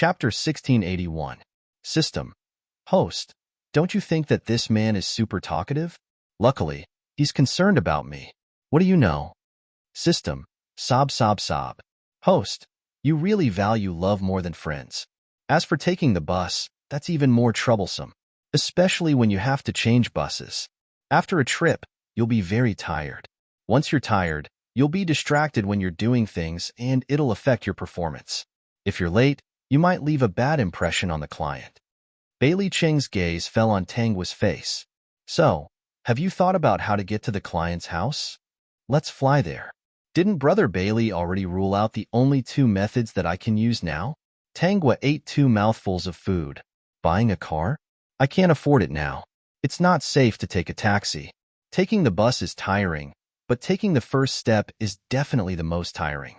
Chapter 1681. System. Host. Don't you think that this man is super talkative? Luckily, he's concerned about me. What do you know? System. Sob sob sob. Host. You really value love more than friends. As for taking the bus, that's even more troublesome, especially when you have to change buses. After a trip, you'll be very tired. Once you're tired, you'll be distracted when you're doing things and it'll affect your performance. If you're late, you might leave a bad impression on the client. Bailey Cheng's gaze fell on Tangwa's face. So, have you thought about how to get to the client's house? Let's fly there. Didn't Brother Bailey already rule out the only two methods that I can use now? Tangwa ate 2 mouthfuls of food. Buying a car? I can't afford it now. It's not safe to take a taxi. Taking the bus is tiring, but taking the first step is definitely the most tiring.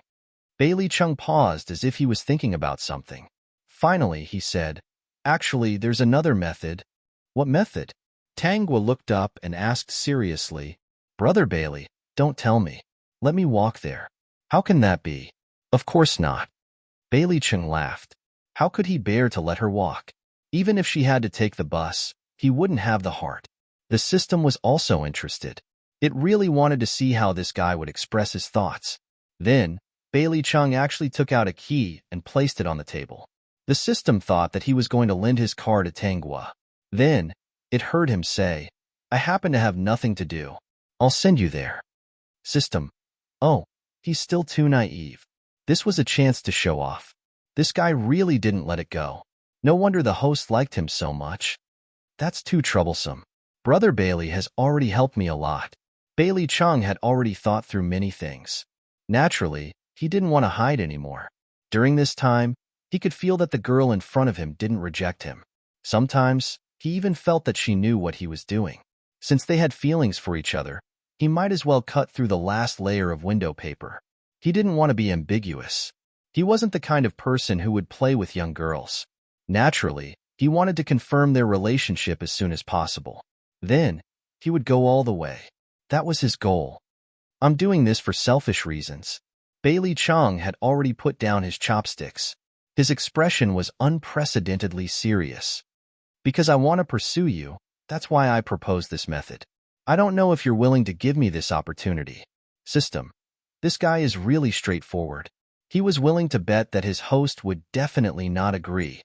Bailey Chung paused as if he was thinking about something. Finally, he said, Actually, there's another method. What method? Tangwa looked up and asked seriously, Brother Bailey, don't tell me. Let me walk there. How can that be? Of course not. Bailey Chung laughed. How could he bear to let her walk? Even if she had to take the bus, he wouldn't have the heart. The system was also interested. It really wanted to see how this guy would express his thoughts. Then, Bailey Chung actually took out a key and placed it on the table. The system thought that he was going to lend his car to Tangwa. Then, it heard him say, I happen to have nothing to do. I'll send you there. System. Oh, he's still too naive. This was a chance to show off. This guy really didn't let it go. No wonder the host liked him so much. That's too troublesome. Brother Bailey has already helped me a lot. Bailey Chung had already thought through many things. Naturally, he didn't want to hide anymore. During this time, he could feel that the girl in front of him didn't reject him. Sometimes, he even felt that she knew what he was doing. Since they had feelings for each other, he might as well cut through the last layer of window paper. He didn't want to be ambiguous. He wasn't the kind of person who would play with young girls. Naturally, he wanted to confirm their relationship as soon as possible. Then, he would go all the way. That was his goal. I'm doing this for selfish reasons. Bailey Chung had already put down his chopsticks. His expression was unprecedentedly serious. Because I want to pursue you, that's why I propose this method. I don't know if you're willing to give me this opportunity. System. This guy is really straightforward. He was willing to bet that his host would definitely not agree.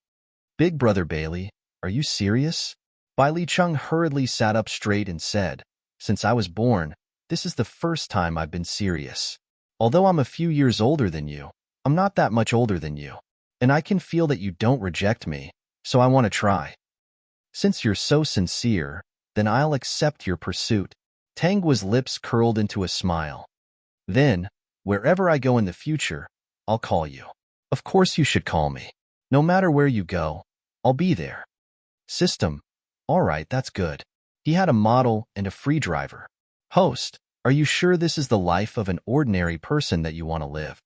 Big Brother Bailey, are you serious? Bailey Chung hurriedly sat up straight and said, Since I was born, this is the first time I've been serious. Although I'm a few years older than you, I'm not that much older than you. And I can feel that you don't reject me, so I want to try. Since you're so sincere, then I'll accept your pursuit. Tangwa's lips curled into a smile. Then, wherever I go in the future, I'll call you. Of course you should call me. No matter where you go, I'll be there. System. All right, that's good. He had a model and a free driver. Host, are you sure this is the life of an ordinary person that you want to live?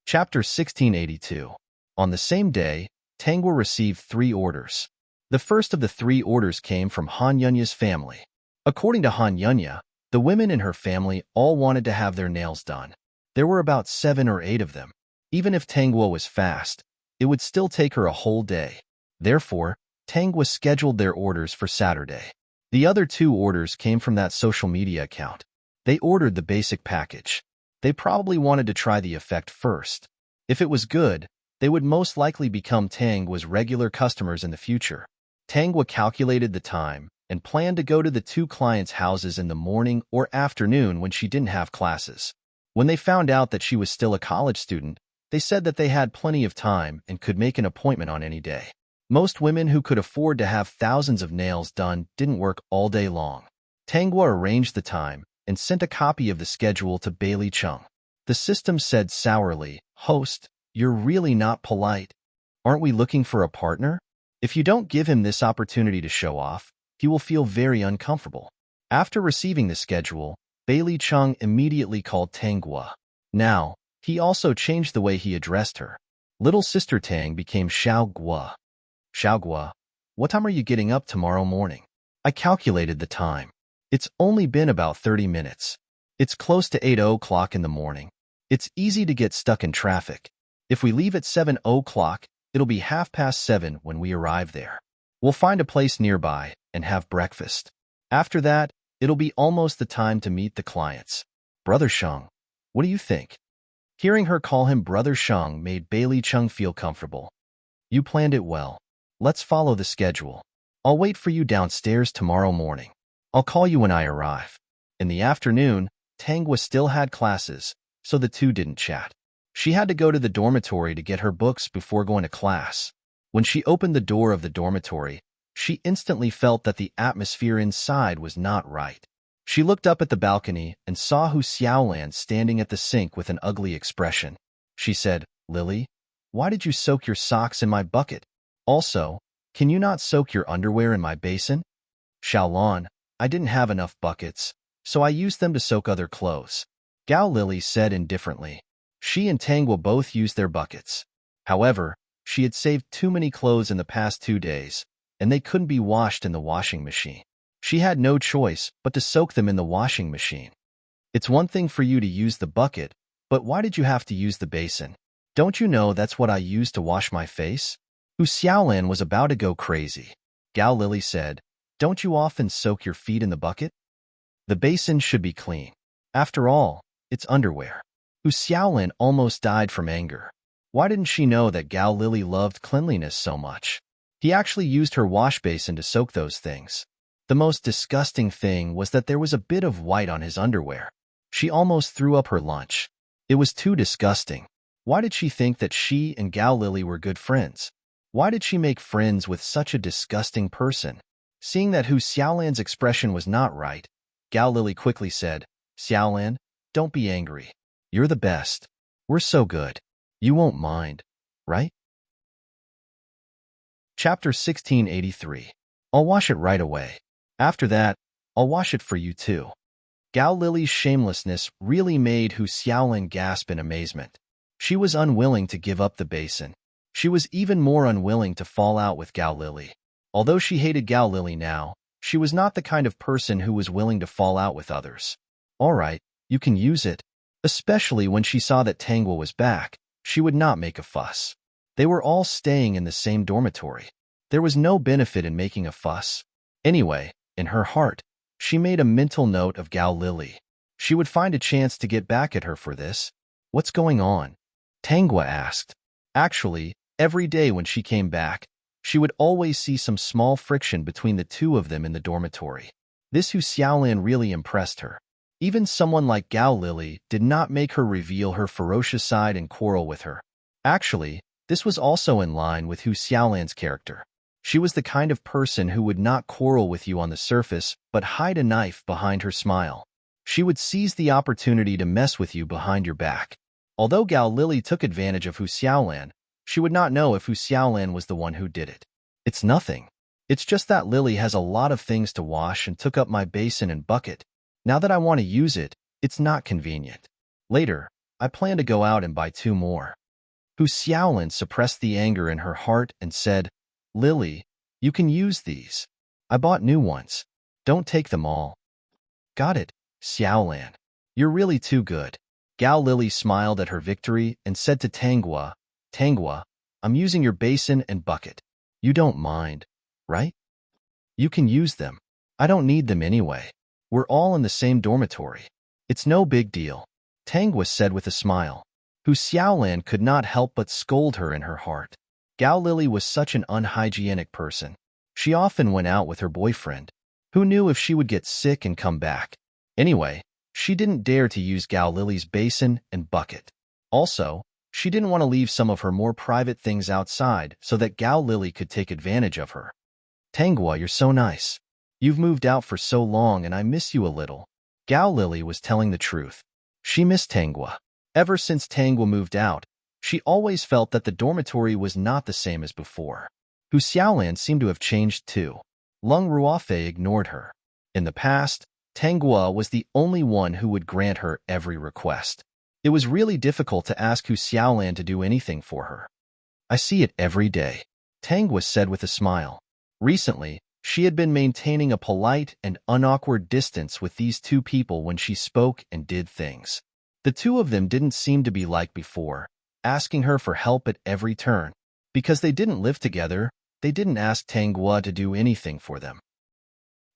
Chapter 1682. On the same day, Tangwa received 3 orders. The first of the 3 orders came from Han Yunya's family. According to Han Yunya, the women in her family all wanted to have their nails done. There were about 7 or 8 of them. Even if Tangwa was fast, it would still take her a whole day. Therefore, Tangwa scheduled their orders for Saturday. The other 2 orders came from that social media account. They ordered the basic package. They probably wanted to try the effect first. If it was good, they would most likely become Tangwa's regular customers in the future. Tangwa calculated the time and planned to go to the 2 clients' houses in the morning or afternoon when she didn't have classes. When they found out that she was still a college student, they said that they had plenty of time and could make an appointment on any day. Most women who could afford to have thousands of nails done didn't work all day long. Tangwa arranged the time and sent a copy of the schedule to Bailey Chung. The system said sourly, Host, you're really not polite. Aren't we looking for a partner? If you don't give him this opportunity to show off, he will feel very uncomfortable. After receiving the schedule, Bailey Chung immediately called Tangwa. Now, he also changed the way he addressed her. Little Sister Tang became Xiao Gua. Xiao Gua, what time are you getting up tomorrow morning? I calculated the time. It's only been about 30 minutes. It's close to 8 o'clock in the morning. It's easy to get stuck in traffic. If we leave at 7 o'clock, it'll be 7:30 when we arrive there. We'll find a place nearby and have breakfast. After that, it'll be almost the time to meet the clients. Brother Sheng, what do you think? Hearing her call him Brother Sheng made Bailey Chung feel comfortable. You planned it well. Let's follow the schedule. I'll wait for you downstairs tomorrow morning. I'll call you when I arrive. In the afternoon, Tanghua still had classes, so the two didn't chat. She had to go to the dormitory to get her books before going to class. When she opened the door of the dormitory, she instantly felt that the atmosphere inside was not right. She looked up at the balcony and saw Hu Xiaolan standing at the sink with an ugly expression. She said, Lily, why did you soak your socks in my bucket? Also, can you not soak your underwear in my basin? Xiaolan, I didn't have enough buckets, so I used them to soak other clothes. Gao Lily said indifferently. She and Tanghua both used their buckets. However, she had saved too many clothes in the past 2 days, and they couldn't be washed in the washing machine. She had no choice but to soak them in the washing machine. It's one thing for you to use the bucket, but why did you have to use the basin? Don't you know that's what I use to wash my face? Hu Xiaolan was about to go crazy. Gao Lily said, Don't you often soak your feet in the bucket? The basin should be clean. After all, it's underwear. Hu Xiaolan almost died from anger. Why didn't she know that Gao Lily loved cleanliness so much? He actually used her wash basin to soak those things. The most disgusting thing was that there was a bit of white on his underwear. She almost threw up her lunch. It was too disgusting. Why did she think that she and Gao Lily were good friends? Why did she make friends with such a disgusting person? Seeing that Hu Xiaolan's expression was not right, Gao Lily quickly said, Xiaolan, don't be angry. You're the best. We're so good. You won't mind, right? Chapter 1683. I'll wash it right away. After that, I'll wash it for you too. Gao Lily's shamelessness really made Hu Xiaolan gasp in amazement. She was unwilling to give up the basin. She was even more unwilling to fall out with Gao Lily. Although she hated Gao Lily now, she was not the kind of person who was willing to fall out with others. All right, you can use it. Especially when she saw that Tanghua was back, she would not make a fuss. They were all staying in the same dormitory. There was no benefit in making a fuss. Anyway, in her heart, she made a mental note of Gao Lily. She would find a chance to get back at her for this. What's going on? Tanghua asked. Actually, every day when she came back, she would always see some small friction between the two of them in the dormitory. This Hu Xiaolan really impressed her. Even someone like Gao Lily did not make her reveal her ferocious side and quarrel with her. Actually, this was also in line with Hu Xiaolan's character. She was the kind of person who would not quarrel with you on the surface, but hide a knife behind her smile. She would seize the opportunity to mess with you behind your back. Although Gao Lily took advantage of Hu Xiaolan, she would not know if Hu Xiaolan was the one who did it. It's nothing. It's just that Lily has a lot of things to wash and took up my basin and bucket. Now that I want to use it, it's not convenient. Later, I plan to go out and buy 2 more. Hu Xiaolan suppressed the anger in her heart and said, Lily, you can use these. I bought new ones. Don't take them all. Got it, Xiaolan. You're really too good. Gao Lily smiled at her victory and said to Tanghua, Tanghua, I'm using your basin and bucket. You don't mind, right? You can use them. I don't need them anyway. We're all in the same dormitory. It's no big deal, Tanghua said with a smile. Hu Xiaolan could not help but scold her in her heart. Gao Lily was such an unhygienic person. She often went out with her boyfriend. Who knew if she would get sick and come back? Anyway, she didn't dare to use Gao Lily's basin and bucket. Also, she didn't want to leave some of her more private things outside so that Gao Lily could take advantage of her. Tanghua, you're so nice. You've moved out for so long and I miss you a little. Gao Lily was telling the truth. She missed Tanghua. Ever since Tanghua moved out, she always felt that the dormitory was not the same as before. Hu Xiaolan seemed to have changed too. Lung Ruofei ignored her. In the past, Tanghua was the only one who would grant her every request. It was really difficult to ask Hu Xiaolan to do anything for her. I see it every day, Tanghua said with a smile. Recently, she had been maintaining a polite and unawkward distance with these 2 people when she spoke and did things. The 2 of them didn't seem to be like before. asking her for help at every turn. Because they didn't live together, they didn't ask Tanghua to do anything for them.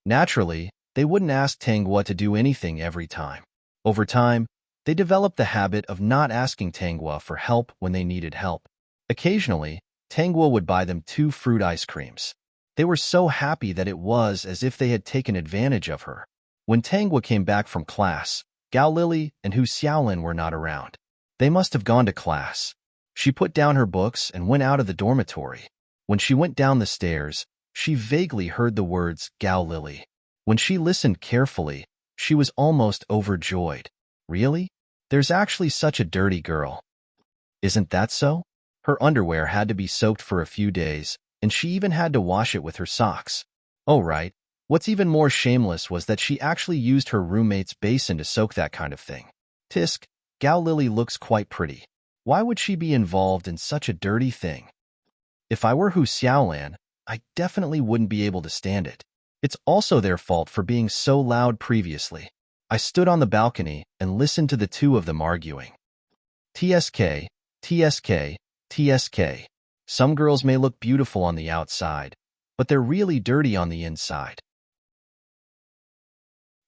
Naturally, they wouldn't ask Tanghua to do anything every time. Over time, they developed the habit of not asking Tanghua for help when they needed help. Occasionally, Tanghua would buy them 2 fruit ice creams. They were so happy that it was as if they had taken advantage of her. When Tanghua came back from class, Gao Lily and Hu Xiaolin were not around. They must have gone to class. She put down her books and went out of the dormitory. When she went down the stairs, she vaguely heard the words Gao Lily. When she listened carefully, she was almost overjoyed. Really? There's actually such a dirty girl. Isn't that so? Her underwear had to be soaked for a few days, and she even had to wash it with her socks. Oh right, what's even more shameless was that she actually used her roommate's basin to soak that kind of thing. Tisk, Gao Lily looks quite pretty. Why would she be involved in such a dirty thing? If I were Hu Xiaolan, I definitely wouldn't be able to stand it. It's also their fault for being so loud previously. I stood on the balcony and listened to the 2 of them arguing. TSK, TSK, TSK. Some girls may look beautiful on the outside, but they're really dirty on the inside.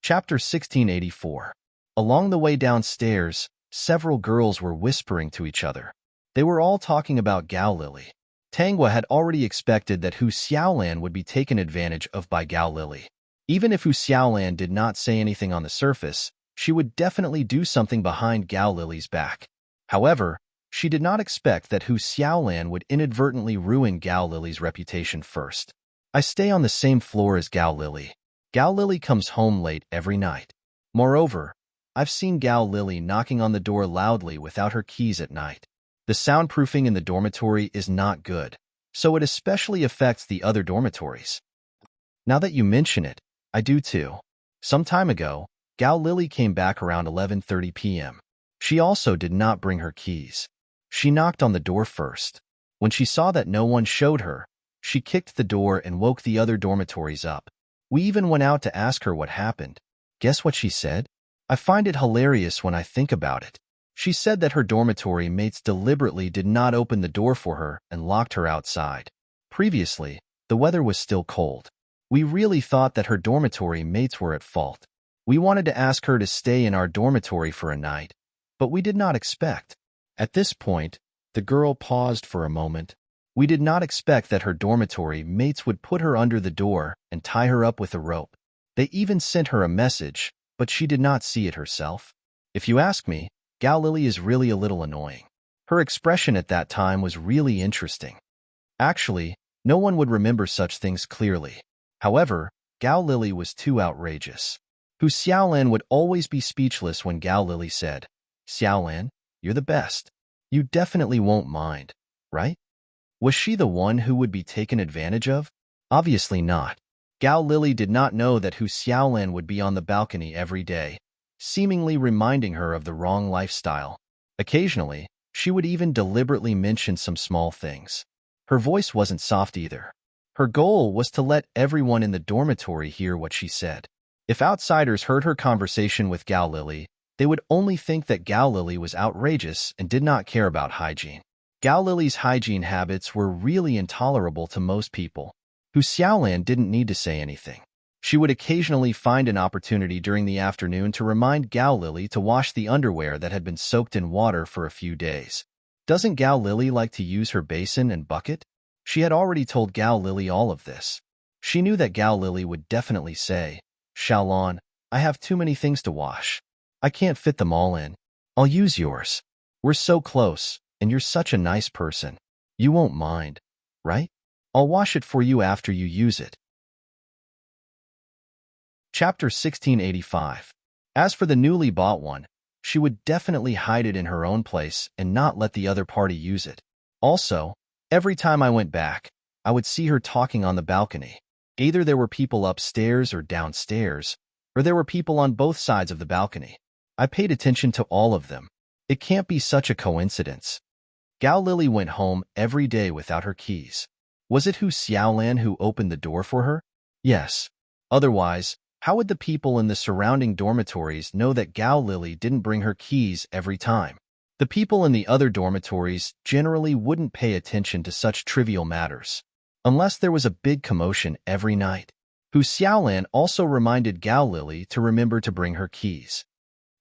Chapter 1684. Along the way downstairs, several girls were whispering to each other. They were all talking about Gao Lily. Tanghua had already expected that Hu Xiaolan would be taken advantage of by Gao Lily. Even if Hu Xiaolan did not say anything on the surface, she would definitely do something behind Gao Lily's back. However, she did not expect that Hu Xiaolan would inadvertently ruin Gao Lily's reputation first. I stay on the same floor as Gao Lily. Gao Lily comes home late every night. Moreover, I've seen Gao Lily knocking on the door loudly without her keys at night. The soundproofing in the dormitory is not good, so it especially affects the other dormitories. Now that you mention it, I do too. Some time ago, Gao Lily came back around 11:30 p.m. She also did not bring her keys. She knocked on the door first. When she saw that no one showed her, she kicked the door and woke the other dormitories up. We even went out to ask her what happened. Guess what she said? I find it hilarious when I think about it. She said that her dormitory mates deliberately did not open the door for her and locked her outside. Previously, the weather was still cold. We really thought that her dormitory mates were at fault. We wanted to ask her to stay in our dormitory for a night, but we did not expect. At this point, the girl paused for a moment. We did not expect that her dormitory mates would put her under the door and tie her up with a rope. They even sent her a message, but she did not see it herself. If you ask me, Gao Lily is really a little annoying. Her expression at that time was really interesting. Actually, no one would remember such things clearly. However, Gao Lily was too outrageous. Hu Xiaolan would always be speechless when Gao Lily said, "Xiaolan, you're the best. You definitely won't mind, right?" Was she the one who would be taken advantage of? Obviously not. Gao Lily did not know that Hu Xiaolan would be on the balcony every day, seemingly reminding her of the wrong lifestyle. Occasionally, she would even deliberately mention some small things. Her voice wasn't soft either. Her goal was to let everyone in the dormitory hear what she said. If outsiders heard her conversation with Gao Lily, they would only think that Gao Lily was outrageous and did not care about hygiene. Gao Lily's hygiene habits were really intolerable to most people. Hu Xiaolan didn't need to say anything. She would occasionally find an opportunity during the afternoon to remind Gao Lily to wash the underwear that had been soaked in water for a few days. Doesn't Gao Lily like to use her basin and bucket? She had already told Gao Lily all of this. She knew that Gao Lily would definitely say, "Xiaolon, I have too many things to wash. I can't fit them all in. I'll use yours. We're so close, and you're such a nice person. You won't mind, right? I'll wash it for you after you use it." Chapter 1685. As for the newly bought one, she would definitely hide it in her own place and not let the other party use it. Also, every time I went back, I would see her talking on the balcony. Either there were people upstairs or downstairs, or there were people on both sides of the balcony. I paid attention to all of them. It can't be such a coincidence. Gao Lily went home every day without her keys. Was it Hu Xiaolan who opened the door for her? Yes. Otherwise, how would the people in the surrounding dormitories know that Gao Lily didn't bring her keys every time? The people in the other dormitories generally wouldn't pay attention to such trivial matters, unless there was a big commotion every night. Hu Xiaolan also reminded Gao Lily to remember to bring her keys.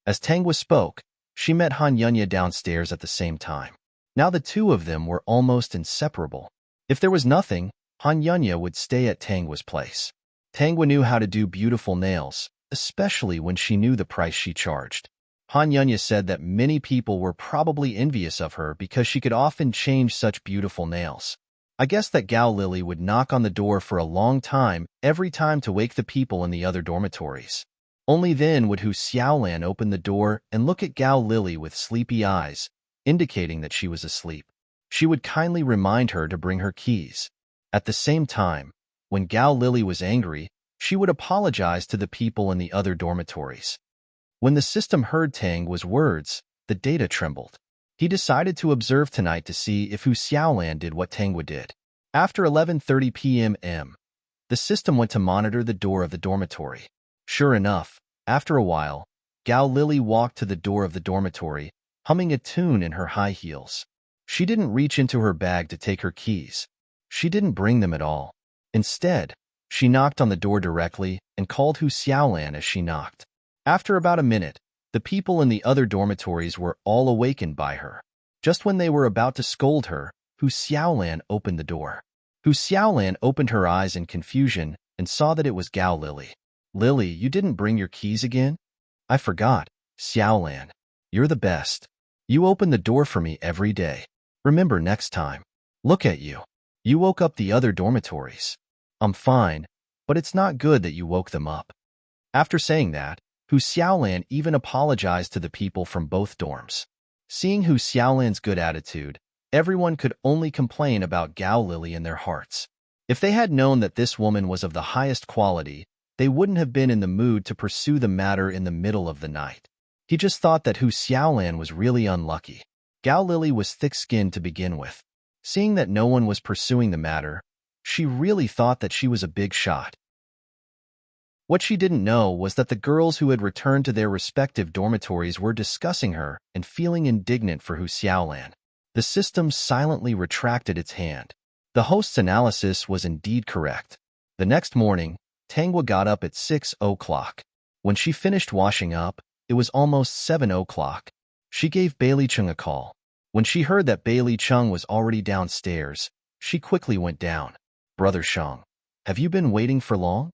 As Tangwa spoke, she met Han Yunya downstairs at the same time. Now the two of them were almost inseparable. If there was nothing, Han Yunya would stay at Tangwa's place. Tangwa knew how to do beautiful nails, especially when she knew the price she charged. Han Yunya said that many people were probably envious of her because she could often change such beautiful nails. I guess that Gao Lily would knock on the door for a long time every time to wake the people in the other dormitories. Only then would Hu Xiaolan open the door and look at Gao Lily with sleepy eyes, indicating that she was asleep. She would kindly remind her to bring her keys. At the same time, when Gao Lily was angry, she would apologize to the people in the other dormitories. When the system heard Tangwa's words, the data trembled. He decided to observe tonight to see if Hu Xiaolan did what Tangwa did. After 11:30 p.m., the system went to monitor the door of the dormitory. Sure enough, after a while, Gao Lily walked to the door of the dormitory, humming a tune in her high heels. She didn't reach into her bag to take her keys. She didn't bring them at all. Instead, she knocked on the door directly and called Hu Xiaolan as she knocked. After about a minute, the people in the other dormitories were all awakened by her. Just when they were about to scold her, Hu Xiaolan opened the door. Hu Xiaolan opened her eyes in confusion and saw that it was Gao Lily. "Lily, you didn't bring your keys again?" "I forgot, Xiaolan. You're the best. You open the door for me every day. Remember next time. Look at you. You woke up the other dormitories." "I'm fine, but it's not good that you woke them up." After saying that, Hu Xiaolan even apologized to the people from both dorms. Seeing Hu Xiaolan's good attitude, everyone could only complain about Gao Lily in their hearts. If they had known that this woman was of the highest quality, they wouldn't have been in the mood to pursue the matter in the middle of the night. He just thought that Hu Xiaolan was really unlucky. Gao Lily was thick-skinned to begin with. Seeing that no one was pursuing the matter, she really thought that she was a big shot. What she didn't know was that the girls who had returned to their respective dormitories were discussing her and feeling indignant for Hu Xiaolan. The system silently retracted its hand. The host's analysis was indeed correct. The next morning, Tangwa got up at 6 o'clock. When she finished washing up, it was almost 7 o'clock. She gave Bailey Chung a call. When she heard that Bailey Chung was already downstairs, she quickly went down. "Brother Shang, have you been waiting for long?"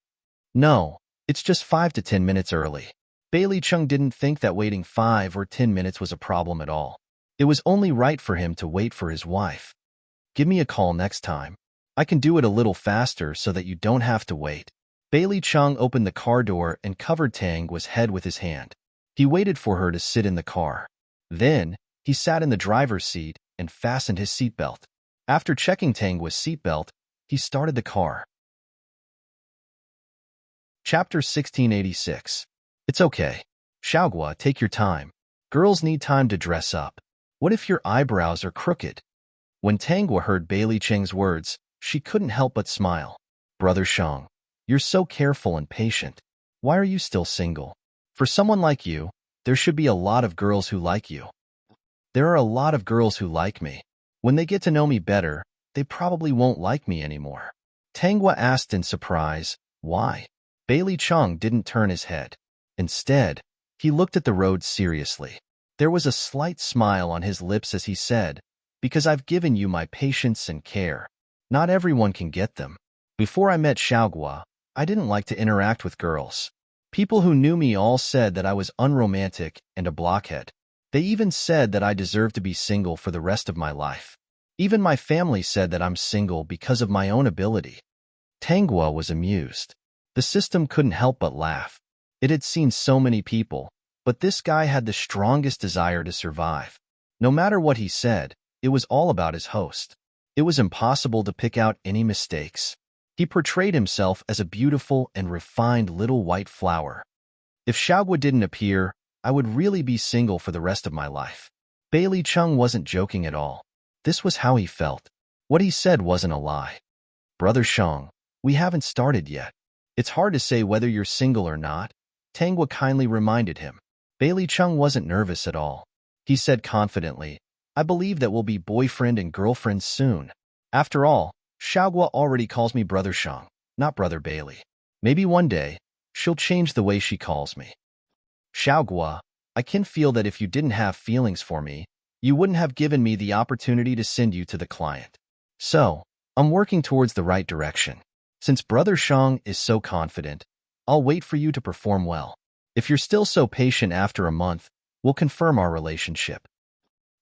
"No. It's just 5 to 10 minutes early." Bailey Chung didn't think that waiting 5 or 10 minutes was a problem at all. It was only right for him to wait for his wife. "Give me a call next time. I can do it a little faster so that you don't have to wait." Bailey Chung opened the car door and covered Tangwa's head with his hand. He waited for her to sit in the car. Then, he sat in the driver's seat and fastened his seatbelt. After checking Tangwa's seatbelt, he started the car. Chapter 1686. It's okay. Xiaogua, take your time. Girls need time to dress up. What if your eyebrows are crooked? When Tangwa heard Bailey Cheng's words, she couldn't help but smile. "Brother Shang, you're so careful and patient. Why are you still single? For someone like you, there should be a lot of girls who like you." "There are a lot of girls who like me. When they get to know me better, they probably won't like me anymore." Tangwa asked in surprise, "Why?" Bailey Chung didn't turn his head. Instead, he looked at the road seriously. There was a slight smile on his lips as he said, "Because I've given you my patience and care. Not everyone can get them. Before I met Xiaogua, I didn't like to interact with girls. People who knew me all said that I was unromantic and a blockhead. They even said that I deserved to be single for the rest of my life. Even my family said that I'm single because of my own ability." Tangwa was amused. The system couldn't help but laugh. It had seen so many people, but this guy had the strongest desire to survive. No matter what he said, it was all about his host. It was impossible to pick out any mistakes. He portrayed himself as a beautiful and refined little white flower. If Xiaogua didn't appear, I would really be single for the rest of my life. Bailey Chung wasn't joking at all. This was how he felt. What he said wasn't a lie. "Brother Shang, we haven't started yet. It's hard to say whether you're single or not," Tangwa kindly reminded him. Bailey Chung wasn't nervous at all. He said confidently, I believe that we'll be boyfriend and girlfriend soon. After all, Xiaogua already calls me Brother Shang, not Brother Bailey. Maybe one day, she'll change the way she calls me. Xiaogua, I can feel that if you didn't have feelings for me, you wouldn't have given me the opportunity to send you to the client. So, I'm working towards the right direction. Since Brother Shang is so confident, I'll wait for you to perform well. If you're still so patient after a month, we'll confirm our relationship.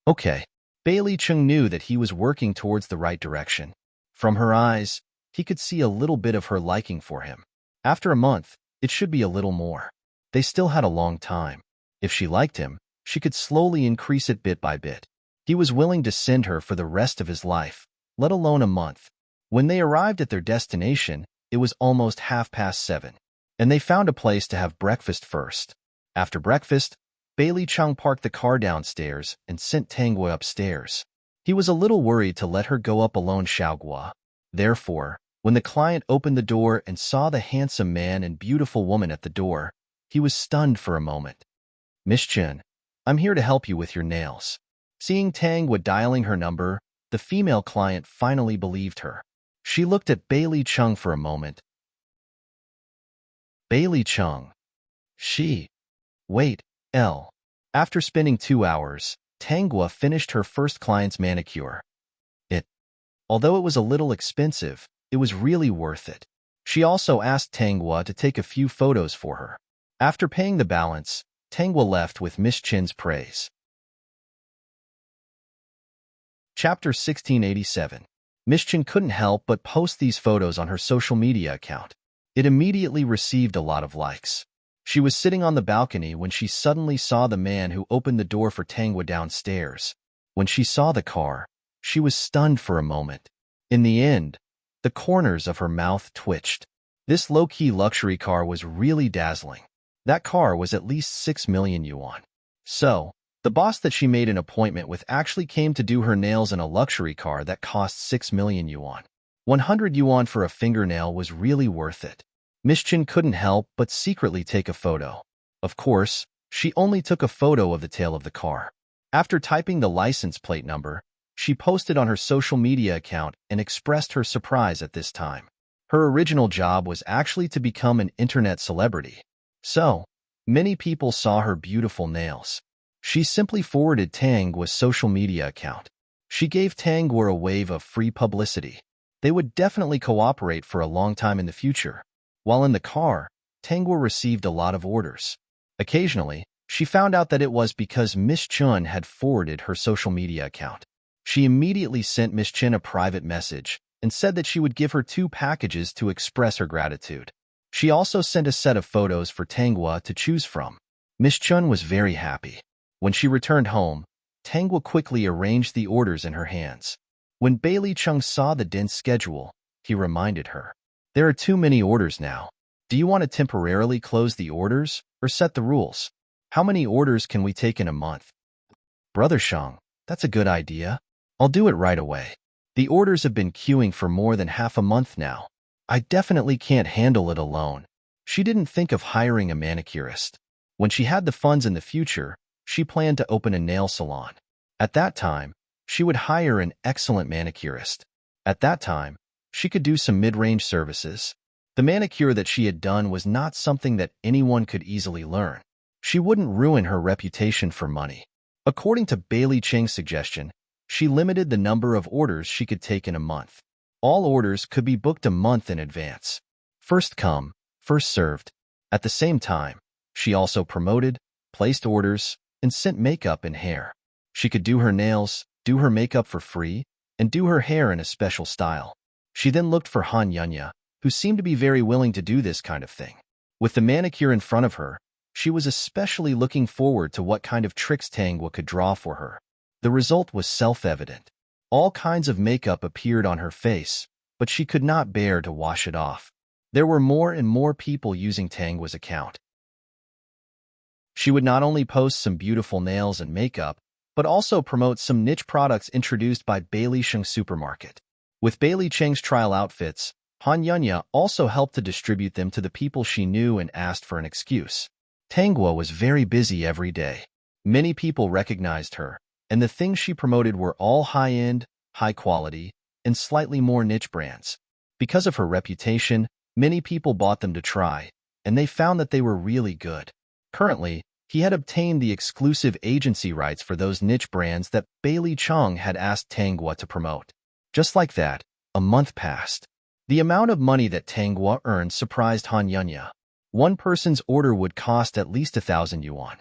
Okay. Bailey Chung knew that he was working towards the right direction. From her eyes, he could see a little bit of her liking for him. After a month, it should be a little more. They still had a long time. If she liked him, she could slowly increase it bit by bit. He was willing to send her for the rest of his life, let alone a month. When they arrived at their destination, it was almost 7:30, and they found a place to have breakfast first. After breakfast, Bailey Chung parked the car downstairs and sent Tangwa upstairs. He was a little worried to let her go up alone Xiaogua. Therefore, when the client opened the door and saw the handsome man and beautiful woman at the door, he was stunned for a moment. Miss Chen, I'm here to help you with your nails. Seeing Tangwa dialing her number, the female client finally believed her. She looked at Bailey Chung for a moment. Bailey Chung. Wait. After spending 2 hours, Tangwa finished her first client's manicure. Although it was a little expensive, it was really worth it. She also asked Tangwa to take a few photos for her. After paying the balance, Tangwa left with Miss Chin's praise. Chapter 1687. Miss Chin couldn't help but post these photos on her social media account. It immediately received a lot of likes. She was sitting on the balcony when she suddenly saw the man who opened the door for Tangwa downstairs. When she saw the car, she was stunned for a moment. In the end, the corners of her mouth twitched. This low-key luxury car was really dazzling. That car was at least 6 million yuan. So, the boss that she made an appointment with actually came to do her nails in a luxury car that cost 6 million yuan. 100 yuan for a fingernail was really worth it. Miss Chin couldn't help but secretly take a photo. Of course, she only took a photo of the tail of the car. After typing the license plate number, she posted on her social media account and expressed her surprise at this time. Her original job was actually to become an internet celebrity. So, many people saw her beautiful nails. She simply forwarded Tangwa's social media account. She gave Tangwa a wave of free publicity. They would definitely cooperate for a long time in the future. While in the car, Tangwa received a lot of orders. Occasionally, she found out that it was because Miss Chun had forwarded her social media account. She immediately sent Miss Chin a private message and said that she would give her 2 packages to express her gratitude. She also sent a set of photos for Tangwa to choose from. Miss Chun was very happy. When she returned home, Tangwa quickly arranged the orders in her hands. When Bailey Chung saw the dense schedule, he reminded her. There are too many orders now. Do you want to temporarily close the orders or set the rules? How many orders can we take in a month? Brother Shang, that's a good idea. I'll do it right away. The orders have been queuing for more than half a month now. I definitely can't handle it alone. She didn't think of hiring a manicurist. When she had the funds in the future, she planned to open a nail salon. At that time, she would hire an excellent manicurist. At that time, she could do some mid-range services. The manicure that she had done was not something that anyone could easily learn. She wouldn't ruin her reputation for money. According to Bailey Cheng's suggestion, she limited the number of orders she could take in a month. All orders could be booked a month in advance. First come, first served. At the same time, she also promoted, placed orders, and sent makeup and hair. She could do her nails, do her makeup for free, and do her hair in a special style. She then looked for Han Yunya, who seemed to be very willing to do this kind of thing. With the manicure in front of her, she was especially looking forward to what kind of tricks Tangwa could draw for her. The result was self-evident. All kinds of makeup appeared on her face, but she could not bear to wash it off. There were more and more people using Tangwa's account. She would not only post some beautiful nails and makeup, but also promote some niche products introduced by Bailey Cheng Supermarket. With Bailey Cheng's trial outfits, Han Yunya also helped to distribute them to the people she knew and asked for an excuse. Tangwa was very busy every day. Many people recognized her, and the things she promoted were all high-end, high-quality, and slightly more niche brands. Because of her reputation, many people bought them to try, and they found that they were really good. Currently, he had obtained the exclusive agency rights for those niche brands that Bailey Chung had asked Tanghua to promote. Just like that, a month passed. The amount of money that Tanghua earned surprised Han Yunya. One person's order would cost at least 1,000 yuan.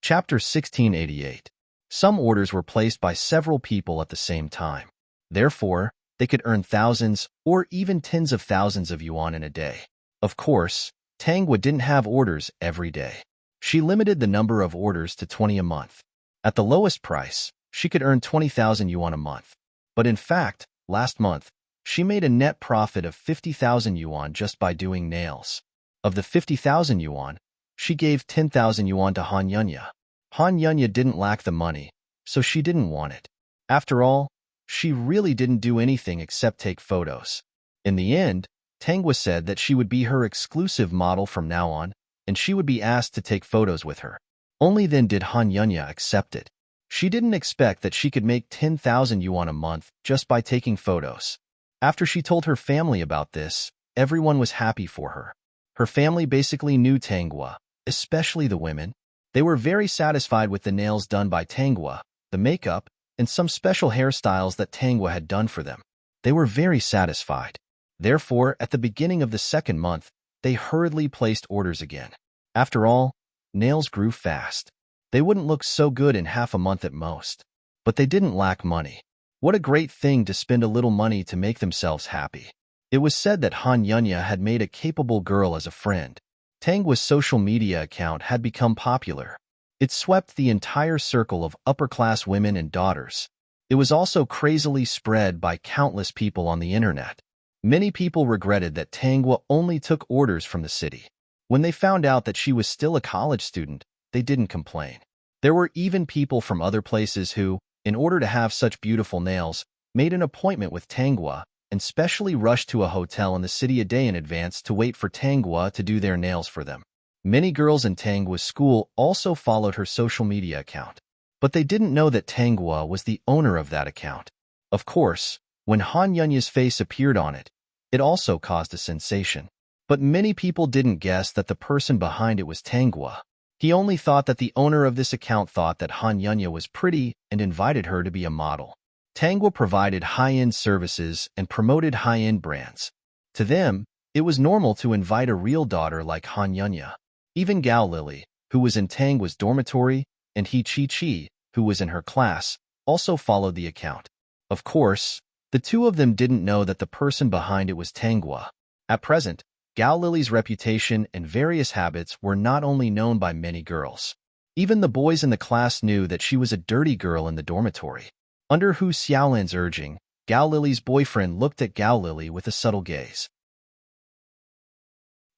Chapter 1688. Some orders were placed by several people at the same time. Therefore, they could earn thousands or even tens of thousands of yuan in a day. Of course, Tanghua didn't have orders every day. She limited the number of orders to 20 a month. At the lowest price, she could earn 20,000 yuan a month. But in fact, last month, she made a net profit of 50,000 yuan just by doing nails. Of the 50,000 yuan, she gave 10,000 yuan to Han Yunya. Han Yunya didn't lack the money, so she didn't want it. After all, she really didn't do anything except take photos. In the end, Tanghua said that she would be her exclusive model from now on, and she would be asked to take photos with her. Only then did Han Yunya accept it. She didn't expect that she could make 10,000 yuan a month just by taking photos. After she told her family about this, everyone was happy for her. Her family basically knew Tanghua, especially the women. They were very satisfied with the nails done by Tanghua, the makeup, and some special hairstyles that Tanghua had done for them. They were very satisfied. Therefore, at the beginning of the second month, they hurriedly placed orders again. After all, nails grew fast. They wouldn't look so good in half a month at most. But they didn't lack money. What a great thing to spend a little money to make themselves happy. It was said that Han Yunya had made a capable girl as a friend. Tanghua's social media account had become popular. It swept the entire circle of upper-class women and daughters. It was also crazily spread by countless people on the internet. Many people regretted that Tanghua only took orders from the city. When they found out that she was still a college student, they didn't complain. There were even people from other places who, in order to have such beautiful nails, made an appointment with Tanghua and specially rushed to a hotel in the city a day in advance to wait for Tanghua to do their nails for them. Many girls in Tanghua's school also followed her social media account. But they didn't know that Tanghua was the owner of that account. Of course, when Han Yunya's face appeared on it, it also caused a sensation. But many people didn't guess that the person behind it was Tanghua. He only thought that the owner of this account thought that Han Yunya was pretty and invited her to be a model. Tanghua provided high-end services and promoted high-end brands. To them, it was normal to invite a real daughter like Han Yunya. Even Gao Lily, who was in Tanghua's dormitory, and He Chi, who was in her class, also followed the account. Of course, the two of them didn't know that the person behind it was Tanghua. At present, Gao Lily's reputation and various habits were not only known by many girls. Even the boys in the class knew that she was a dirty girl in the dormitory. Under Hu Xiaolan's urging, Gao Lily's boyfriend looked at Gao Lily with a subtle gaze.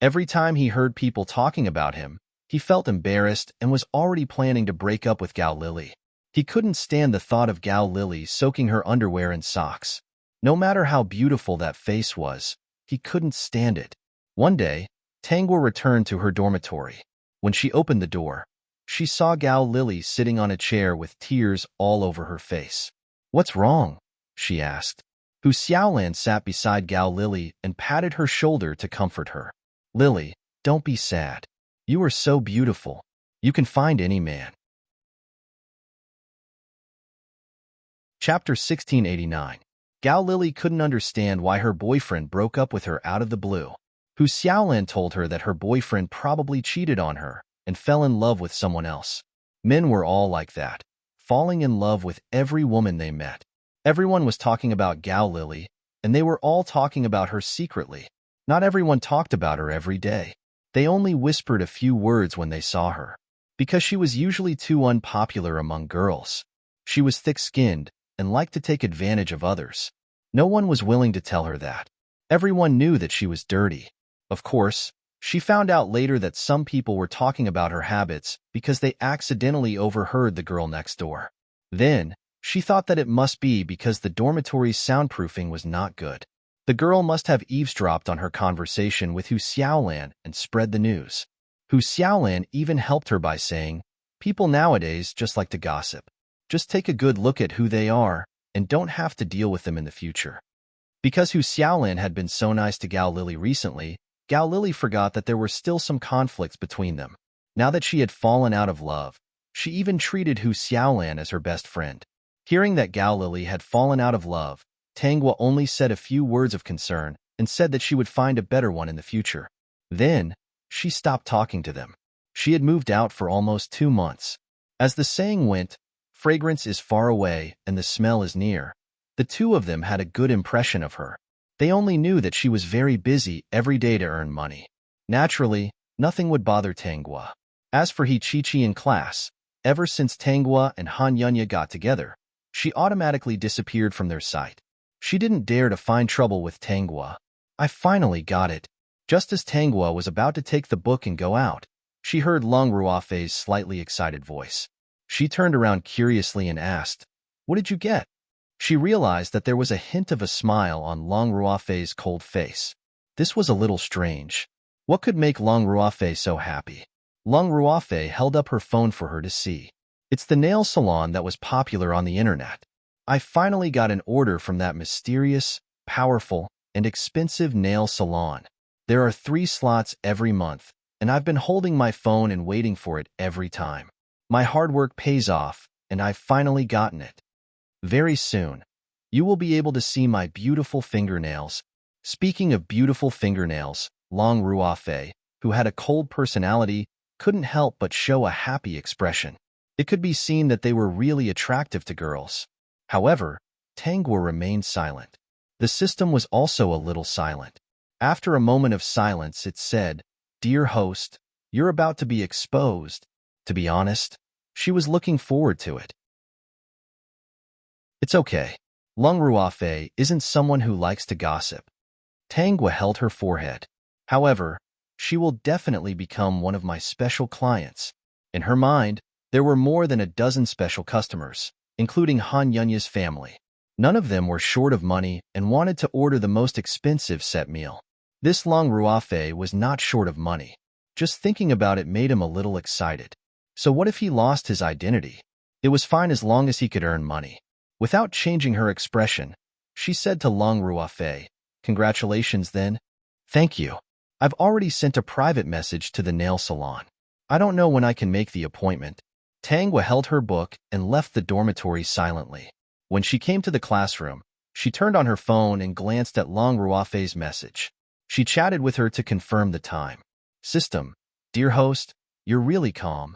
Every time he heard people talking about him, he felt embarrassed and was already planning to break up with Gao Lily. He couldn't stand the thought of Gao Lily soaking her underwear in socks. No matter how beautiful that face was, he couldn't stand it. One day, Tanghua returned to her dormitory. When she opened the door, she saw Gao Lily sitting on a chair with tears all over her face. "What's wrong?" she asked. Hu Xiaolan sat beside Gao Lily and patted her shoulder to comfort her. "Lily, don't be sad. You are so beautiful. You can find any man." Chapter 1689. Gao Lily couldn't understand why her boyfriend broke up with her out of the blue. Hu Xiaolan told her that her boyfriend probably cheated on her and fell in love with someone else. Men were all like that, falling in love with every woman they met. Everyone was talking about Gao Lily, and they were all talking about her secretly. Not everyone talked about her every day. They only whispered a few words when they saw her, because she was usually too unpopular among girls. She was thick-skinned and liked to take advantage of others. No one was willing to tell her that. Everyone knew that she was dirty. Of course, she found out later that some people were talking about her habits because they accidentally overheard the girl next door. Then, she thought that it must be because the dormitory's soundproofing was not good. The girl must have eavesdropped on her conversation with Hu Xiaolan and spread the news. Hu Xiaolin even helped her by saying, "People nowadays just like to gossip. Just take a good look at who they are and don't have to deal with them in the future." Because Hu Xiaolin had been so nice to Gao Lily recently, Gao Lily forgot that there were still some conflicts between them. Now that she had fallen out of love, she even treated Hu Xiaolin as her best friend. Hearing that Gao Lily had fallen out of love, Tanghua only said a few words of concern and said that she would find a better one in the future. Then, she stopped talking to them. She had moved out for almost 2 months. As the saying went, fragrance is far away and the smell is near. The two of them had a good impression of her. They only knew that she was very busy every day to earn money. Naturally, nothing would bother Tanghua. As for He Chi-Chi in class, ever since Tanghua and Han Yunya got together, she automatically disappeared from their sight. She didn't dare to find trouble with Tanghua. "I finally got it." Just as Tanghua was about to take the book and go out, she heard Long Ruofei's slightly excited voice. She turned around curiously and asked, "What did you get?" She realized that there was a hint of a smile on Long Ruofei's cold face. This was a little strange. What could make Long Ruofei so happy? Long Ruofei held up her phone for her to see. "It's the nail salon that was popular on the internet. I finally got an order from that mysterious, powerful, and expensive nail salon. There are 3 slots every month, and I've been holding my phone and waiting for it every time. My hard work pays off, and I've finally gotten it. Very soon, you will be able to see my beautiful fingernails." Speaking of beautiful fingernails, Long Ruofei, who had a cold personality, couldn't help but show a happy expression. It could be seen that they were really attractive to girls. However, Tanghua remained silent. The system was also a little silent. After a moment of silence, it said, "Dear host, you're about to be exposed." To be honest, she was looking forward to it. "It's okay. Long Ruofei isn't someone who likes to gossip." Tanghua held her forehead. "However, she will definitely become one of my special clients." In her mind, there were more than a dozen special customers, including Han Yunya's family. None of them were short of money and wanted to order the most expensive set meal. This Long Ruofei was not short of money. Just thinking about it made him a little excited. So what if he lost his identity? It was fine as long as he could earn money. Without changing her expression, she said to Long Ruofei, "Congratulations then." "Thank you. I've already sent a private message to the nail salon. I don't know when I can make the appointment." Tanghua held her book and left the dormitory silently. When she came to the classroom, she turned on her phone and glanced at Long Ruofei's message. She chatted with her to confirm the time. "System, dear host, you're really calm."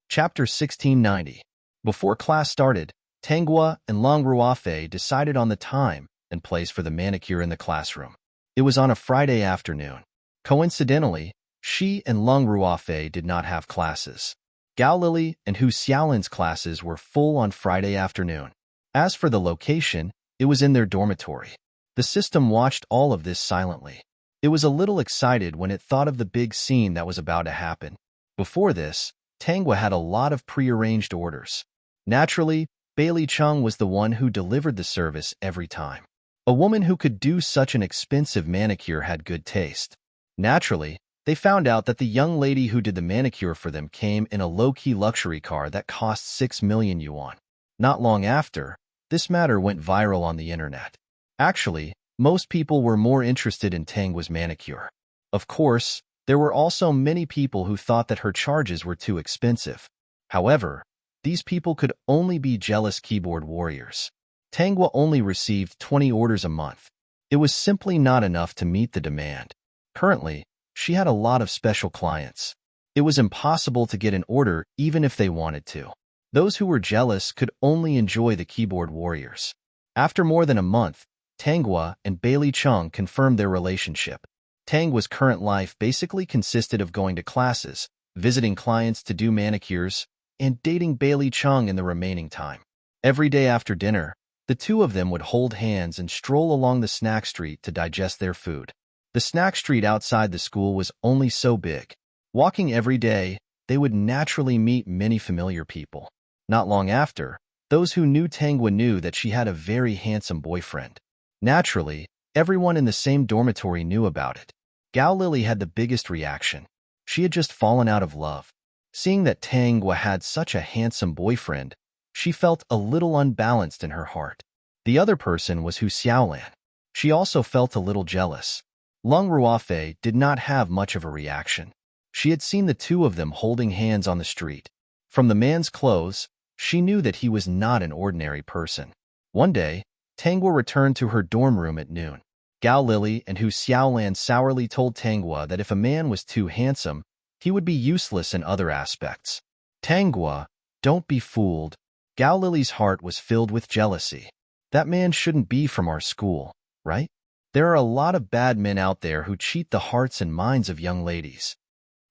Chapter 1690. Before class started, Tanghua and Long Ruofei decided on the time and place for the manicure in the classroom. It was on a Friday afternoon. Coincidentally, she and Long Ruofei did not have classes. Gao Lily and Hu Xiaolin's classes were full on Friday afternoon. As for the location, it was in their dormitory. The system watched all of this silently. It was a little excited when it thought of the big scene that was about to happen. Before this, Tanghua had a lot of prearranged orders. Naturally, Bailey Chung was the one who delivered the service every time. A woman who could do such an expensive manicure had good taste. Naturally, they found out that the young lady who did the manicure for them came in a low-key luxury car that cost 6 million yuan. Not long after, this matter went viral on the internet. Actually, most people were more interested in Tanghua's manicure. Of course, there were also many people who thought that her charges were too expensive. However, these people could only be jealous keyboard warriors. Tanghua only received 20 orders a month. It was simply not enough to meet the demand. Currently, she had a lot of special clients. It was impossible to get an order even if they wanted to. Those who were jealous could only enjoy the keyboard warriors. After more than a month, Tanghua and Bailey Chung confirmed their relationship. Tanghua's current life basically consisted of going to classes, visiting clients to do manicures, and dating Bailey Chung in the remaining time. Every day after dinner, the two of them would hold hands and stroll along the snack street to digest their food. The snack street outside the school was only so big. Walking every day, they would naturally meet many familiar people. Not long after, those who knew Tanghua knew that she had a very handsome boyfriend. Naturally, everyone in the same dormitory knew about it. Gao Lily had the biggest reaction. She had just fallen out of love. Seeing that Tang Gua had such a handsome boyfriend, she felt a little unbalanced in her heart. The other person was Hu Xiaolan. She also felt a little jealous. Lung Ruofei did not have much of a reaction. She had seen the two of them holding hands on the street. From the man's clothes, she knew that he was not an ordinary person. One day, Tangua returned to her dorm room at noon. Gao Lily and Hu Xiaolan sourly told Tangua that if a man was too handsome, he would be useless in other aspects. Tangua, don't be fooled. Gao Lily's heart was filled with jealousy. That man shouldn't be from our school, right? There are a lot of bad men out there who cheat the hearts and minds of young ladies.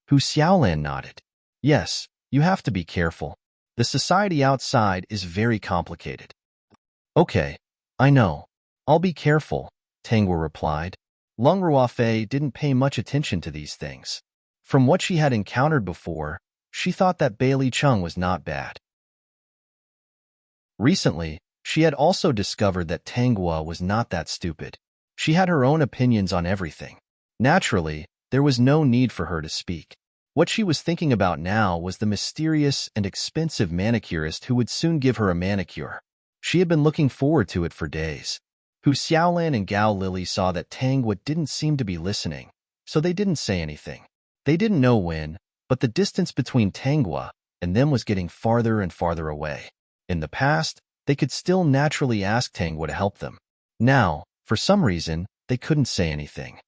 Hu Xiaolan nodded. Yes, you have to be careful. The society outside is very complicated. Okay, I know. I'll be careful, Tangua replied. Lung Ruofei didn't pay much attention to these things. From what she had encountered before, she thought that Bailey Chung was not bad. Recently, she had also discovered that Tangua was not that stupid. She had her own opinions on everything. Naturally, there was no need for her to speak. What she was thinking about now was the mysterious and expensive manicurist who would soon give her a manicure. She had been looking forward to it for days. Hu Xiaolan and Gao Lily saw that Tangua didn't seem to be listening, so they didn't say anything. They didn't know when, but the distance between Tangua and them was getting farther and farther away. In the past, they could still naturally ask Tangua to help them. Now, for some reason, they couldn't say anything.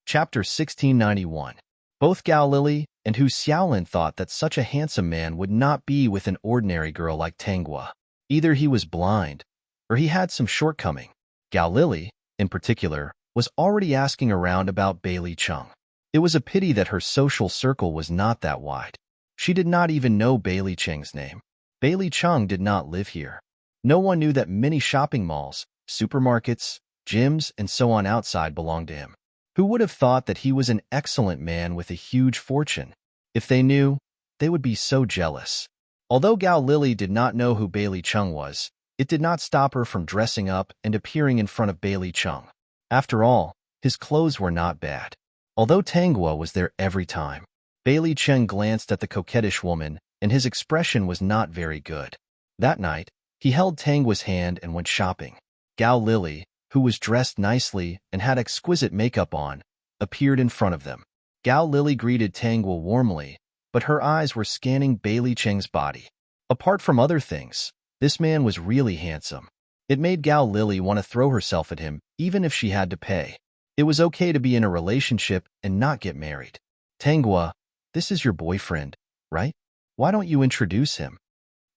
Chapter 1691. Both Gao Lily and Hu Xiaolan thought that such a handsome man would not be with an ordinary girl like Tangua. Either he was blind, or he had some shortcoming. Gao Lily, in particular, was already asking around about Bailey Chung. It was a pity that her social circle was not that wide. She did not even know Bailey Cheng's name. Bailey Chung did not live here. No one knew that many shopping malls, supermarkets, gyms, and so on outside belonged to him. Who would have thought that he was an excellent man with a huge fortune? If they knew, they would be so jealous. Although Gao Lily did not know who Bailey Chung was, it did not stop her from dressing up and appearing in front of Bailey Chung. After all, his clothes were not bad. Although Tangua was there every time, Bailey Cheng glanced at the coquettish woman, and his expression was not very good. That night, he held Tangua's hand and went shopping. Gao Lily, who was dressed nicely and had exquisite makeup on, appeared in front of them. Gao Lily greeted Tangua warmly, but her eyes were scanning Bailey Cheng's body. Apart from other things, this man was really handsome. It made Gao Lily want to throw herself at him, even if she had to pay. It was okay to be in a relationship and not get married. Tangua, this is your boyfriend, right? Why don't you introduce him?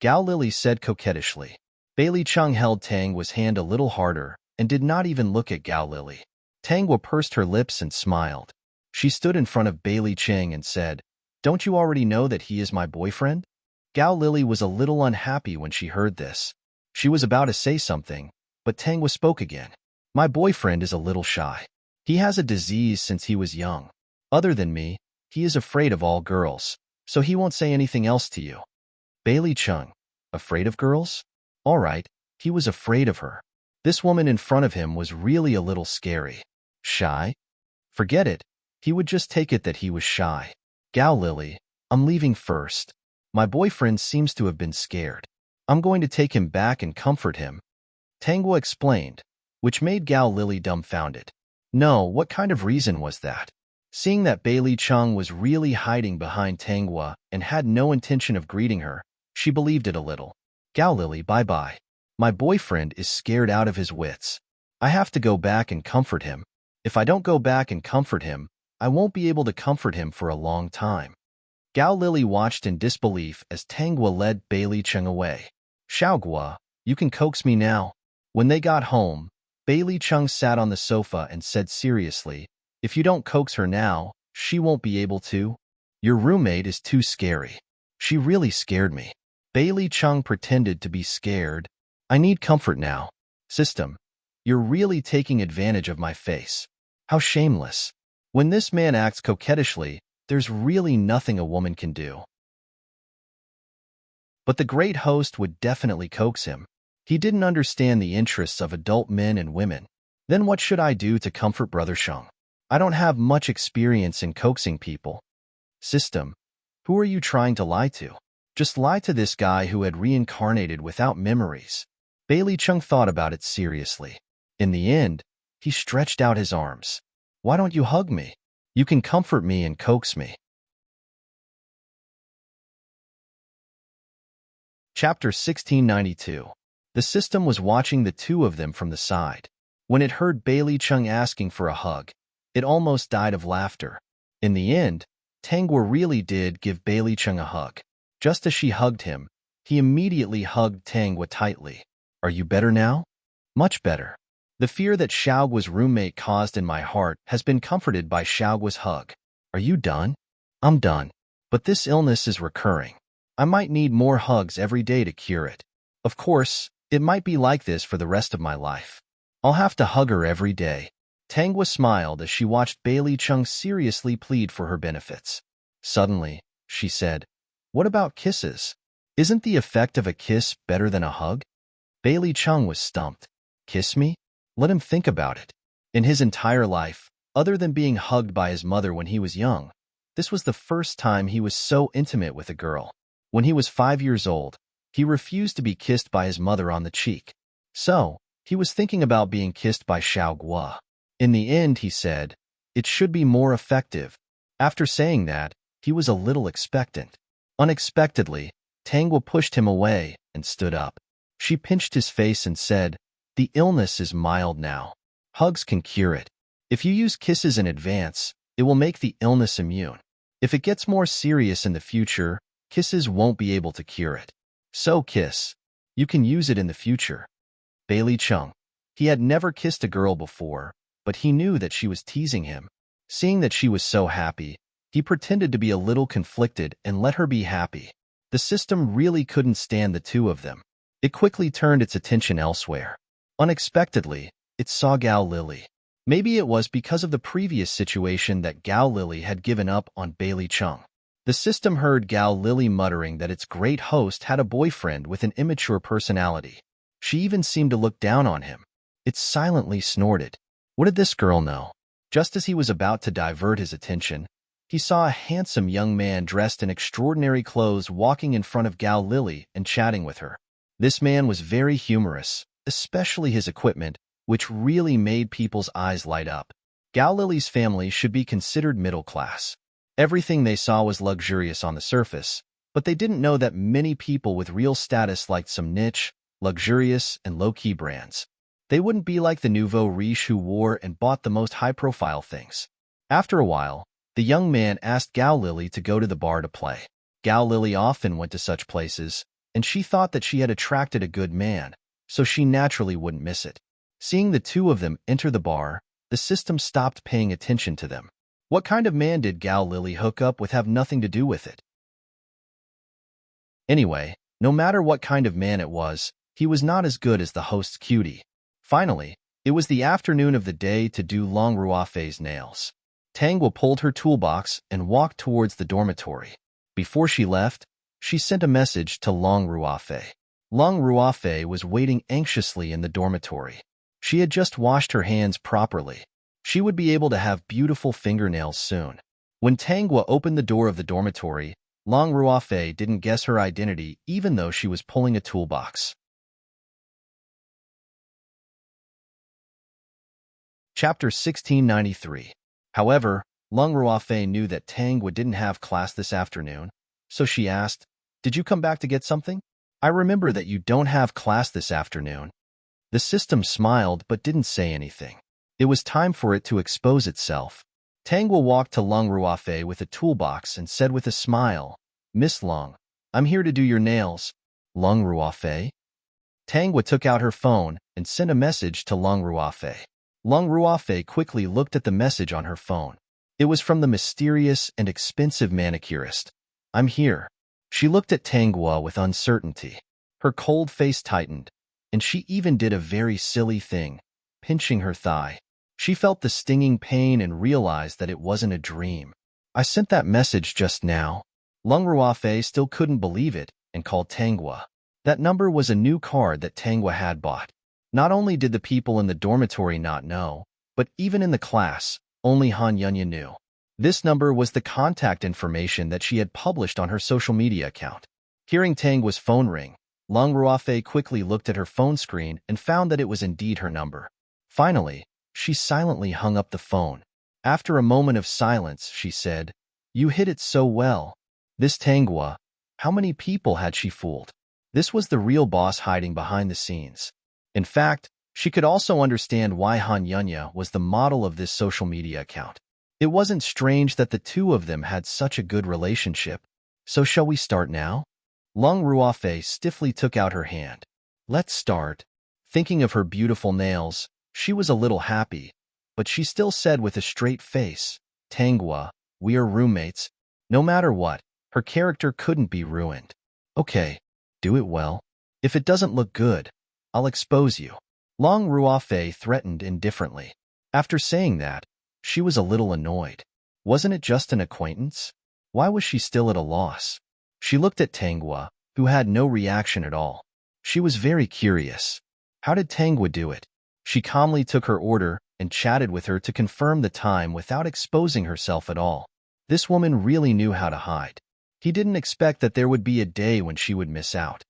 Gao Lily said coquettishly. Bailey Chung held Tangua's hand a little harder and did not even look at Gao Lily. Tangua pursed her lips and smiled. She stood in front of Bailey Cheng and said, "Don't you already know that he is my boyfriend?" Gao Lily was a little unhappy when she heard this. She was about to say something, but Tangua spoke again. "My boyfriend is a little shy. He has a disease since he was young. Other than me, he is afraid of all girls, so he won't say anything else to you." Bailey Chung, afraid of girls? All right, he was afraid of her. This woman in front of him was really a little scary. Shy? Forget it. He would just take it that he was shy. Gao Lily, I'm leaving first. My boyfriend seems to have been scared. I'm going to take him back and comfort him. Tangua explained, which made Gao Lily dumbfounded. No, what kind of reason was that? Seeing that Bailey Chung was really hiding behind Tangua and had no intention of greeting her, she believed it a little. Gao Lily, bye-bye. My boyfriend is scared out of his wits. I have to go back and comfort him. If I don't go back and comfort him, I won't be able to comfort him for a long time. Gao Lily watched in disbelief as Tangua led Bailey Chung away. Xiaogua, you can coax me now. When they got home, Bailey Chung sat on the sofa and said seriously, if you don't coax her now, she won't be able to. Your roommate is too scary. She really scared me. Bailey Chung pretended to be scared. I need comfort now. System, you're really taking advantage of my face. How shameless. When this man acts coquettishly, there's really nothing a woman can do. But the great host would definitely coax him. He didn't understand the interests of adult men and women. Then what should I do to comfort Brother Sheng? I don't have much experience in coaxing people. System, who are you trying to lie to? Just lie to this guy who had reincarnated without memories. Bailey Chung thought about it seriously. In the end, he stretched out his arms. Why don't you hug me? You can comfort me and coax me. Chapter 1692. The system was watching the two of them from the side. When it heard Bailey Chung asking for a hug, it almost died of laughter. In the end, Tangwa really did give Bailey Chung a hug. Just as she hugged him, he immediately hugged Tangwa tightly. Are you better now? Much better. The fear that Xiaoguo's roommate caused in my heart has been comforted by Xiaoguo's hug. Are you done? I'm done. But this illness is recurring. I might need more hugs every day to cure it. Of course, it might be like this for the rest of my life. I'll have to hug her every day. Tangwa smiled as she watched Bailey Chung seriously plead for her benefits. Suddenly, she said, what about kisses? Isn't the effect of a kiss better than a hug? Bailey Chung was stumped. Kiss me? Let him think about it. In his entire life, other than being hugged by his mother when he was young, this was the first time he was so intimate with a girl. When he was 5 years old, he refused to be kissed by his mother on the cheek. So, he was thinking about being kissed by Xiaoguo. In the end, he said, it should be more effective. After saying that, he was a little expectant. Unexpectedly, Tangwa pushed him away and stood up. She pinched his face and said, the illness is mild now. Hugs can cure it. If you use kisses in advance, it will make the illness immune. If it gets more serious in the future, kisses won't be able to cure it. So kiss. You can use it in the future. Bailey Chung. He had never kissed a girl before, but he knew that she was teasing him. Seeing that she was so happy, he pretended to be a little conflicted and let her be happy. The system really couldn't stand the two of them. It quickly turned its attention elsewhere. Unexpectedly, it saw Gao Lily. Maybe it was because of the previous situation that Gao Lily had given up on Bailey Chung. The system heard Gao Lily muttering that its great host had a boyfriend with an immature personality. She even seemed to look down on him. It silently snorted. What did this girl know? Just as he was about to divert his attention, he saw a handsome young man dressed in extraordinary clothes walking in front of Gao Lily and chatting with her. This man was very humorous, especially his equipment, which really made people's eyes light up. Gao Lily's family should be considered middle class. Everything they saw was luxurious on the surface, but they didn't know that many people with real status liked some niche, luxurious, and low-key brands. They wouldn't be like the nouveau riche who wore and bought the most high-profile things. After a while, the young man asked Gao Lily to go to the bar to play. Gao Lily often went to such places, and she thought that she had attracted a good man, so she naturally wouldn't miss it. Seeing the two of them enter the bar, the system stopped paying attention to them. What kind of man did Gao Lily hook up with have nothing to do with it? Anyway, no matter what kind of man it was, he was not as good as the host's cutie. Finally, it was the afternoon of the day to do Long Ruafei's nails. Tangwa pulled her toolbox and walked towards the dormitory. Before she left, she sent a message to Long Ruafei. Long Ruafei was waiting anxiously in the dormitory. She had just washed her hands properly. She would be able to have beautiful fingernails soon. When Tangwa opened the door of the dormitory, Long Ruafei didn't guess her identity even though she was pulling a toolbox. Chapter 1693. However, Long Ruafei knew that Tangwa didn't have class this afternoon, so she asked, did you come back to get something? I remember that you don't have class this afternoon. The system smiled but didn't say anything. It was time for it to expose itself. Tangwa walked to Long Ruafei with a toolbox and said with a smile, Miss Long, I'm here to do your nails. Long Ruafei? Tangwa took out her phone and sent a message to Long Ruafei. Long Ruafei quickly looked at the message on her phone. It was from the mysterious and expensive manicurist. I'm here. She looked at Tangwa with uncertainty. Her cold face tightened, and she even did a very silly thing, pinching her thigh. She felt the stinging pain and realized that it wasn't a dream. I sent that message just now. Long Ruafei still couldn't believe it and called Tangwa. That number was a new card that Tangwa had bought. Not only did the people in the dormitory not know, but even in the class, only Han Yunya knew. This number was the contact information that she had published on her social media account. Hearing Tangwa's phone ring, Long Ruofei quickly looked at her phone screen and found that it was indeed her number. Finally, she silently hung up the phone. After a moment of silence, she said, "You hit it so well. This Tangwa, how many people had she fooled?" This was the real boss hiding behind the scenes. In fact, she could also understand why Han Yunya was the model of this social media account. It wasn't strange that the two of them had such a good relationship. "So shall we start now?" Long Ruofei stiffly took out her hand. "Let's start." Thinking of her beautiful nails, she was a little happy, but she still said with a straight face, "Tangwa, we are roommates. No matter what, her character couldn't be ruined." "Okay, do it well. If it doesn't look good, I'll expose you." Long Ruofei threatened indifferently. After saying that, she was a little annoyed. Wasn't it just an acquaintance? Why was she still at a loss? She looked at Tangwa, who had no reaction at all. She was very curious. How did Tangwa do it? She calmly took her order and chatted with her to confirm the time without exposing herself at all. This woman really knew how to hide. He didn't expect that there would be a day when she would miss out.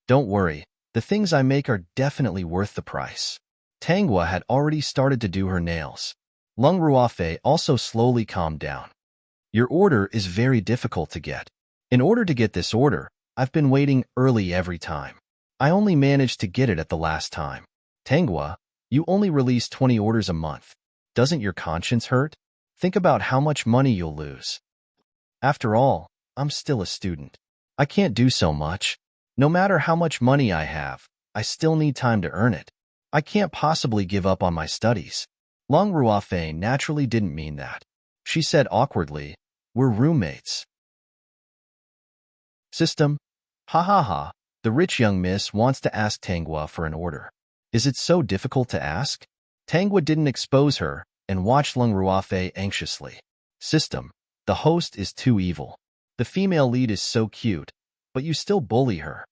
"Don't worry, the things I make are definitely worth the price." Tangwa had already started to do her nails. Lung Ruofei also slowly calmed down. "Your order is very difficult to get. In order to get this order, I've been waiting early every time. I only managed to get it at the last time. Tangwa, you only release 20 orders a month. Doesn't your conscience hurt? Think about how much money you'll lose. After all, I'm still a student. I can't do so much. No matter how much money I have, I still need time to earn it. I can't possibly give up on my studies." Long Ruofei naturally didn't mean that. She said awkwardly, "We're roommates." System. Ha ha ha. The rich young miss wants to ask Tangwa for an order. Is it so difficult to ask? Tangwa didn't expose her and watched Lung Ruofei anxiously. System. The host is too evil. The female lead is so cute, but you still bully her.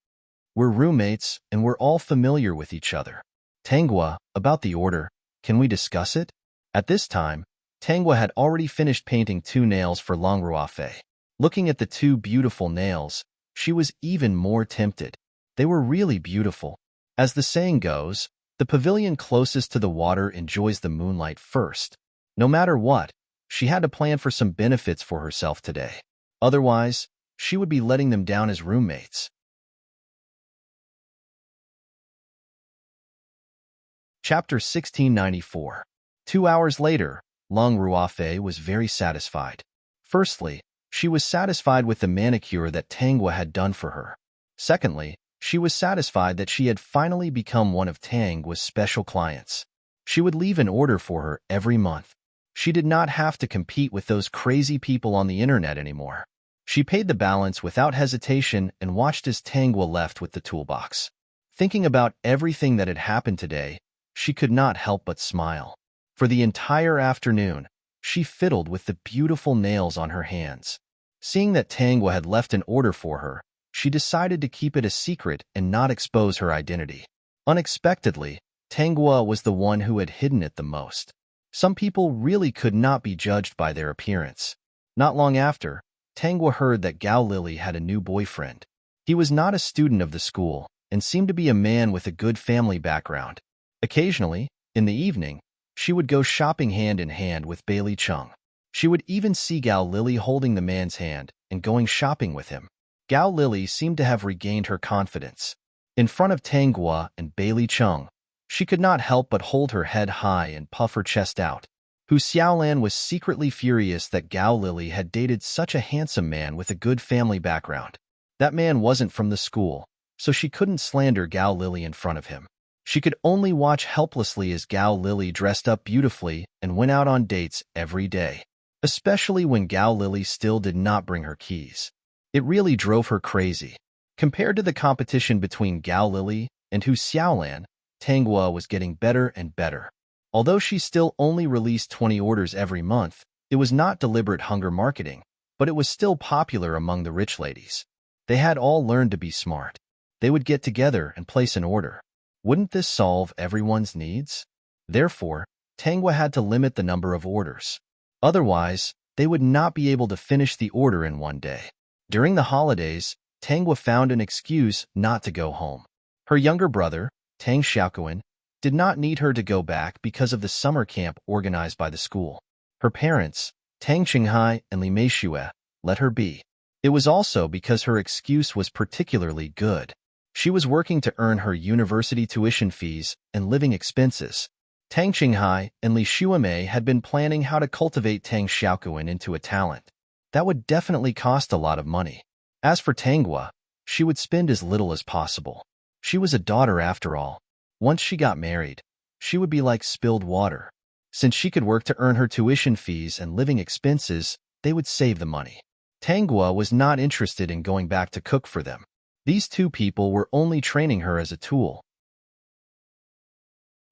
We're roommates and we're all familiar with each other. Tangwa, about the order, can we discuss it? At this time, Tangwa had already finished painting 2 nails for Long Ruofei. Looking at the 2 beautiful nails, she was even more tempted. They were really beautiful. As the saying goes, the pavilion closest to the water enjoys the moonlight first. No matter what, she had to plan for some benefits for herself today. Otherwise, she would be letting them down as roommates. Chapter 1694. 2 hours later, Long Ruofei was very satisfied. Firstly, she was satisfied with the manicure that Tangwa had done for her. Secondly, she was satisfied that she had finally become one of Tangwa's special clients. She would leave an order for her every month. She did not have to compete with those crazy people on the internet anymore. She paid the balance without hesitation and watched as Tangwa left with the toolbox. Thinking about everything that had happened today, she could not help but smile. For the entire afternoon, she fiddled with the beautiful nails on her hands. Seeing that Tangwa had left an order for her, she decided to keep it a secret and not expose her identity. Unexpectedly, Tangwa was the one who had hidden it the most. Some people really could not be judged by their appearance. Not long after, Tangwa heard that Gao Lily had a new boyfriend. He was not a student of the school and seemed to be a man with a good family background. Occasionally, in the evening, she would go shopping hand in hand with Bailey Chung. She would even see Gao Lily holding the man's hand and going shopping with him. Gao Lily seemed to have regained her confidence. In front of Tangwa and Bailey Chung, she could not help but hold her head high and puff her chest out. Hu Xiaolan was secretly furious that Gao Lily had dated such a handsome man with a good family background. That man wasn't from the school, so she couldn't slander Gao Lily in front of him. She could only watch helplessly as Gao Lily dressed up beautifully and went out on dates every day, especially when Gao Lily still did not bring her keys. It really drove her crazy. Compared to the competition between Gao Lily and Hu Xiaolan, Tangwa was getting better and better. Although she still only released 20 orders every month, it was not deliberate hunger marketing, but it was still popular among the rich ladies. They had all learned to be smart. They would get together and place an order. Wouldn't this solve everyone's needs? Therefore, Tangwa had to limit the number of orders. Otherwise, they would not be able to finish the order in one day. During the holidays, Tangwa found an excuse not to go home. Her younger brother, Tang Xiaoquan, did not need her to go back because of the summer camp organized by the school. Her parents, Tang Qinghai and Li Meishue, let her be. It was also because her excuse was particularly good. She was working to earn her university tuition fees and living expenses. Tang Qinghai and Li Shuamei had been planning how to cultivate Tang Xiaoquan into a talent. That would definitely cost a lot of money. As for Tangwa, she would spend as little as possible. She was a daughter after all. Once she got married, she would be like spilled water. Since she could work to earn her tuition fees and living expenses, they would save the money. Tangwa was not interested in going back to cook for them. These two people were only training her as a tool.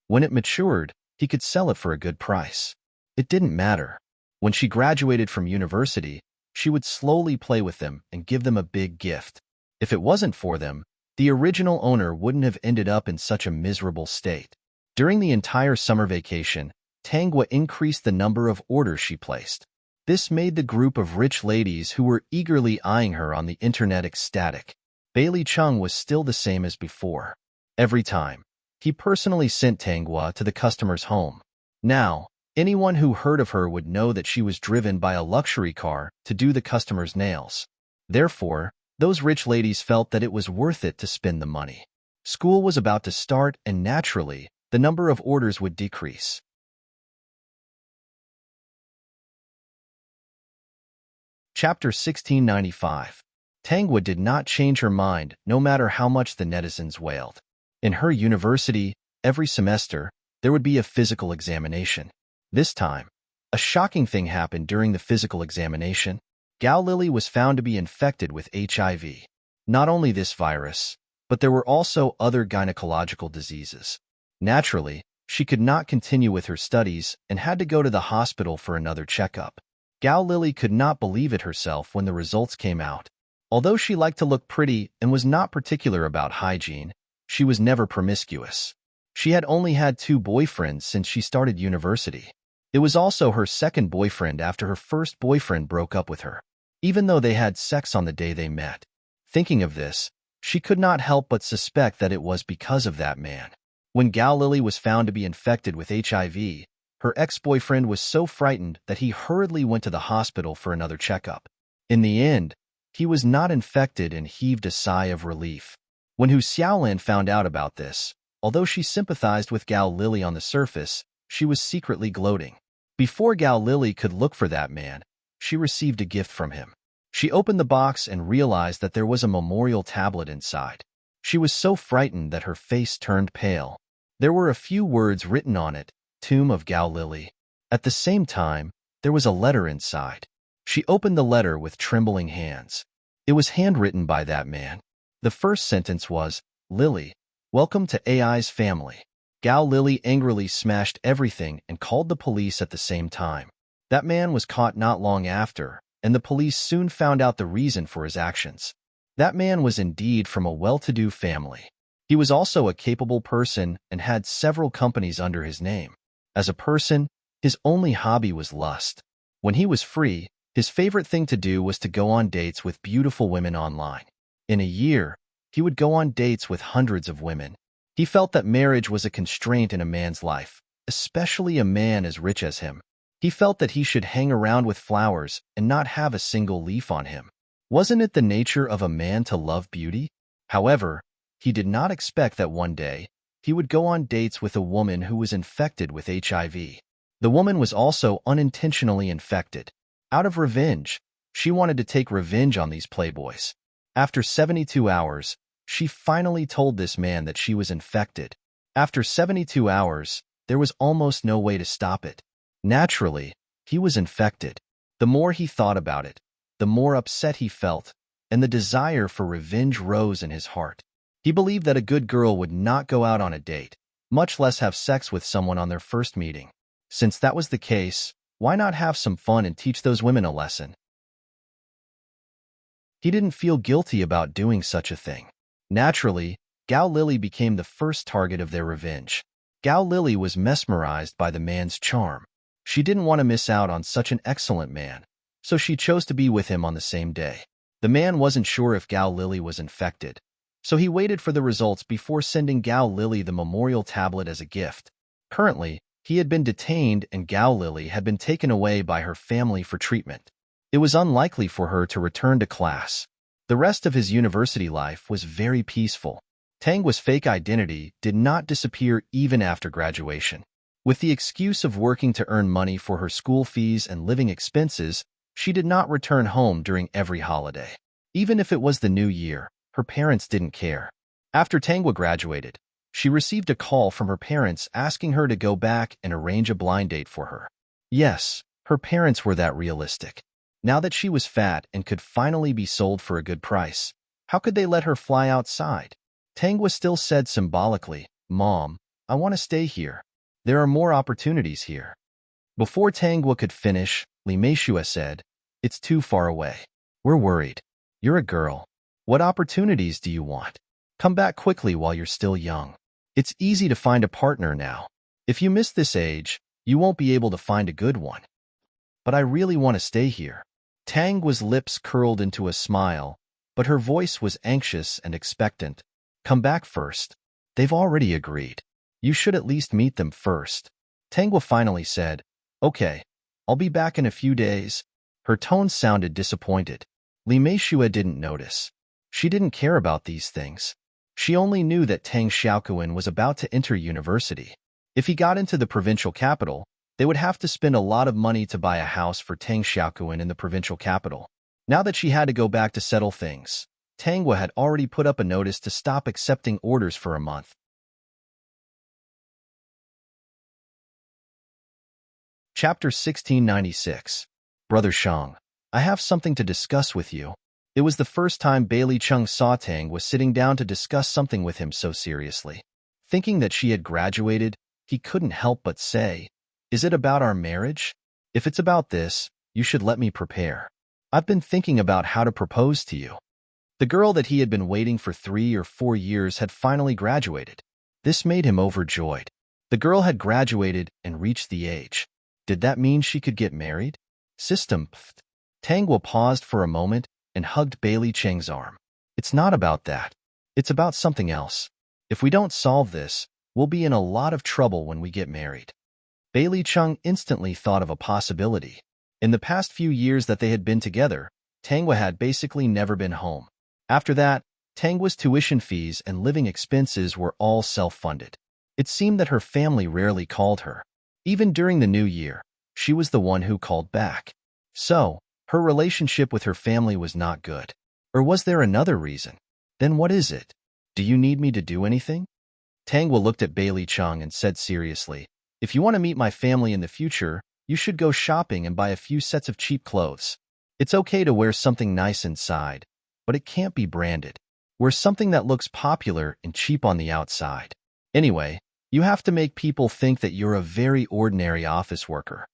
When it matured, he could sell it for a good price. It didn't matter. When she graduated from university, she would slowly play with them and give them a big gift. If it wasn't for them, the original owner wouldn't have ended up in such a miserable state. During the entire summer vacation, Tangwa increased the number of orders she placed. This made the group of rich ladies who were eagerly eyeing her on the internet ecstatic. Bailey Chung was still the same as before. Every time, he personally sent Tangwa to the customer's home. Now, anyone who heard of her would know that she was driven by a luxury car to do the customer's nails. Therefore, those rich ladies felt that it was worth it to spend the money. School was about to start, and naturally, the number of orders would decrease. Chapter 1695. Tangwa did not change her mind no matter how much the netizens wailed. In her university, every semester, there would be a physical examination. This time, a shocking thing happened during the physical examination. Gao Lily was found to be infected with HIV. Not only this virus, but there were also other gynecological diseases. Naturally, she could not continue with her studies and had to go to the hospital for another checkup. Gao Lily could not believe it herself when the results came out. Although she liked to look pretty and was not particular about hygiene, she was never promiscuous. She had only had 2 boyfriends since she started university. It was also her second boyfriend after her first boyfriend broke up with her, even though they had sex on the day they met. Thinking of this, she could not help but suspect that it was because of that man. When Gao Lily was found to be infected with HIV, her ex-boyfriend was so frightened that he hurriedly went to the hospital for another checkup. In the end, he was not infected and heaved a sigh of relief. When Hu Xiaolan found out about this, although she sympathized with Gao Lily on the surface, she was secretly gloating. Before Gao Lily could look for that man, she received a gift from him. She opened the box and realized that there was a memorial tablet inside. She was so frightened that her face turned pale. There were a few words written on it, "Tomb of Gao Lily." At the same time, there was a letter inside. She opened the letter with trembling hands. It was handwritten by that man. The first sentence was, "Lily, welcome to AI's family." Gao Lily angrily smashed everything and called the police at the same time. That man was caught not long after, and the police soon found out the reason for his actions. That man was indeed from a well-to-do family. He was also a capable person and had several companies under his name. As a person, his only hobby was lust. When he was free, his favorite thing to do was to go on dates with beautiful women online. In a year, he would go on dates with hundreds of women. He felt that marriage was a constraint in a man's life, especially a man as rich as him. He felt that he should hang around with flowers and not have a single leaf on him. Wasn't it the nature of a man to love beauty? However, he did not expect that one day, he would go on dates with a woman who was infected with HIV. The woman was also unintentionally infected. Out of revenge, she wanted to take revenge on these playboys. After 72 hours, she finally told this man that she was infected. After 72 hours, there was almost no way to stop it. Naturally, he was infected. The more he thought about it, the more upset he felt, and the desire for revenge rose in his heart. He believed that a good girl would not go out on a date, much less have sex with someone on their first meeting. Since that was the case, why not have some fun and teach those women a lesson? He didn't feel guilty about doing such a thing. Naturally, Gao Lily became the first target of their revenge. Gao Lily was mesmerized by the man's charm. She didn't want to miss out on such an excellent man, so she chose to be with him on the same day. The man wasn't sure if Gao Lily was infected, so he waited for the results before sending Gao Lily the memorial tablet as a gift. Currently, he had been detained and Gao Lily had been taken away by her family for treatment. It was unlikely for her to return to class. The rest of his university life was very peaceful. Tangwa's fake identity did not disappear even after graduation. With the excuse of working to earn money for her school fees and living expenses, she did not return home during every holiday. Even if it was the new year, her parents didn't care. After Tangwa graduated, she received a call from her parents asking her to go back and arrange a blind date for her. Yes, her parents were that realistic. Now that she was fat and could finally be sold for a good price, how could they let her fly outside? Tangwa still said symbolically, "Mom, I want to stay here. There are more opportunities here." Before Tangwa could finish, Li Meishua said, "It's too far away. We're worried. You're a girl. What opportunities do you want? Come back quickly while you're still young. It's easy to find a partner now. If you miss this age, you won't be able to find a good one." "But I really want to stay here." Tangwa's lips curled into a smile, but her voice was anxious and expectant. "Come back first. They've already agreed. You should at least meet them first." Tangwa finally said, "Okay, I'll be back in a few days." Her tone sounded disappointed. Li Meishua didn't notice. She didn't care about these things. She only knew that Tang Xiaoquan was about to enter university. If he got into the provincial capital, they would have to spend a lot of money to buy a house for Tang Xiaoquan in the provincial capital. Now that she had to go back to settle things, Tangwa had already put up a notice to stop accepting orders for a month. Chapter 1696. Brother Shang, I have something to discuss with you. It was the first time Bailey Chung saw Tang was sitting down to discuss something with him so seriously. Thinking that she had graduated, he couldn't help but say, "Is it about our marriage? If it's about this, you should let me prepare. I've been thinking about how to propose to you." The girl that he had been waiting for 3 or 4 years had finally graduated. This made him overjoyed. The girl had graduated and reached the age. Did that mean she could get married? System. Tangwa paused for a moment and hugged Bailey Cheng's arm. "It's not about that. It's about something else. If we don't solve this, we'll be in a lot of trouble when we get married." Bailey Chung instantly thought of a possibility. In the past few years that they had been together, Tangwa had basically never been home. After that, Tangwa's tuition fees and living expenses were all self-funded. It seemed that her family rarely called her. Even during the new year, she was the one who called back. So, her relationship with her family was not good. Or was there another reason? Then what is it? "Do you need me to do anything?" Tangwa looked at Bailey Chung and said seriously, "If you want to meet my family in the future, you should go shopping and buy a few sets of cheap clothes. It's okay to wear something nice inside, but it can't be branded. Wear something that looks popular and cheap on the outside. Anyway, you have to make people think that you're a very ordinary office worker."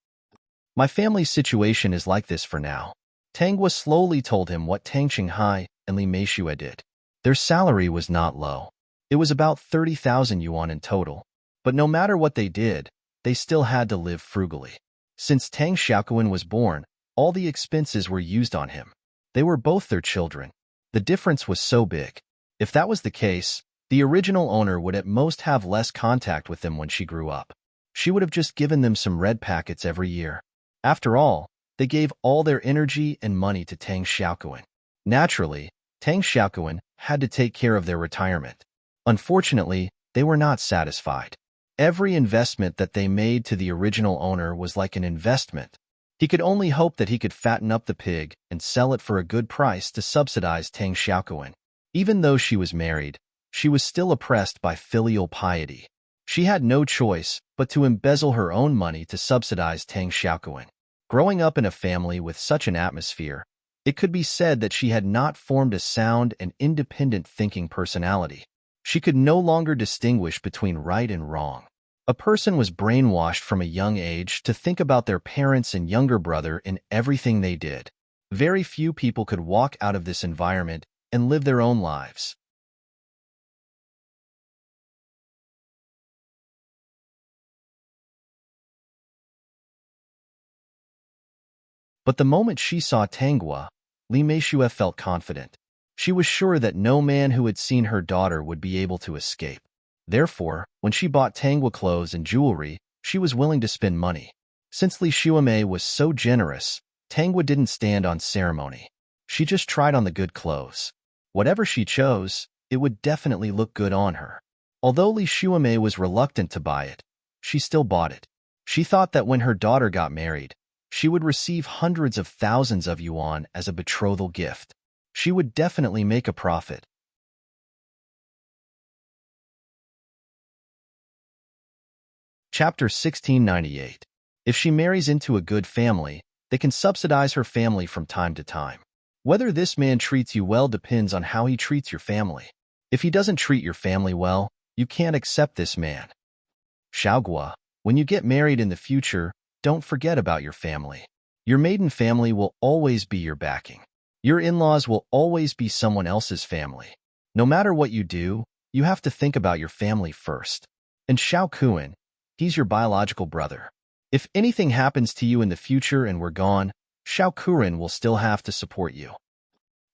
"My family's situation is like this for now." Tangwa slowly told him what Tang Qinghai and Li Meishua did. Their salary was not low. It was about 30,000 yuan in total. But no matter what they did, they still had to live frugally. Since Tang Xiaoquan was born, all the expenses were used on him. They were both their children. The difference was so big. If that was the case, the original owner would at most have less contact with them when she grew up. She would have just given them some red packets every year. After all, they gave all their energy and money to Tang Xiaoquan. Naturally, Tang Xiaoquan had to take care of their retirement. Unfortunately, they were not satisfied. Every investment that they made to the original owner was like an investment. He could only hope that he could fatten up the pig and sell it for a good price to subsidize Tang Xiaoquan. Even though she was married, she was still oppressed by filial piety. She had no choice but to embezzle her own money to subsidize Tang Xiaoquan. Growing up in a family with such an atmosphere, it could be said that she had not formed a sound and independent thinking personality. She could no longer distinguish between right and wrong. A person was brainwashed from a young age to think about their parents and younger brother in everything they did. Very few people could walk out of this environment and live their own lives. But the moment she saw Tanghua, Li Meishue felt confident. She was sure that no man who had seen her daughter would be able to escape. Therefore, when she bought Tanghua clothes and jewelry, she was willing to spend money. Since Li Shuimei was so generous, Tanghua didn't stand on ceremony. She just tried on the good clothes. Whatever she chose, it would definitely look good on her. Although Li Shuimei was reluctant to buy it, she still bought it. She thought that when her daughter got married, she would receive hundreds of thousands of yuan as a betrothal gift. She would definitely make a profit. Chapter 1698. If she marries into a good family, they can subsidize her family from time to time. Whether this man treats you well depends on how he treats your family. If he doesn't treat your family well, you can't accept this man. Xiaogua, when you get married in the future, don't forget about your family. Your maiden family will always be your backing. Your in-laws will always be someone else's family. No matter what you do, you have to think about your family first. And Xiao Kuan, he's your biological brother. If anything happens to you in the future and we're gone, Xiao Kuan will still have to support you.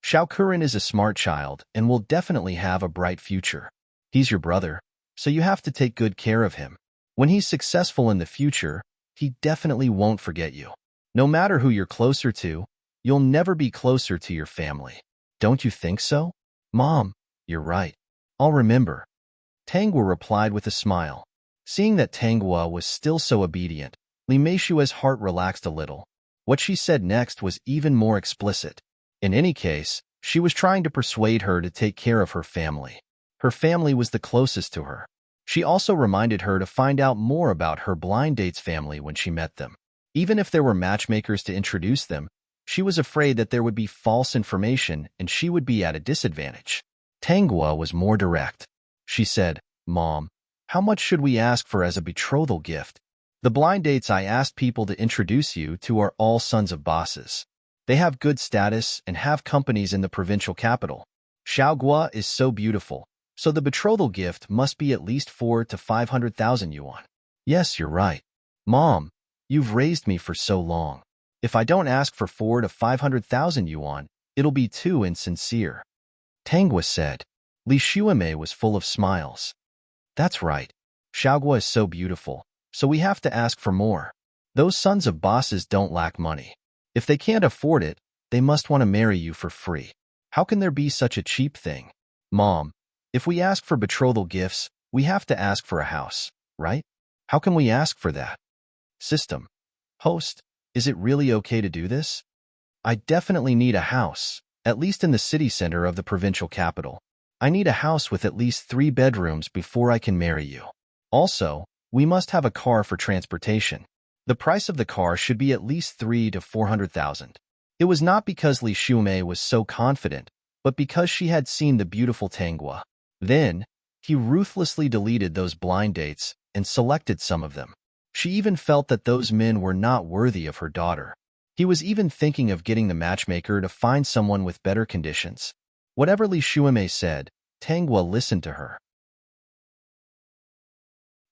Xiao Kuan is a smart child and will definitely have a bright future. He's your brother, so you have to take good care of him. When he's successful in the future, he definitely won't forget you. No matter who you're closer to, you'll never be closer to your family. Don't you think so? Mom, you're right. I'll remember. Tanghua replied with a smile. Seeing that Tanghua was still so obedient, Li Meishue's heart relaxed a little. What she said next was even more explicit. In any case, she was trying to persuade her to take care of her family. Her family was the closest to her. She also reminded her to find out more about her blind date's family when she met them. Even if there were matchmakers to introduce them, she was afraid that there would be false information and she would be at a disadvantage. Tanghua was more direct. She said, Mom, how much should we ask for as a betrothal gift? The blind dates I asked people to introduce you to are all sons of bosses. They have good status and have companies in the provincial capital. Xiaogua is so beautiful, so the betrothal gift must be at least 400,000 to 500,000 yuan. Yes, you're right. Mom, you've raised me for so long. If I don't ask for 400,000 to 500,000 yuan, it'll be too insincere. Tanghua said. Li Shuimei was full of smiles. That's right. Xiaogua is so beautiful, so we have to ask for more. Those sons of bosses don't lack money. If they can't afford it, they must want to marry you for free. How can there be such a cheap thing? Mom, if we ask for betrothal gifts, we have to ask for a house, right? How can we ask for that? System. Host, is it really okay to do this? I definitely need a house, at least in the city center of the provincial capital. I need a house with at least 3 bedrooms before I can marry you. Also, we must have a car for transportation. The price of the car should be at least 300,000 to 400,000. It was not because Li Shuimei was so confident, but because she had seen the beautiful Tanghua. Then, he ruthlessly deleted those blind dates and selected some of them. She even felt that those men were not worthy of her daughter. He was even thinking of getting the matchmaker to find someone with better conditions. Whatever Li Shuimei said, Tanghua listened to her.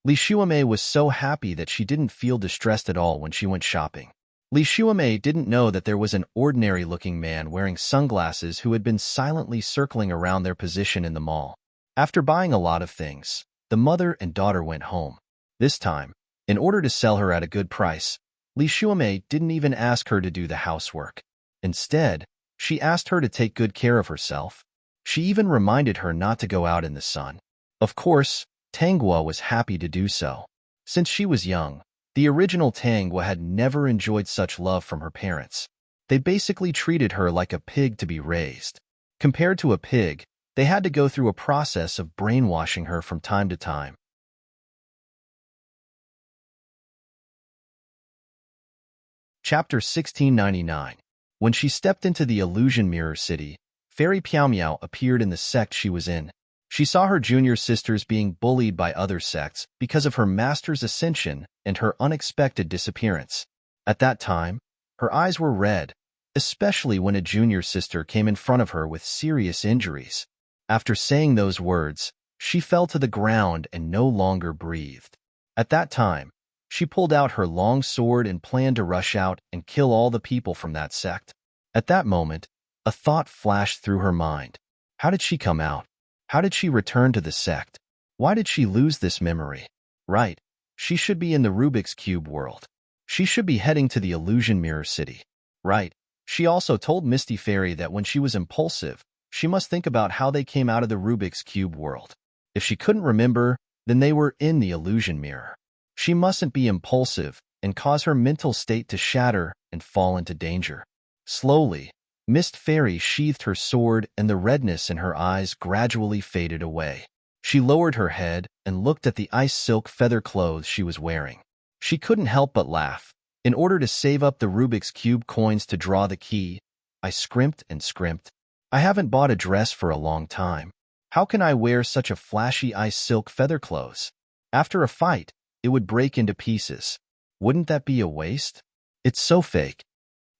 Li Shuimei was so happy that she didn't feel distressed at all when she went shopping. Li Shuimei didn't know that there was an ordinary-looking man wearing sunglasses who had been silently circling around their position in the mall. After buying a lot of things, the mother and daughter went home. This time, in order to sell her at a good price, Li Shuimei didn't even ask her to do the housework. Instead, she asked her to take good care of herself. She even reminded her not to go out in the sun. Of course, Tanghua was happy to do so. Since she was young, the original Tanghua had never enjoyed such love from her parents. They basically treated her like a pig to be raised. Compared to a pig, they had to go through a process of brainwashing her from time to time. Chapter 1699. When she stepped into the illusion mirror city, Fairy Piao Miao appeared in the sect she was in. She saw her junior sisters being bullied by other sects because of her master's ascension and her unexpected disappearance. At that time, her eyes were red, especially when a junior sister came in front of her with serious injuries. After saying those words, she fell to the ground and no longer breathed. At that time, She pulled out her long sword and planned to rush out and kill all the people from that sect. At that moment, a thought flashed through her mind. How did she come out? How did she return to the sect? Why did she lose this memory? Right, she should be in the Rubik's Cube world. She should be heading to the Illusion Mirror City. Right, she also told Misty Fairy that when she was impulsive, she must think about how they came out of the Rubik's Cube world. If she couldn't remember, then they were in the illusion mirror. She mustn't be impulsive and cause her mental state to shatter and fall into danger. Slowly, Mist Fairy sheathed her sword and the redness in her eyes gradually faded away. She lowered her head and looked at the ice silk feather clothes she was wearing. She couldn't help but laugh. In order to save up the Rubik's Cube coins to draw the key, I scrimped and scrimped. I haven't bought a dress for a long time. How can I wear such a flashy ice silk feather clothes? After a fight, it would break into pieces. Wouldn't that be a waste? It's so fake.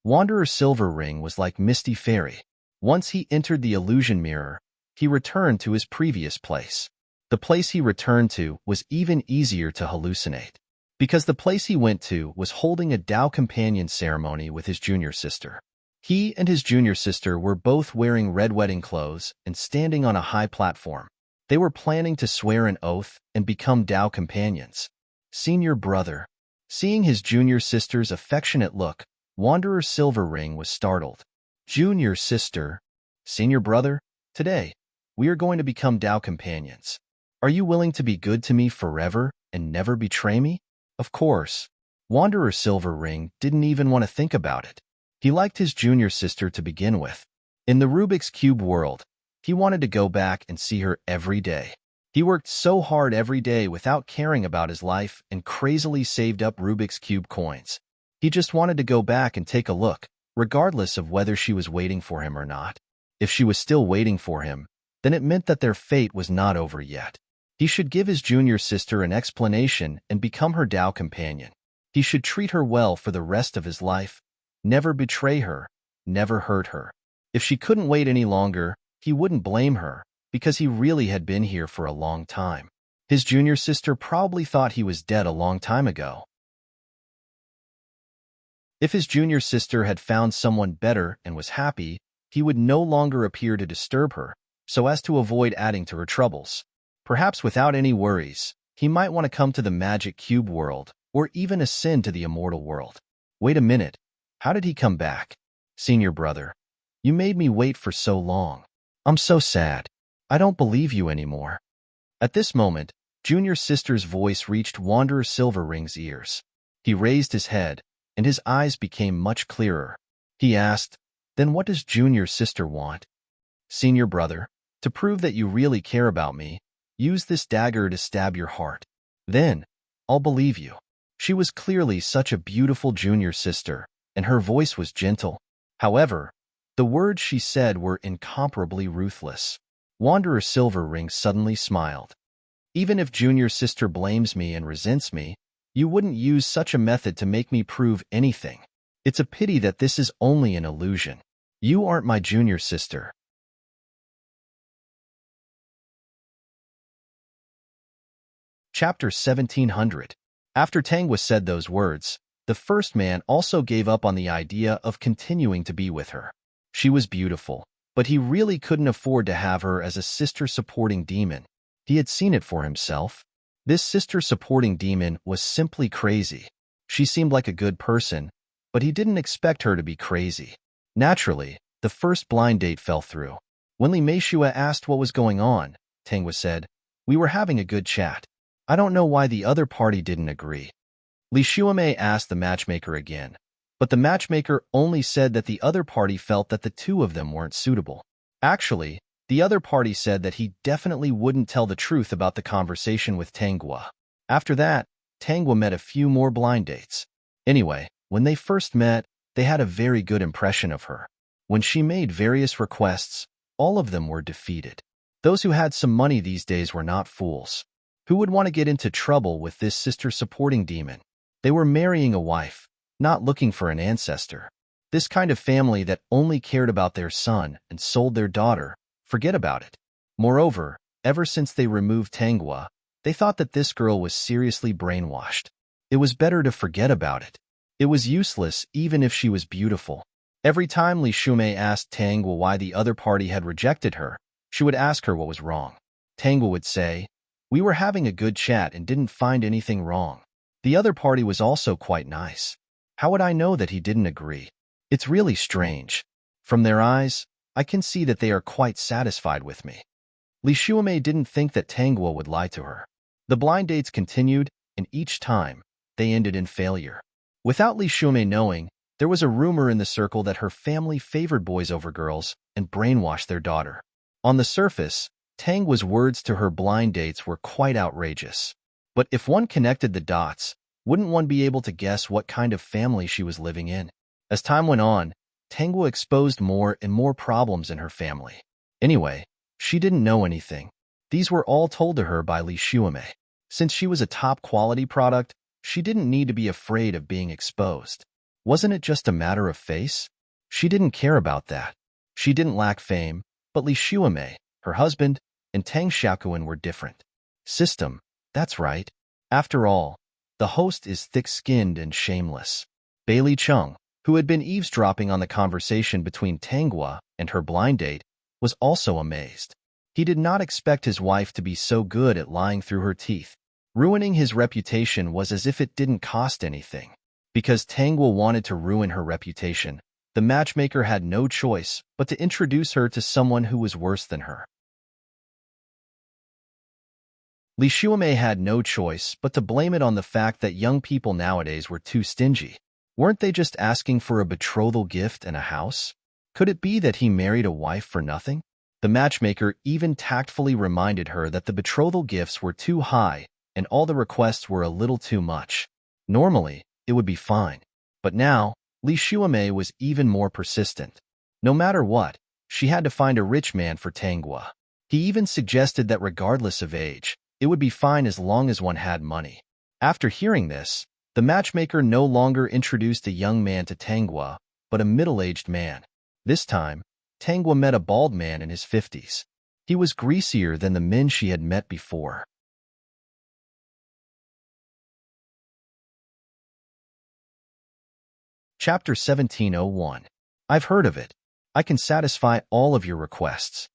Wanderer Silverring was like Misty Fairy. Once he entered the illusion mirror, he returned to his previous place. The place he returned to was even easier to hallucinate, because the place he went to was holding a Tao companion ceremony with his junior sister. He and his junior sister were both wearing red wedding clothes and standing on a high platform. They were planning to swear an oath and become Tao companions. Senior brother. Seeing his junior sister's affectionate look, Wanderer Silverring was startled. Junior sister. Senior brother, today, we are going to become Tao companions. Are you willing to be good to me forever and never betray me? Of course. Wanderer Silverring didn't even want to think about it. He liked his junior sister to begin with. In the Rubik's Cube world, he wanted to go back and see her every day. He worked so hard every day without caring about his life and crazily saved up Rubik's Cube coins. He just wanted to go back and take a look, regardless of whether she was waiting for him or not. If she was still waiting for him, then it meant that their fate was not over yet. He should give his junior sister an explanation and become her Tao companion. He should treat her well for the rest of his life. Never betray her, never hurt her. If she couldn't wait any longer, he wouldn't blame her, because he really had been here for a long time. His junior sister probably thought he was dead a long time ago. If his junior sister had found someone better and was happy, he would no longer appear to disturb her, so as to avoid adding to her troubles. Perhaps without any worries, he might want to come to the Magic Cube world, or even ascend to the Immortal world. Wait a minute. How did he come back? Senior brother, you made me wait for so long. I'm so sad. I don't believe you anymore. At this moment, junior sister's voice reached Wanderer Silverring's ears. He raised his head, and his eyes became much clearer. He asked, "Then what does junior sister want?" Senior brother, to prove that you really care about me, use this dagger to stab your heart. Then, I'll believe you. She was clearly such a beautiful junior sister, and her voice was gentle. However, the words she said were incomparably ruthless. Wanderer Silverring suddenly smiled. Even if junior sister blames me and resents me, you wouldn't use such a method to make me prove anything. It's a pity that this is only an illusion. You aren't my junior sister. Chapter 1700. After Tangwa said those words, the first man also gave up on the idea of continuing to be with her. She was beautiful, but he really couldn't afford to have her as a sister-supporting demon. He had seen it for himself. This sister-supporting demon was simply crazy. She seemed like a good person, but he didn't expect her to be crazy. Naturally, the first blind date fell through. When Li Meishua asked what was going on, Tangwa said, "We were having a good chat. I don't know why the other party didn't agree." Li Shuamei asked the matchmaker again, but the matchmaker only said that the other party felt that the two of them weren't suitable. Actually, the other party said that he definitely wouldn't tell the truth about the conversation with Tangwa. After that, Tangwa met a few more blind dates. Anyway, when they first met, they had a very good impression of her. When she made various requests, all of them were defeated. Those who had some money these days were not fools. Who would want to get into trouble with this sister-supporting demon? They were marrying a wife, not looking for an ancestor. This kind of family that only cared about their son and sold their daughter, forget about it. Moreover, ever since they removed Tangwa, they thought that this girl was seriously brainwashed. It was better to forget about it. It was useless even if she was beautiful. Every time Li Shumei asked Tangwa why the other party had rejected her, she would ask her what was wrong. Tangwa would say, "We were having a good chat and didn't find anything wrong. The other party was also quite nice. How would I know that he didn't agree? It's really strange. From their eyes, I can see that they are quite satisfied with me." Li Shumei didn't think that Tangwa would lie to her. The blind dates continued, and each time, they ended in failure. Without Li Shumei knowing, there was a rumor in the circle that her family favored boys over girls and brainwashed their daughter. On the surface, Tangwa's words to her blind dates were quite outrageous. But if one connected the dots, wouldn't one be able to guess what kind of family she was living in? As time went on, Tangwa exposed more and more problems in her family. Anyway, she didn't know anything. These were all told to her by Li Shumei. Since she was a top-quality product, she didn't need to be afraid of being exposed. Wasn't it just a matter of face? She didn't care about that. She didn't lack fame, but Li Shumei, her husband, and Tang Xiaoquan were different. System, that's right. After all, the host is thick-skinned and shameless. Bailey Chung, who had been eavesdropping on the conversation between Tangwa and her blind date, was also amazed. He did not expect his wife to be so good at lying through her teeth. Ruining his reputation was as if it didn't cost anything. Because Tangwa wanted to ruin her reputation, the matchmaker had no choice but to introduce her to someone who was worse than her. Li Shumei had no choice but to blame it on the fact that young people nowadays were too stingy. Weren't they just asking for a betrothal gift and a house? Could it be that he married a wife for nothing? The matchmaker even tactfully reminded her that the betrothal gifts were too high and all the requests were a little too much. Normally, it would be fine. But now, Li Shumei was even more persistent. No matter what, she had to find a rich man for Tangwa. He even suggested that regardless of age, it would be fine as long as one had money. After hearing this, the matchmaker no longer introduced a young man to Tangwa, but a middle-aged man. This time, Tangwa met a bald man in his 50s. He was greasier than the men she had met before. Chapter 1701. I've heard of it. I can satisfy all of your requests.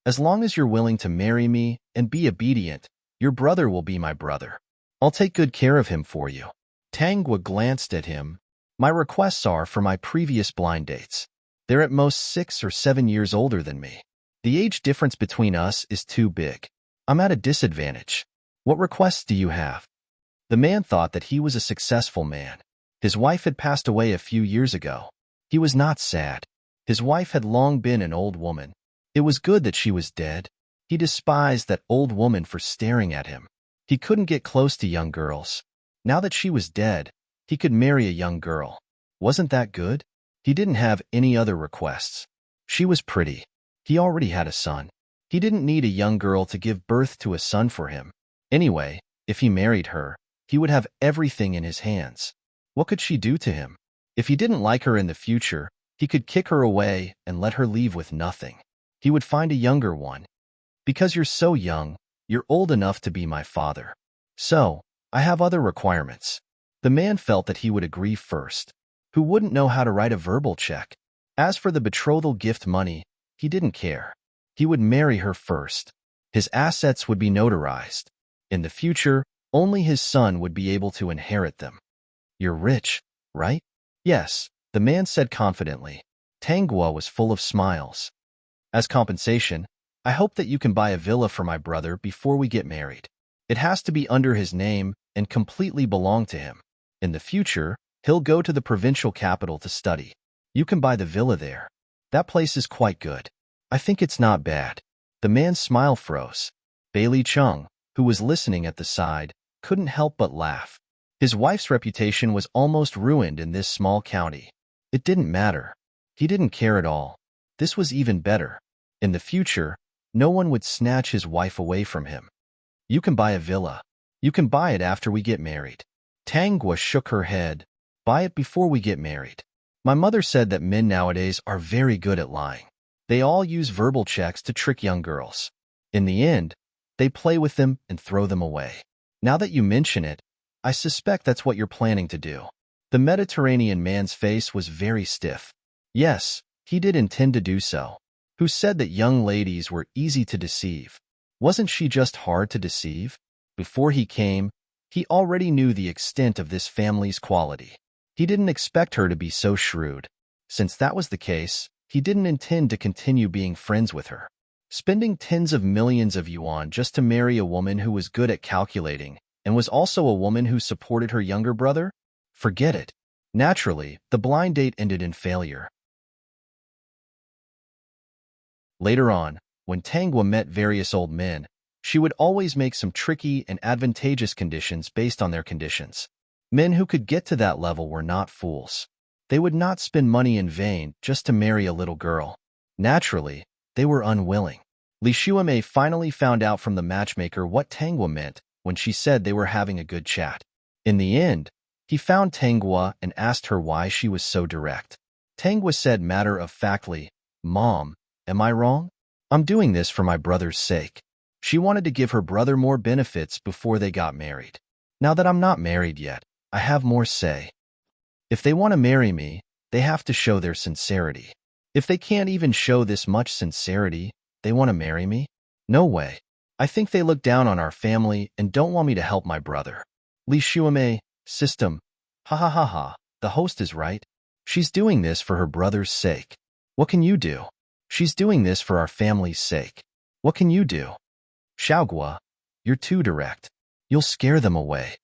As long as you're willing to marry me and be obedient, your brother will be my brother. I'll take good care of him for you. Tangwa glanced at him. My requests are for my previous blind dates. They're at most 6 or 7 years older than me. The age difference between us is too big. I'm at a disadvantage. What requests do you have? The man thought that he was a successful man. His wife had passed away a few years ago. He was not sad. His wife had long been an old woman. It was good that she was dead. He despised that old woman for staring at him. He couldn't get close to young girls. Now that she was dead, he could marry a young girl. Wasn't that good? He didn't have any other requests. She was pretty. He already had a son. He didn't need a young girl to give birth to a son for him. Anyway, if he married her, he would have everything in his hands. What could she do to him? If he didn't like her in the future, he could kick her away and let her leave with nothing. He would find a younger one. Because you're so young, you're old enough to be my father. So, I have other requirements. The man felt that he would agree first. Who wouldn't know how to write a verbal check? As for the betrothal gift money, he didn't care. He would marry her first. His assets would be notarized. In the future, only his son would be able to inherit them. You're rich, right? Yes, the man said confidently. Tangwa was full of smiles. As compensation, I hope that you can buy a villa for my brother before we get married. It has to be under his name and completely belong to him. In the future, he'll go to the provincial capital to study. You can buy the villa there. That place is quite good. I think it's not bad. The man's smile froze. Bailey Chung, who was listening at the side, couldn't help but laugh. His wife's reputation was almost ruined in this small county. It didn't matter. He didn't care at all. This was even better. In the future, no one would snatch his wife away from him. You can buy a villa. You can buy it after we get married. Tangwa shook her head. Buy it before we get married. My mother said that men nowadays are very good at lying. They all use verbal checks to trick young girls. In the end, they play with them and throw them away. Now that you mention it, I suspect that's what you're planning to do. The Mediterranean man's face was very stiff. Yes, he did intend to do so. Who said that young ladies were easy to deceive? Wasn't she just hard to deceive? Before he came, he already knew the extent of this family's quality. He didn't expect her to be so shrewd. Since that was the case, he didn't intend to continue being friends with her. Spending tens of millions of yuan just to marry a woman who was good at calculating and was also a woman who supported her younger brother? Forget it. Naturally, the blind date ended in failure. Later on, when Tangwa met various old men, she would always make some tricky and advantageous conditions based on their conditions. Men who could get to that level were not fools. They would not spend money in vain just to marry a little girl. Naturally, they were unwilling. Li Shuamei finally found out from the matchmaker what Tangwa meant when she said they were having a good chat. In the end, he found Tangwa and asked her why she was so direct. Tangwa said matter-of-factly, "Mom, am I wrong? I'm doing this for my brother's sake." She wanted to give her brother more benefits before they got married. Now that I'm not married yet, I have more say. If they want to marry me, they have to show their sincerity. If they can't even show this much sincerity, they want to marry me? No way. I think they look down on our family and don't want me to help my brother. Li Shuamei, system. Ha ha ha ha, the host is right. She's doing this for her brother's sake. What can you do? She's doing this for our family's sake. What can you do? Xiaogua, you're too direct. You'll scare them away.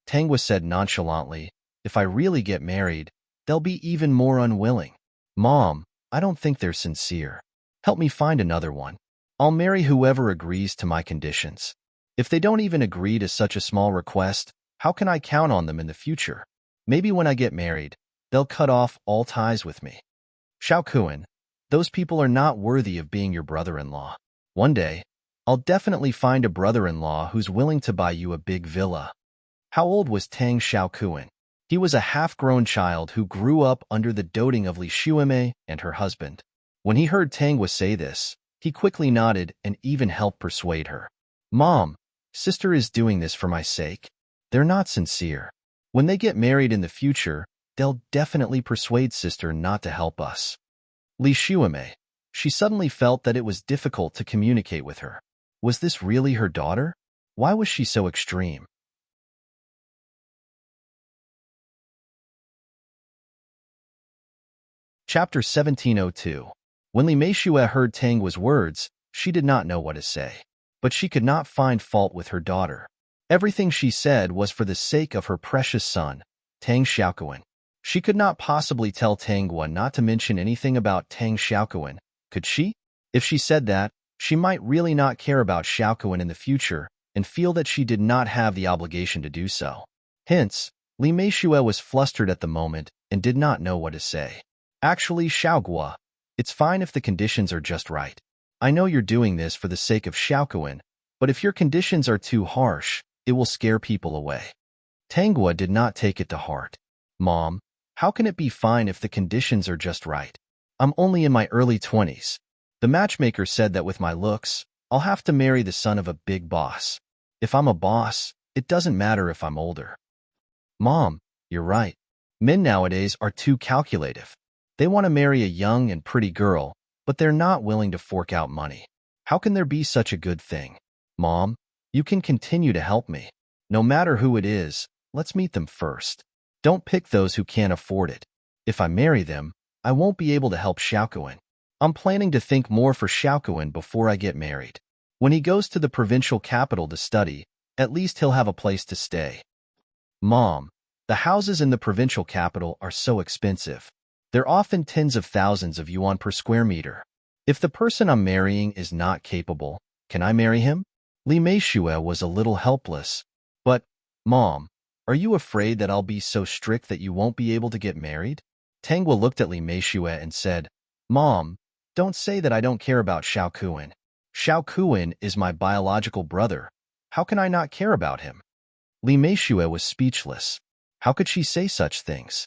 Tangwa said nonchalantly, if I really get married, they'll be even more unwilling. Mom, I don't think they're sincere. Help me find another one. I'll marry whoever agrees to my conditions. If they don't even agree to such a small request, how can I count on them in the future? Maybe when I get married, they'll cut off all ties with me. Xiaokuan, those people are not worthy of being your brother-in-law. One day, I'll definitely find a brother-in-law who's willing to buy you a big villa. How old was Tang Xiaokuan? He was a half-grown child who grew up under the doting of Li Shuamei and her husband. When he heard Tangwa say this, he quickly nodded and even helped persuade her. Mom, sister is doing this for my sake. They're not sincere. When they get married in the future, they'll definitely persuade sister not to help us. Li Shuamei. She suddenly felt that it was difficult to communicate with her. Was this really her daughter? Why was she so extreme? Chapter 1702. When Li Meishue heard Tangwa's words, she did not know what to say. But she could not find fault with her daughter. Everything she said was for the sake of her precious son, Tang Xiaokuan. She could not possibly tell Tangwa not to mention anything about Tang Xiaokuan, could she? If she said that, she might really not care about Xiaokuan in the future and feel that she did not have the obligation to do so. Hence, Li Meishue was flustered at the moment and did not know what to say. Actually, Xiaogua, it's fine if the conditions are just right. I know you're doing this for the sake of Xiaokuan, but if your conditions are too harsh, it will scare people away. Tangwa did not take it to heart. Mom, how can it be fine if the conditions are just right? I'm only in my early 20s. The matchmaker said that with my looks, I'll have to marry the son of a big boss. If I'm a boss, it doesn't matter if I'm older. Mom, you're right. Men nowadays are too calculative. They want to marry a young and pretty girl, but they're not willing to fork out money. How can there be such a good thing? Mom, you can continue to help me. No matter who it is, let's meet them first. Don't pick those who can't afford it. If I marry them, I won't be able to help Xiaokuan. I'm planning to think more for Xiaokuan before I get married. When he goes to the provincial capital to study, at least he'll have a place to stay. Mom, the houses in the provincial capital are so expensive. They're often tens of thousands of yuan per square meter. If the person I'm marrying is not capable, can I marry him? Li Meishue was a little helpless. But, Mom, are you afraid that I'll be so strict that you won't be able to get married? Tangwa looked at Li Meishue and said, Mom, don't say that I don't care about Xiaokuan. Xiaokuan is my biological brother. How can I not care about him? Li Meishue was speechless. How could she say such things?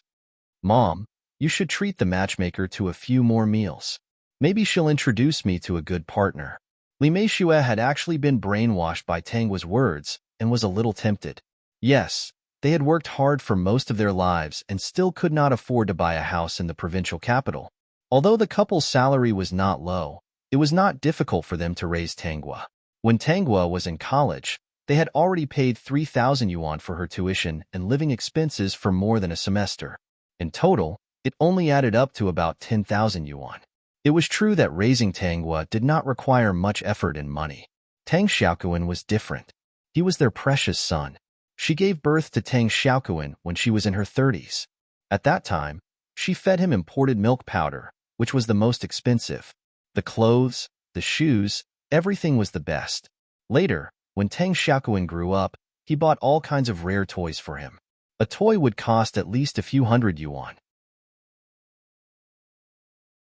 Mom, you should treat the matchmaker to a few more meals. Maybe she'll introduce me to a good partner. Li Meishue had actually been brainwashed by Tangwa's words and was a little tempted. Yes, They had worked hard for most of their lives and still could not afford to buy a house in the provincial capital. Although the couple's salary was not low, it was not difficult for them to raise Tanghua. When Tanghua was in college, they had already paid 3,000 yuan for her tuition and living expenses for more than a semester. In total, it only added up to about 10,000 yuan. It was true that raising Tanghua did not require much effort and money. Tang Xiaoquan was different. He was their precious son. She gave birth to Tang Xiaoquan when she was in her 30s. At that time, she fed him imported milk powder, which was the most expensive. The clothes, the shoes, everything was the best. Later, when Tang Xiaoquan grew up, he bought all kinds of rare toys for him. A toy would cost at least a few hundred yuan.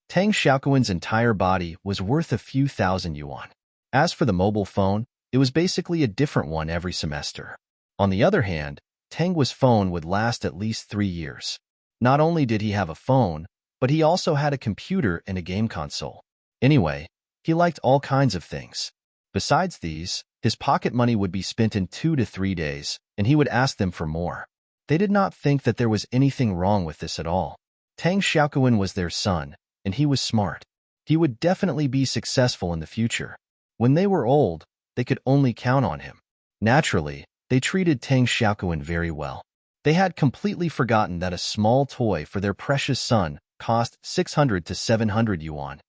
Tang Xiaoquan's entire body was worth a few thousand yuan. As for the mobile phone, it was basically a different one every semester. On the other hand, Tanghua's phone would last at least 3 years. Not only did he have a phone, but he also had a computer and a game console. Anyway, he liked all kinds of things. Besides these, his pocket money would be spent in 2 to 3 days, and he would ask them for more. They did not think that there was anything wrong with this at all. Tang Xiaoquan was their son, and he was smart. He would definitely be successful in the future. When they were old, they could only count on him. Naturally, they treated Tang Xiaoquan very well. They had completely forgotten that a small toy for their precious son cost 600 to 700 yuan.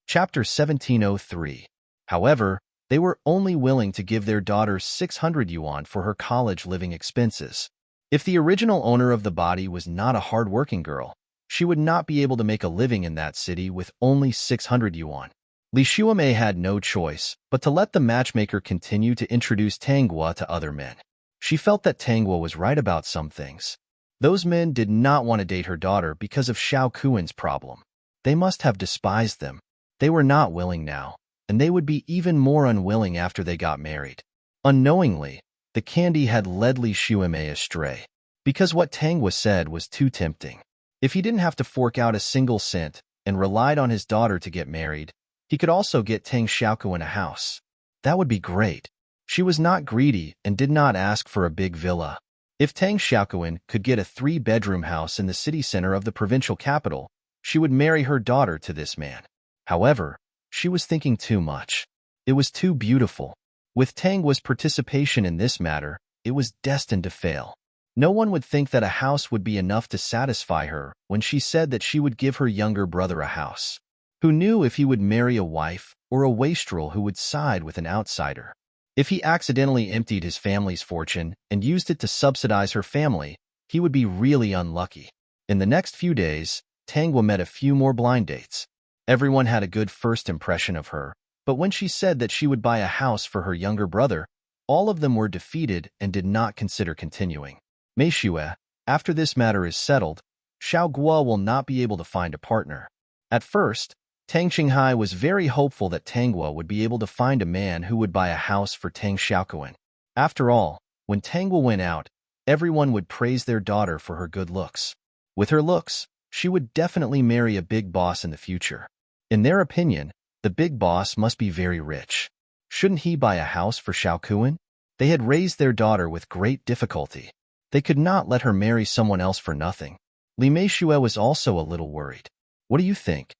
Chapter 1703. However, they were only willing to give their daughter 600 yuan for her college living expenses. If the original owner of the body was not a hard-working girl, she would not be able to make a living in that city with only 600 yuan. Li Xuemei had no choice but to let the matchmaker continue to introduce Tanghua to other men. She felt that Tanghua was right about some things. Those men did not want to date her daughter because of Xiao Kuan's problem. They must have despised them. They were not willing now, and they would be even more unwilling after they got married. Unknowingly, the candy had led Li Xuemei astray, because what Tanghua said was too tempting. If he didn't have to fork out a single cent and relied on his daughter to get married, he could also get Tang Xiaoquan a house. That would be great. She was not greedy and did not ask for a big villa. If Tang Xiaoquan could get a 3-bedroom house in the city center of the provincial capital, she would marry her daughter to this man. However, she was thinking too much. It was too beautiful. With Tanghua's participation in this matter, it was destined to fail. No one would think that a house would be enough to satisfy her when she said that she would give her younger brother a house. Who knew if he would marry a wife or a wastrel who would side with an outsider? If he accidentally emptied his family's fortune and used it to subsidize her family, he would be really unlucky. In the next few days, Tanghua met a few more blind dates. Everyone had a good first impression of her, but when she said that she would buy a house for her younger brother, all of them were defeated and did not consider continuing. Meishue, after this matter is settled, Xiao Guo will not be able to find a partner. At first, Tang Qinghai was very hopeful that Tanghua would be able to find a man who would buy a house for Tang Xiaoquan. After all, when Tanghua went out, everyone would praise their daughter for her good looks. With her looks, she would definitely marry a big boss in the future. In their opinion, the big boss must be very rich. Shouldn't he buy a house for Xiao Kuan? They had raised their daughter with great difficulty. They could not let her marry someone else for nothing. Li Meishue was also a little worried. What do you think?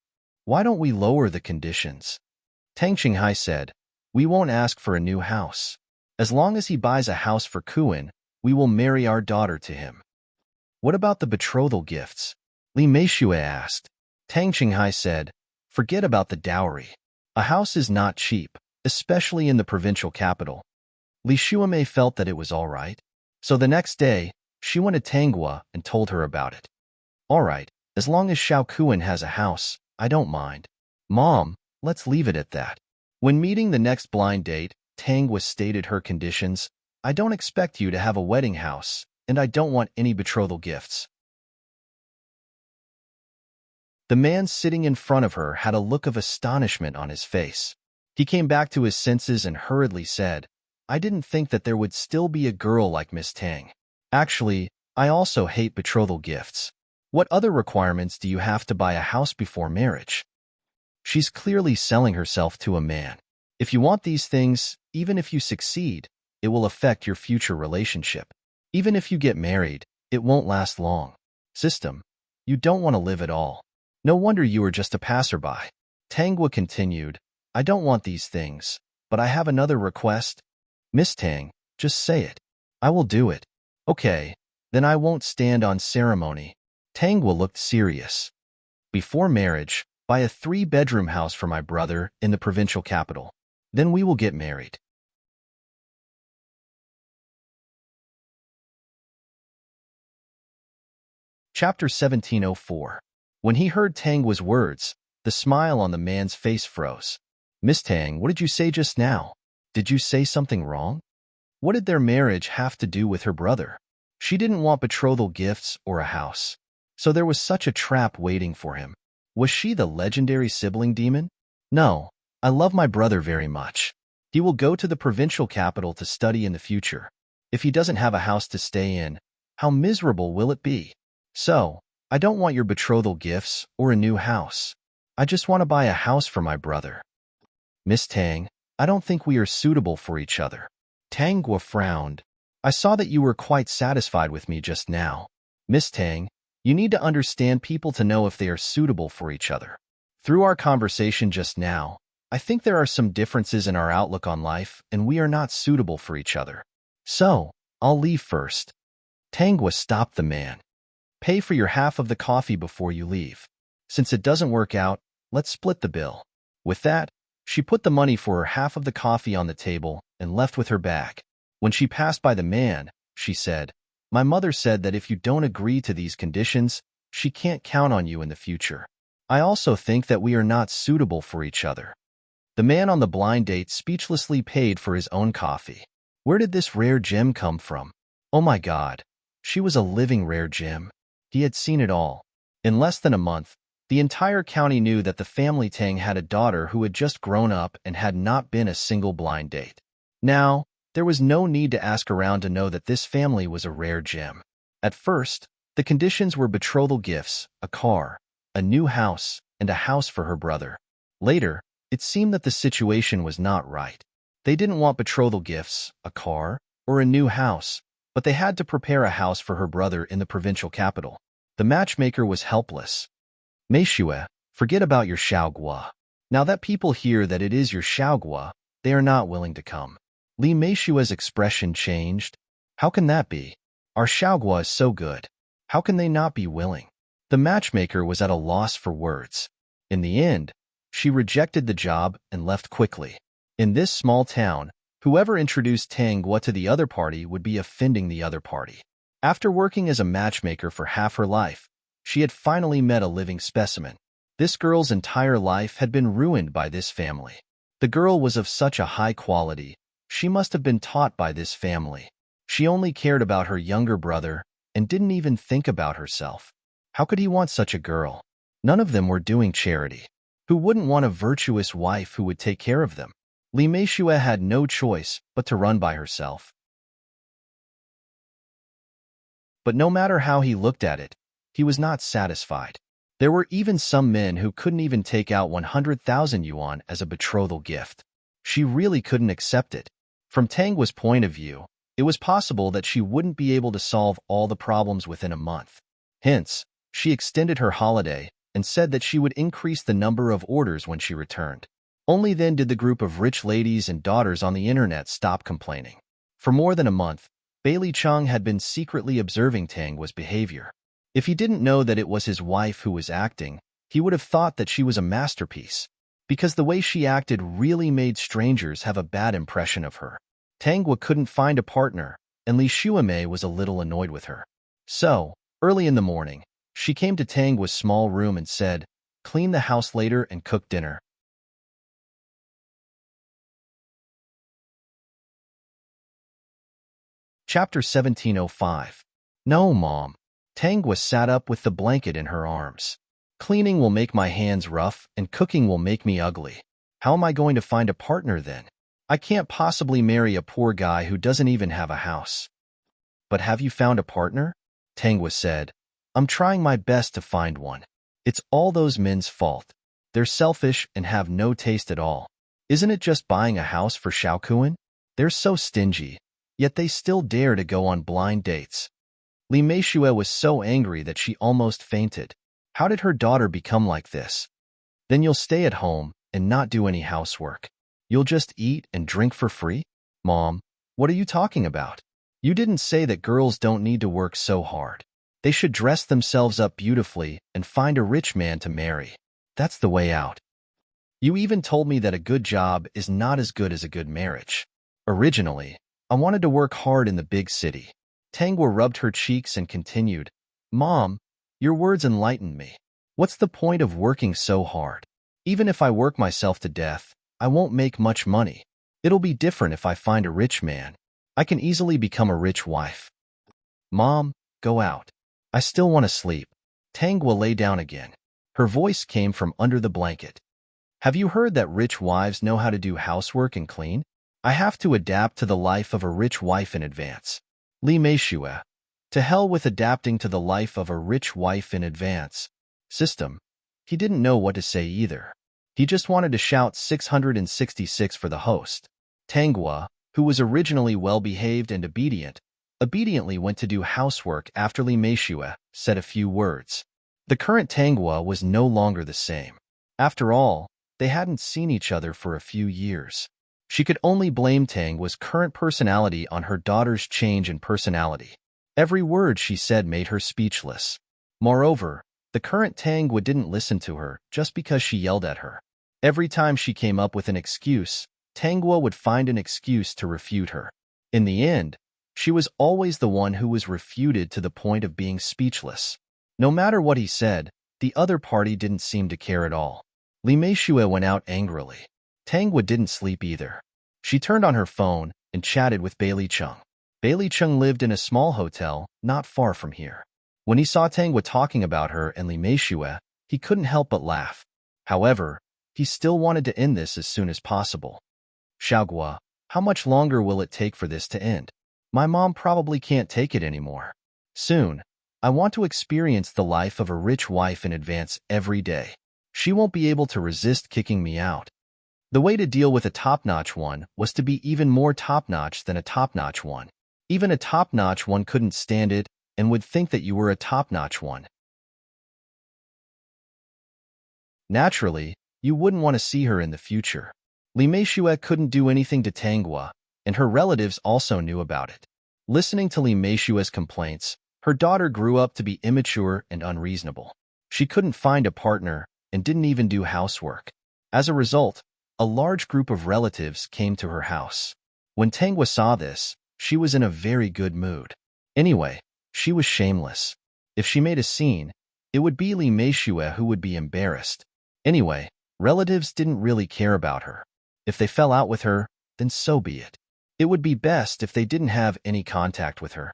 Why don't we lower the conditions? Tang Qinghai said, we won't ask for a new house. As long as he buys a house for Kuan, we will marry our daughter to him. What about the betrothal gifts? Li Meishue asked. Tang Qinghai said, forget about the dowry. A house is not cheap, especially in the provincial capital. Li Xuemei felt that it was all right. So the next day, she went to Tanghua and told her about it. All right, as long as Xiao Kuan has a house, I don't mind. Mom, let's leave it at that. When meeting the next blind date, Tanghua stated her conditions. I don't expect you to have a wedding house, and I don't want any betrothal gifts. The man sitting in front of her had a look of astonishment on his face. He came back to his senses and hurriedly said, I didn't think that there would still be a girl like Miss Tang. Actually, I also hate betrothal gifts. What other requirements do you have to buy a house before marriage? She's clearly selling herself to a man. If you want these things, even if you succeed, it will affect your future relationship. Even if you get married, it won't last long. System, you don't want to live at all. No wonder you are just a passerby. Tangwa continued, I don't want these things, but I have another request. Miss Tang, just say it. I will do it. Okay, then I won't stand on ceremony. Tangwa looked serious. Before marriage, buy a 3-bedroom house for my brother in the provincial capital. Then we will get married. Chapter 1704. When he heard Tangwa's words, the smile on the man's face froze. Miss Tang, what did you say just now? Did you say something wrong? What did their marriage have to do with her brother? She didn't want betrothal gifts or a house. So there was such a trap waiting for him. Was she the legendary sibling demon? No, I love my brother very much. He will go to the provincial capital to study in the future. If he doesn't have a house to stay in, how miserable will it be? So, I don't want your betrothal gifts or a new house. I just want to buy a house for my brother. Miss Tang, I don't think we are suitable for each other. Tangwa frowned. I saw that you were quite satisfied with me just now. Miss Tang, you need to understand people to know if they are suitable for each other. Through our conversation just now, I think there are some differences in our outlook on life and we are not suitable for each other. So, I'll leave first. Tangwa stopped the man. Pay for your half of the coffee before you leave. Since it doesn't work out, let's split the bill. With that, she put the money for her half of the coffee on the table and left with her bag. When she passed by the man, she said, My mother said that if you don't agree to these conditions, she can't count on you in the future. I also think that we are not suitable for each other. The man on the blind date speechlessly paid for his own coffee. Where did this rare gem come from? Oh my God, she was a living rare gem. He had seen it all. In less than a month, the entire county knew that the family Tang had a daughter who had just grown up and had not been a single blind date. Now, there was no need to ask around to know that this family was a rare gem. At first, the conditions were betrothal gifts, a car, a new house, and a house for her brother. Later, it seemed that the situation was not right. They didn't want betrothal gifts, a car, or a new house, but they had to prepare a house for her brother in the provincial capital. The matchmaker was helpless. Meishue, forget about your Xiaogua. Now that people hear that it is your Xiaogua, they are not willing to come. Li Meishue's expression changed. How can that be? Our Xiaogua is so good. How can they not be willing? The matchmaker was at a loss for words. In the end, she rejected the job and left quickly. In this small town, whoever introduced Tangwa to the other party would be offending the other party. After working as a matchmaker for half her life, she had finally met a living specimen. This girl's entire life had been ruined by this family. The girl was of such a high quality, she must have been taught by this family. She only cared about her younger brother and didn't even think about herself. How could he want such a girl? None of them were doing charity. Who wouldn't want a virtuous wife who would take care of them? Li Meishue had no choice but to run by herself. But no matter how he looked at it, he was not satisfied. There were even some men who couldn't even take out 100,000 yuan as a betrothal gift. She really couldn't accept it. From Tangwa's point of view, it was possible that she wouldn't be able to solve all the problems within a month. Hence, she extended her holiday and said that she would increase the number of orders when she returned. Only then did the group of rich ladies and daughters on the internet stop complaining. For more than a month, Bailey Chung had been secretly observing Tangwa's behavior. If he didn't know that it was his wife who was acting, he would have thought that she was a masterpiece, because the way she acted really made strangers have a bad impression of her. Tangwa couldn't find a partner, and Li Shuamei was a little annoyed with her. So, early in the morning, she came to Tangwa's small room and said, "Clean the house later and cook dinner." Chapter 1705. No, Mom. Tangwa sat up with the blanket in her arms. Cleaning will make my hands rough and cooking will make me ugly. How am I going to find a partner then? I can't possibly marry a poor guy who doesn't even have a house. But have you found a partner? Tangwa said. I'm trying my best to find one. It's all those men's fault. They're selfish and have no taste at all. Isn't it just buying a house for Xiaokuan? They're so stingy, yet they still dare to go on blind dates. Li Meishue was so angry that she almost fainted. How did her daughter become like this? Then you'll stay at home and not do any housework. You'll just eat and drink for free? Mom, what are you talking about? You didn't say that girls don't need to work so hard. They should dress themselves up beautifully and find a rich man to marry. That's the way out. You even told me that a good job is not as good as a good marriage. Originally, I wanted to work hard in the big city. Tangwa rubbed her cheeks and continued, Mom, your words enlightened me. What's the point of working so hard? Even if I work myself to death, I won't make much money. It'll be different if I find a rich man. I can easily become a rich wife. Mom, go out. I still want to sleep. Tangwa lay down again. Her voice came from under the blanket. Have you heard that rich wives know how to do housework and clean? I have to adapt to the life of a rich wife in advance. Li Meishue. To hell with adapting to the life of a rich wife in advance. System. He didn't know what to say either. He just wanted to shout 666 for the host. Tangwa, who was originally well-behaved and obediently went to do housework after Li Meishue said a few words. The current Tangwa was no longer the same. After all, they hadn't seen each other for a few years. She could only blame Tangwa's current personality on her daughter's change in personality. Every word she said made her speechless. Moreover, the current Tangwa didn't listen to her just because she yelled at her. Every time she came up with an excuse, Tangwa would find an excuse to refute her. In the end, she was always the one who was refuted to the point of being speechless. No matter what he said, the other party didn't seem to care at all. Li Meishue went out angrily. Tangwa didn't sleep either. She turned on her phone and chatted with Bailey Chung. Bailey Chung lived in a small hotel not far from here. When he saw Tangwa talking about her and Li Meishue, he couldn't help but laugh. However, he still wanted to end this as soon as possible. Xiaogua, how much longer will it take for this to end? My mom probably can't take it anymore. Soon, I want to experience the life of a rich wife in advance every day. She won't be able to resist kicking me out. The way to deal with a top-notch one was to be even more top-notch than a top-notch one. Even a top-notch one couldn't stand it and would think that you were a top-notch one. Naturally, you wouldn't want to see her in the future. Li Meishue couldn't do anything to Tangwa, and her relatives also knew about it. Listening to Li Meishue's complaints, her daughter grew up to be immature and unreasonable. She couldn't find a partner and didn't even do housework. As a result, a large group of relatives came to her house. When Tangwa saw this, she was in a very good mood. Anyway, she was shameless. If she made a scene, it would be Li Meishue who would be embarrassed. Anyway, relatives didn't really care about her. If they fell out with her, then so be it. It would be best if they didn't have any contact with her.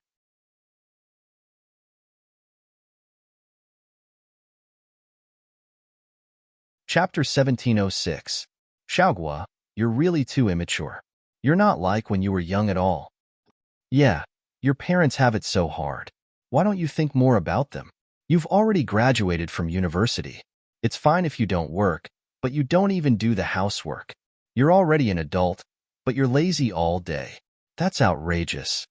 Chapter 1706. Xiaogua, you're really too immature. You're not like when you were young at all. Yeah, your parents have it so hard. Why don't you think more about them? You've already graduated from university. It's fine if you don't work, but you don't even do the housework. You're already an adult, but you're lazy all day. That's outrageous.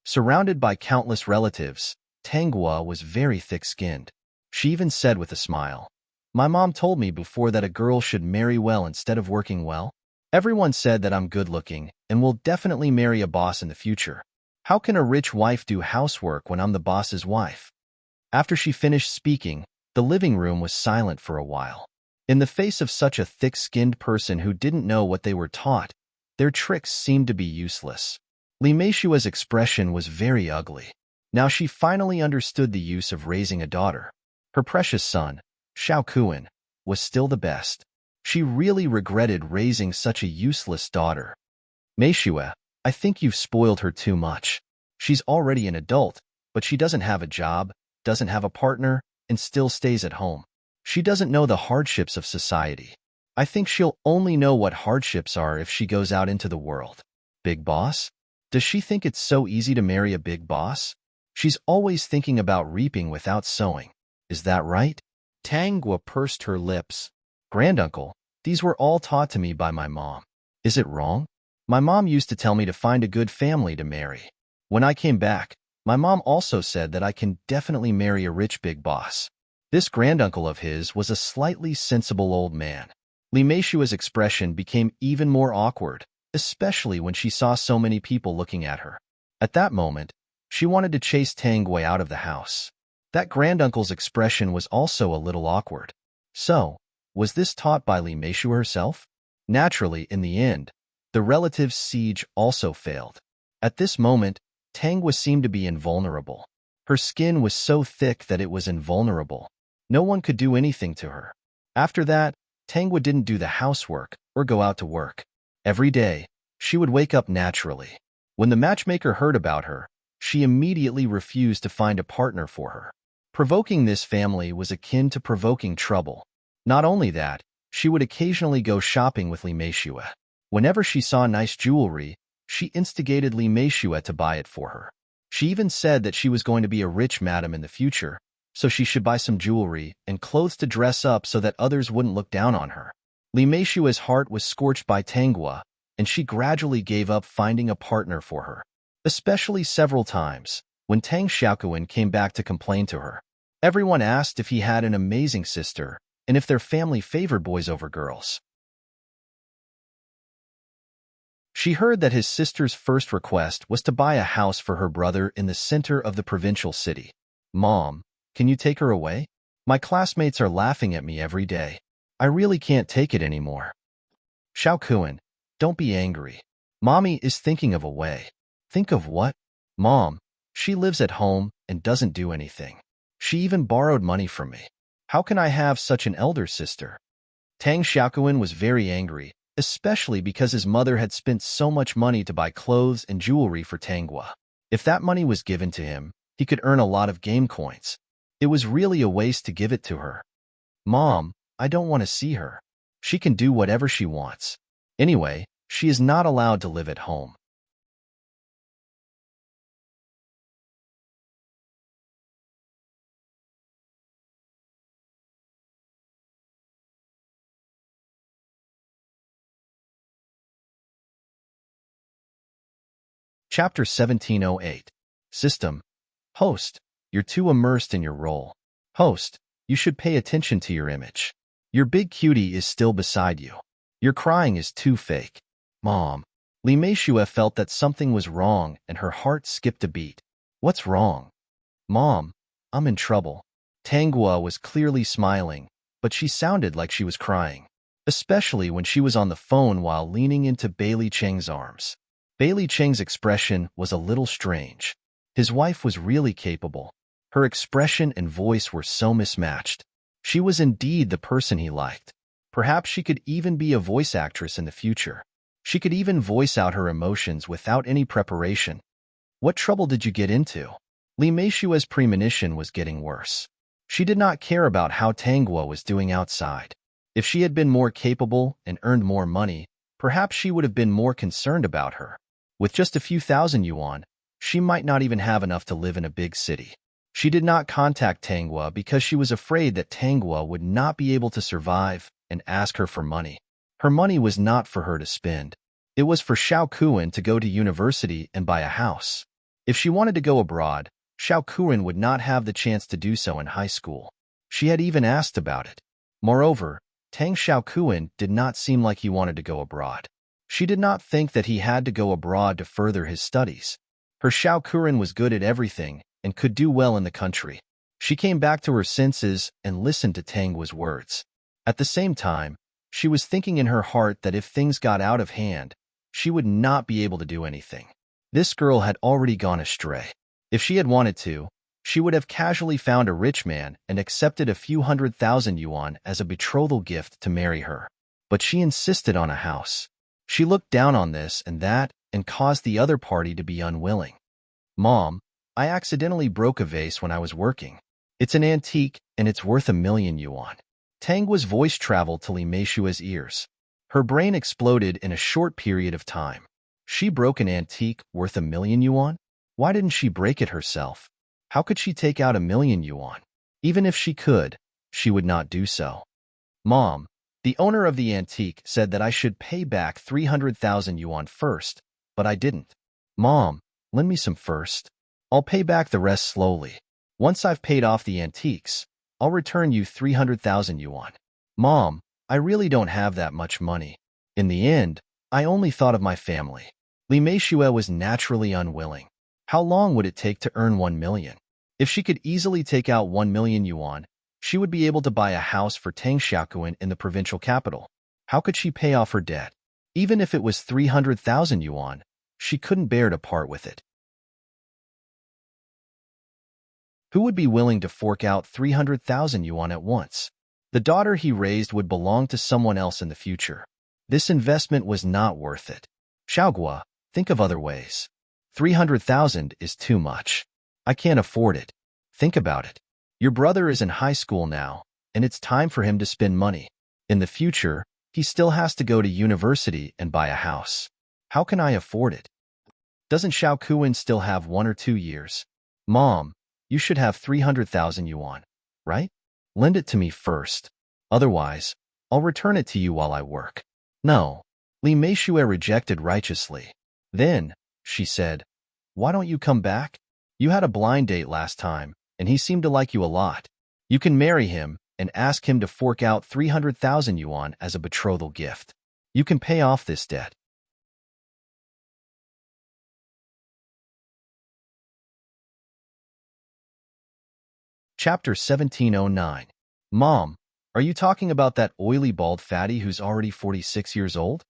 Surrounded by countless relatives, Tangwa was very thick-skinned. She even said with a smile, My mom told me before that a girl should marry well instead of working well. Everyone said that I'm good-looking and will definitely marry a boss in the future. How can a rich wife do housework when I'm the boss's wife? After she finished speaking, the living room was silent for a while. In the face of such a thick-skinned person who didn't know what they were taught, their tricks seemed to be useless. Li Meishue's expression was very ugly. Now she finally understood the use of raising a daughter. Her precious son, Xiaokuan, was still the best. She really regretted raising such a useless daughter. Meishue, I think you've spoiled her too much. She's already an adult, but she doesn't have a job, doesn't have a partner, and still stays at home. She doesn't know the hardships of society. I think she'll only know what hardships are if she goes out into the world. Big boss? Does she think it's so easy to marry a big boss? She's always thinking about reaping without sowing. Is that right? Tangwa pursed her lips. Granduncle, These were all taught to me by my mom. Is it wrong? My mom used to tell me to find a good family to marry. When I came back, my mom also said that I can definitely marry a rich big boss. This granduncle of his was a slightly sensible old man. Limeishua's expression became even more awkward, especially when she saw so many people looking at her. At that moment, she wanted to chase Tangwei out of the house. That granduncle's expression was also a little awkward. So, was this taught by Limeishua herself? Naturally, in the end, the relative's siege also failed. At this moment, Tangwa seemed to be invulnerable. Her skin was so thick that it was invulnerable. No one could do anything to her. After that, Tangwa didn't do the housework or go out to work. Every day, she would wake up naturally. When the matchmaker heard about her, she immediately refused to find a partner for her. Provoking this family was akin to provoking trouble. Not only that, she would occasionally go shopping with Limeishua. Whenever she saw nice jewelry, she instigated Limeishua to buy it for her. She even said that she was going to be a rich madam in the future, so she should buy some jewelry and clothes to dress up so that others wouldn't look down on her. Limeishua's heart was scorched by Tangwa, and she gradually gave up finding a partner for her, especially several times when Tang Xiaoquan came back to complain to her. Everyone asked if he had an amazing sister and if their family favored boys over girls. She heard that his sister's first request was to buy a house for her brother in the center of the provincial city. "Mom, can you take her away? My classmates are laughing at me every day. I really can't take it anymore." "Xiaoquan, don't be angry. Mommy is thinking of a way." "Think of what?" "Mom, she lives at home and doesn't do anything. She even borrowed money from me. How can I have such an elder sister?" Tang Xiaoquan was very angry, especially because his mother had spent so much money to buy clothes and jewelry for Tangwa. If that money was given to him, he could earn a lot of game coins. It was really a waste to give it to her. "Mom, I don't want to see her. She can do whatever she wants. Anyway, she is not allowed to live at home." Chapter 1708. System. Host, you're too immersed in your role. Host, you should pay attention to your image. Your big cutie is still beside you. Your crying is too fake. Mom. Limeishua felt that something was wrong and her heart skipped a beat. "What's wrong?" "Mom, I'm in trouble." Tangua was clearly smiling, but she sounded like she was crying, especially when she was on the phone while leaning into Bailey Cheng's arms. Bailey Cheng's expression was a little strange. His wife was really capable. Her expression and voice were so mismatched. She was indeed the person he liked. Perhaps she could even be a voice actress in the future. She could even voice out her emotions without any preparation. What trouble did you get into? Limeishua's premonition was getting worse. She did not care about how Tangwa was doing outside. If she had been more capable and earned more money, perhaps she would have been more concerned about her. With just a few thousand yuan, she might not even have enough to live in a big city. She did not contact Tangwa because she was afraid that Tangwa would not be able to survive and ask her for money. Her money was not for her to spend. It was for Xiaoquan to go to university and buy a house. If she wanted to go abroad, Xiaoquan would not have the chance to do so in high school. She had even asked about it. Moreover, Tang Xiaoquan did not seem like he wanted to go abroad. She did not think that he had to go abroad to further his studies. Her Xiaoquan was good at everything and could do well in the country. She came back to her senses and listened to Tangwa's words. At the same time, she was thinking in her heart that if things got out of hand, she would not be able to do anything. This girl had already gone astray. If she had wanted to, she would have casually found a rich man and accepted a few 100,000 yuan as a betrothal gift to marry her. But she insisted on a house. She looked down on this and that and caused the other party to be unwilling. "Mom, I accidentally broke a vase when I was working. It's an antique and it's worth 1,000,000 yuan." Tangwa's voice traveled to Limeishua's ears. Her brain exploded in a short period of time. She broke an antique worth 1,000,000 yuan? Why didn't she break it herself? How could she take out 1,000,000 yuan? Even if she could, she would not do so. "Mom, The owner of the antique said that I should pay back 300,000 yuan first, but I didn't. Mom, lend me some first. I'll pay back the rest slowly. Once I've paid off the antiques, I'll return you 300,000 yuan. Mom, I really don't have that much money. In the end, I only thought of my family. Li Meishue was naturally unwilling. How long would it take to earn 1 million? If she could easily take out 1 million yuan, she would be able to buy a house for Tang Xiaokuan in the provincial capital. How could she pay off her debt? Even if it was 300,000 yuan, she couldn't bear to part with it. Who would be willing to fork out 300,000 yuan at once? The daughter he raised would belong to someone else in the future. This investment was not worth it. Xiaogua, think of other ways. 300,000 is too much. I can't afford it. Think about it. Your brother is in high school now, and it's time for him to spend money. In the future, he still has to go to university and buy a house. How can I afford it? Doesn't Xiaokuan still have 1 or 2 years? Mom, you should have 300,000 yuan, right? Lend it to me first. Otherwise, I'll return it to you while I work. No. Li Meishue rejected righteously. Then, she said, why don't you come back? You had a blind date last time, and he seemed to like you a lot. You can marry him and ask him to fork out 300,000 yuan as a betrothal gift. You can pay off this debt. Chapter 1709. Mom, are you talking about that oily bald fatty who's already 46 years old?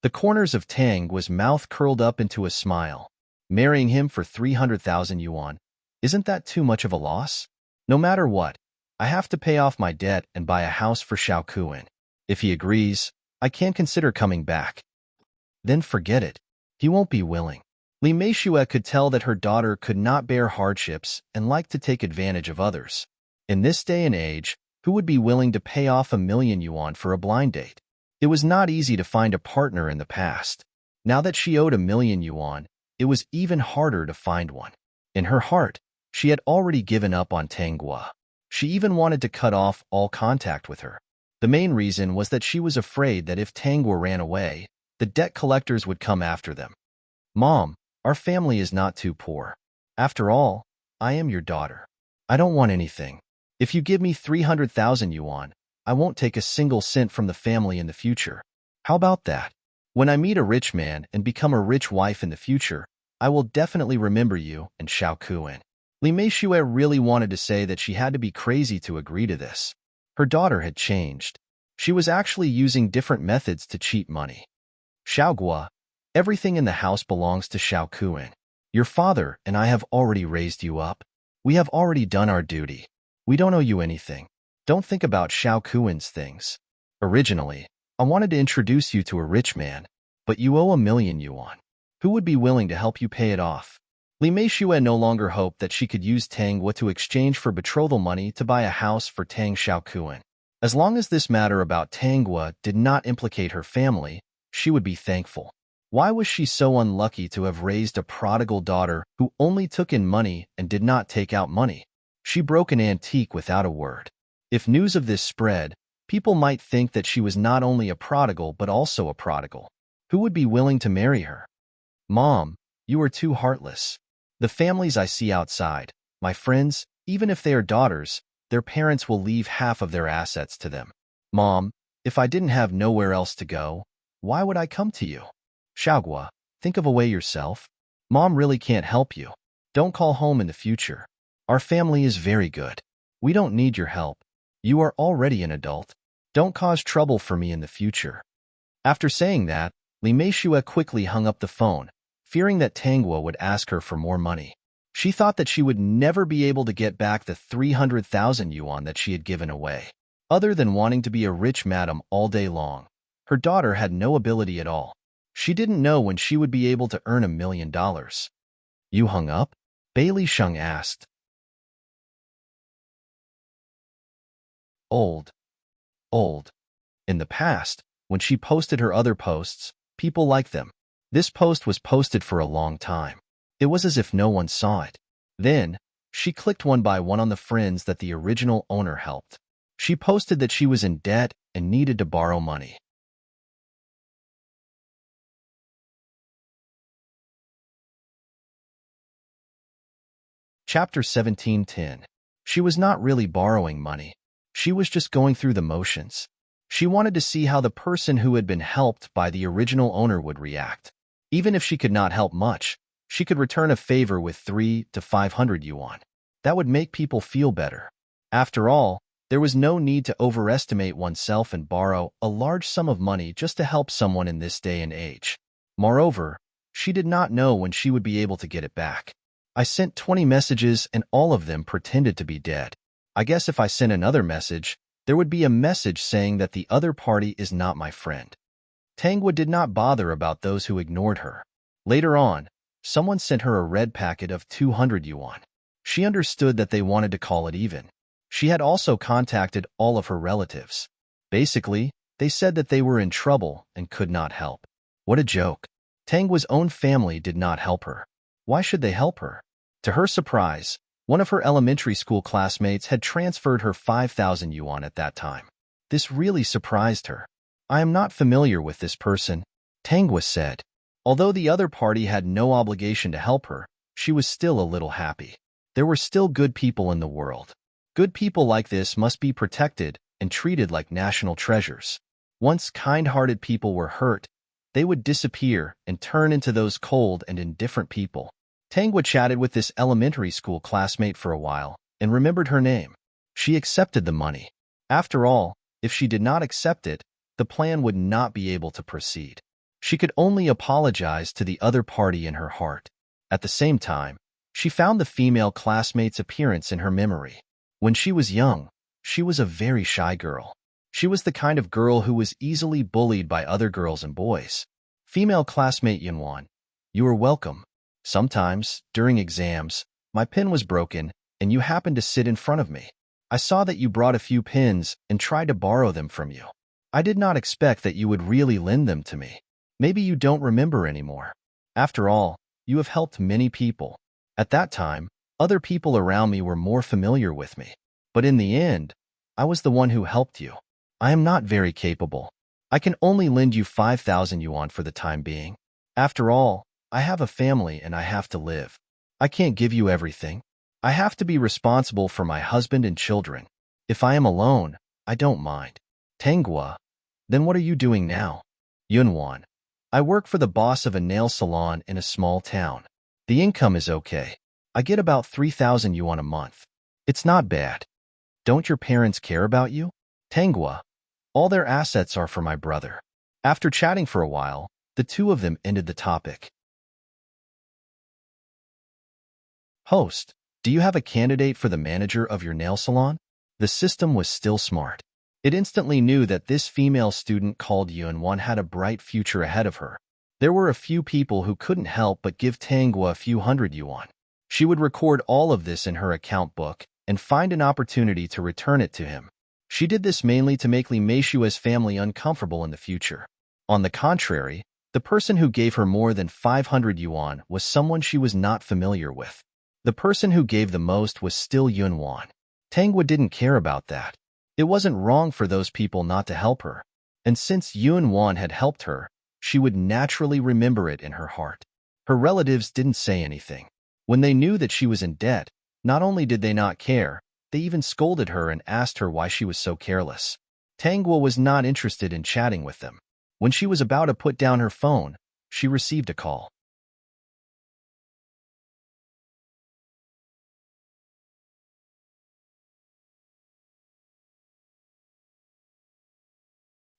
The corners of Tang's mouth curled up into a smile. Marrying him for 300,000 yuan, isn't that too much of a loss? No matter what, I have to pay off my debt and buy a house for Xiaokuan. If he agrees, I can consider coming back. Then forget it. He won't be willing. Li Meishue could tell that her daughter could not bear hardships and liked to take advantage of others. In this day and age, who would be willing to pay off 1 million yuan for a blind date? It was not easy to find a partner in the past. Now that she owed 1 million yuan, it was even harder to find one. In her heart, she had already given up on Tanghua. She even wanted to cut off all contact with her. The main reason was that she was afraid that if Tanghua ran away, the debt collectors would come after them. Mom, our family is not too poor. After all, I am your daughter. I don't want anything. If you give me 300,000 yuan, I won't take a single cent from the family in the future. How about that? When I meet a rich man and become a rich wife in the future, I will definitely remember you and Xiaokuan. Li Meishue really wanted to say that she had to be crazy to agree to this. Her daughter had changed. She was actually using different methods to cheat money. Xiaogua, everything in the house belongs to Xiaokuan. Your father and I have already raised you up. We have already done our duty. We don't owe you anything. Don't think about Xiaokuan's things. Originally, I wanted to introduce you to a rich man, but you owe 1 million yuan. Who would be willing to help you pay it off? Li Meishue no longer hoped that she could use Tanghua to exchange for betrothal money to buy a house for Tang Xiaokuan. As long as this matter about Tanghua did not implicate her family, she would be thankful. Why was she so unlucky to have raised a prodigal daughter who only took in money and did not take out money? She broke an antique without a word. If news of this spread, people might think that she was not only a prodigal but also a prodigal. Who would be willing to marry her? Mom, you are too heartless. The families I see outside, my friends, even if they are daughters, their parents will leave half of their assets to them. Mom, if I didn't have nowhere else to go, why would I come to you? Xiaogua, think of a way yourself. Mom really can't help you. Don't call home in the future. Our family is very good. We don't need your help. You are already an adult. Don't cause trouble for me in the future. After saying that, Li Meishue quickly hung up the phone, fearing that Tanghua would ask her for more money. She thought that she would never be able to get back the 300,000 yuan that she had given away. Other than wanting to be a rich madam all day long, her daughter had no ability at all. She didn't know when she would be able to earn $1 million. You hung up? Bailey Sheng asked. Old. In the past, when she posted her other posts, people liked them. This post was posted for a long time. It was as if no one saw it. Then, she clicked one by one on the friends that the original owner helped. She posted that she was in debt and needed to borrow money. Chapter 17:10. She was not really borrowing money. She was just going through the motions. She wanted to see how the person who had been helped by the original owner would react. Even if she could not help much, she could return a favor with 3 to 500 yuan. That would make people feel better. After all, there was no need to overestimate oneself and borrow a large sum of money just to help someone in this day and age. Moreover, she did not know when she would be able to get it back. I sent 20 messages and all of them pretended to be dead. I guess if I sent another message, there would be a message saying that the other party is not my friend. Tangwa did not bother about those who ignored her. Later on, someone sent her a red packet of 200 yuan. She understood that they wanted to call it even. She had also contacted all of her relatives. Basically, they said that they were in trouble and could not help. What a joke. Tangwa's own family did not help her. Why should they help her? To her surprise, one of her elementary school classmates had transferred her 5,000 yuan at that time. This really surprised her. I am not familiar with this person, Tangwa said. Although the other party had no obligation to help her, she was still a little happy. There were still good people in the world. Good people like this must be protected and treated like national treasures. Once kind-hearted people were hurt, they would disappear and turn into those cold and indifferent people. Tangwa chatted with this elementary school classmate for a while and remembered her name. She accepted the money. After all, if she did not accept it, the plan would not be able to proceed. She could only apologize to the other party in her heart. At the same time, she found the female classmate's appearance in her memory. When she was young, she was a very shy girl. She was the kind of girl who was easily bullied by other girls and boys. Female classmate Yunwan, you are welcome. Sometimes, during exams, my pen was broken and you happened to sit in front of me. I saw that you brought a few pens and tried to borrow them from you. I did not expect that you would really lend them to me. Maybe you don't remember anymore. After all, you have helped many people. At that time, other people around me were more familiar with me. But in the end, I was the one who helped you. I am not very capable. I can only lend you 5,000 yuan for the time being. After all, I have a family and I have to live. I can't give you everything. I have to be responsible for my husband and children. If I am alone, I don't mind. Tangwa, then what are you doing now? Yunwan, I work for the boss of a nail salon in a small town. The income is okay. I get about 3,000 yuan a month. It's not bad. Don't your parents care about you? Tangwa, all their assets are for my brother. After chatting for a while, the two of them ended the topic. Host, do you have a candidate for the manager of your nail salon? The system was still smart. It instantly knew that this female student called Yunwan had a bright future ahead of her. There were a few people who couldn't help but give Tangwa a few hundred yuan. She would record all of this in her account book and find an opportunity to return it to him. She did this mainly to make Li Meishua's family uncomfortable in the future. On the contrary, the person who gave her more than 500 yuan was someone she was not familiar with. The person who gave the most was still Yunwan. Tangwa didn't care about that. It wasn't wrong for those people not to help her. And since Yunwan had helped her, she would naturally remember it in her heart. Her relatives didn't say anything. When they knew that she was in debt, not only did they not care, they even scolded her and asked her why she was so careless. Tangwa was not interested in chatting with them. When she was about to put down her phone, she received a call.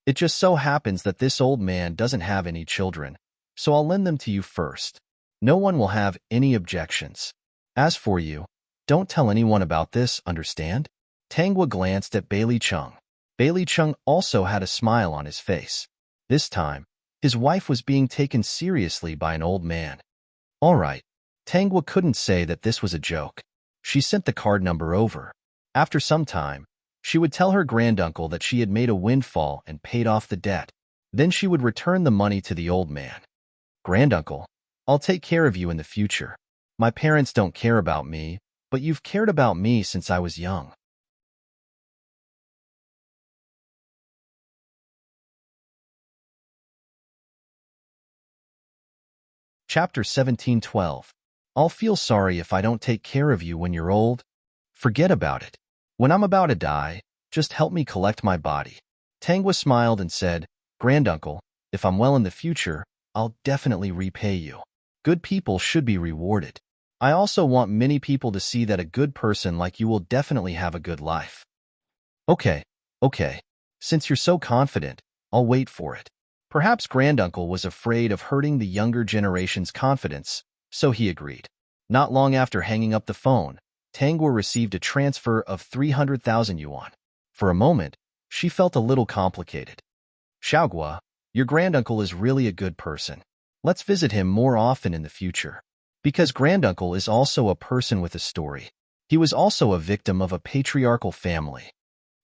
It just so happens that this old man doesn't have any children, so I'll lend them to you first. No one will have any objections. As for you, don't tell anyone about this, understand? Tangwa glanced at Bailey Chung. Bailey Chung also had a smile on his face. This time, his wife was being taken seriously by an old man. All right. Tangwa couldn't say that this was a joke. She sent the card number over. After some time, she would tell her granduncle that she had made a windfall and paid off the debt. Then she would return the money to the old man. Granduncle, I'll take care of you in the future. My parents don't care about me, but you've cared about me since I was young. Chapter 17:12. I'll feel sorry if I don't take care of you when you're old. Forget about it. When I'm about to die, just help me collect my body. Tangwa smiled and said, Granduncle, if I'm well in the future, I'll definitely repay you. Good people should be rewarded. I also want many people to see that a good person like you will definitely have a good life. Okay. Since you're so confident, I'll wait for it. Perhaps Granduncle was afraid of hurting the younger generation's confidence, so he agreed. Not long after hanging up the phone, Tangwa received a transfer of 300,000 yuan. For a moment, she felt a little complicated. Xiaogua, your granduncle is really a good person. Let's visit him more often in the future. Because granduncle is also a person with a story. He was also a victim of a patriarchal family.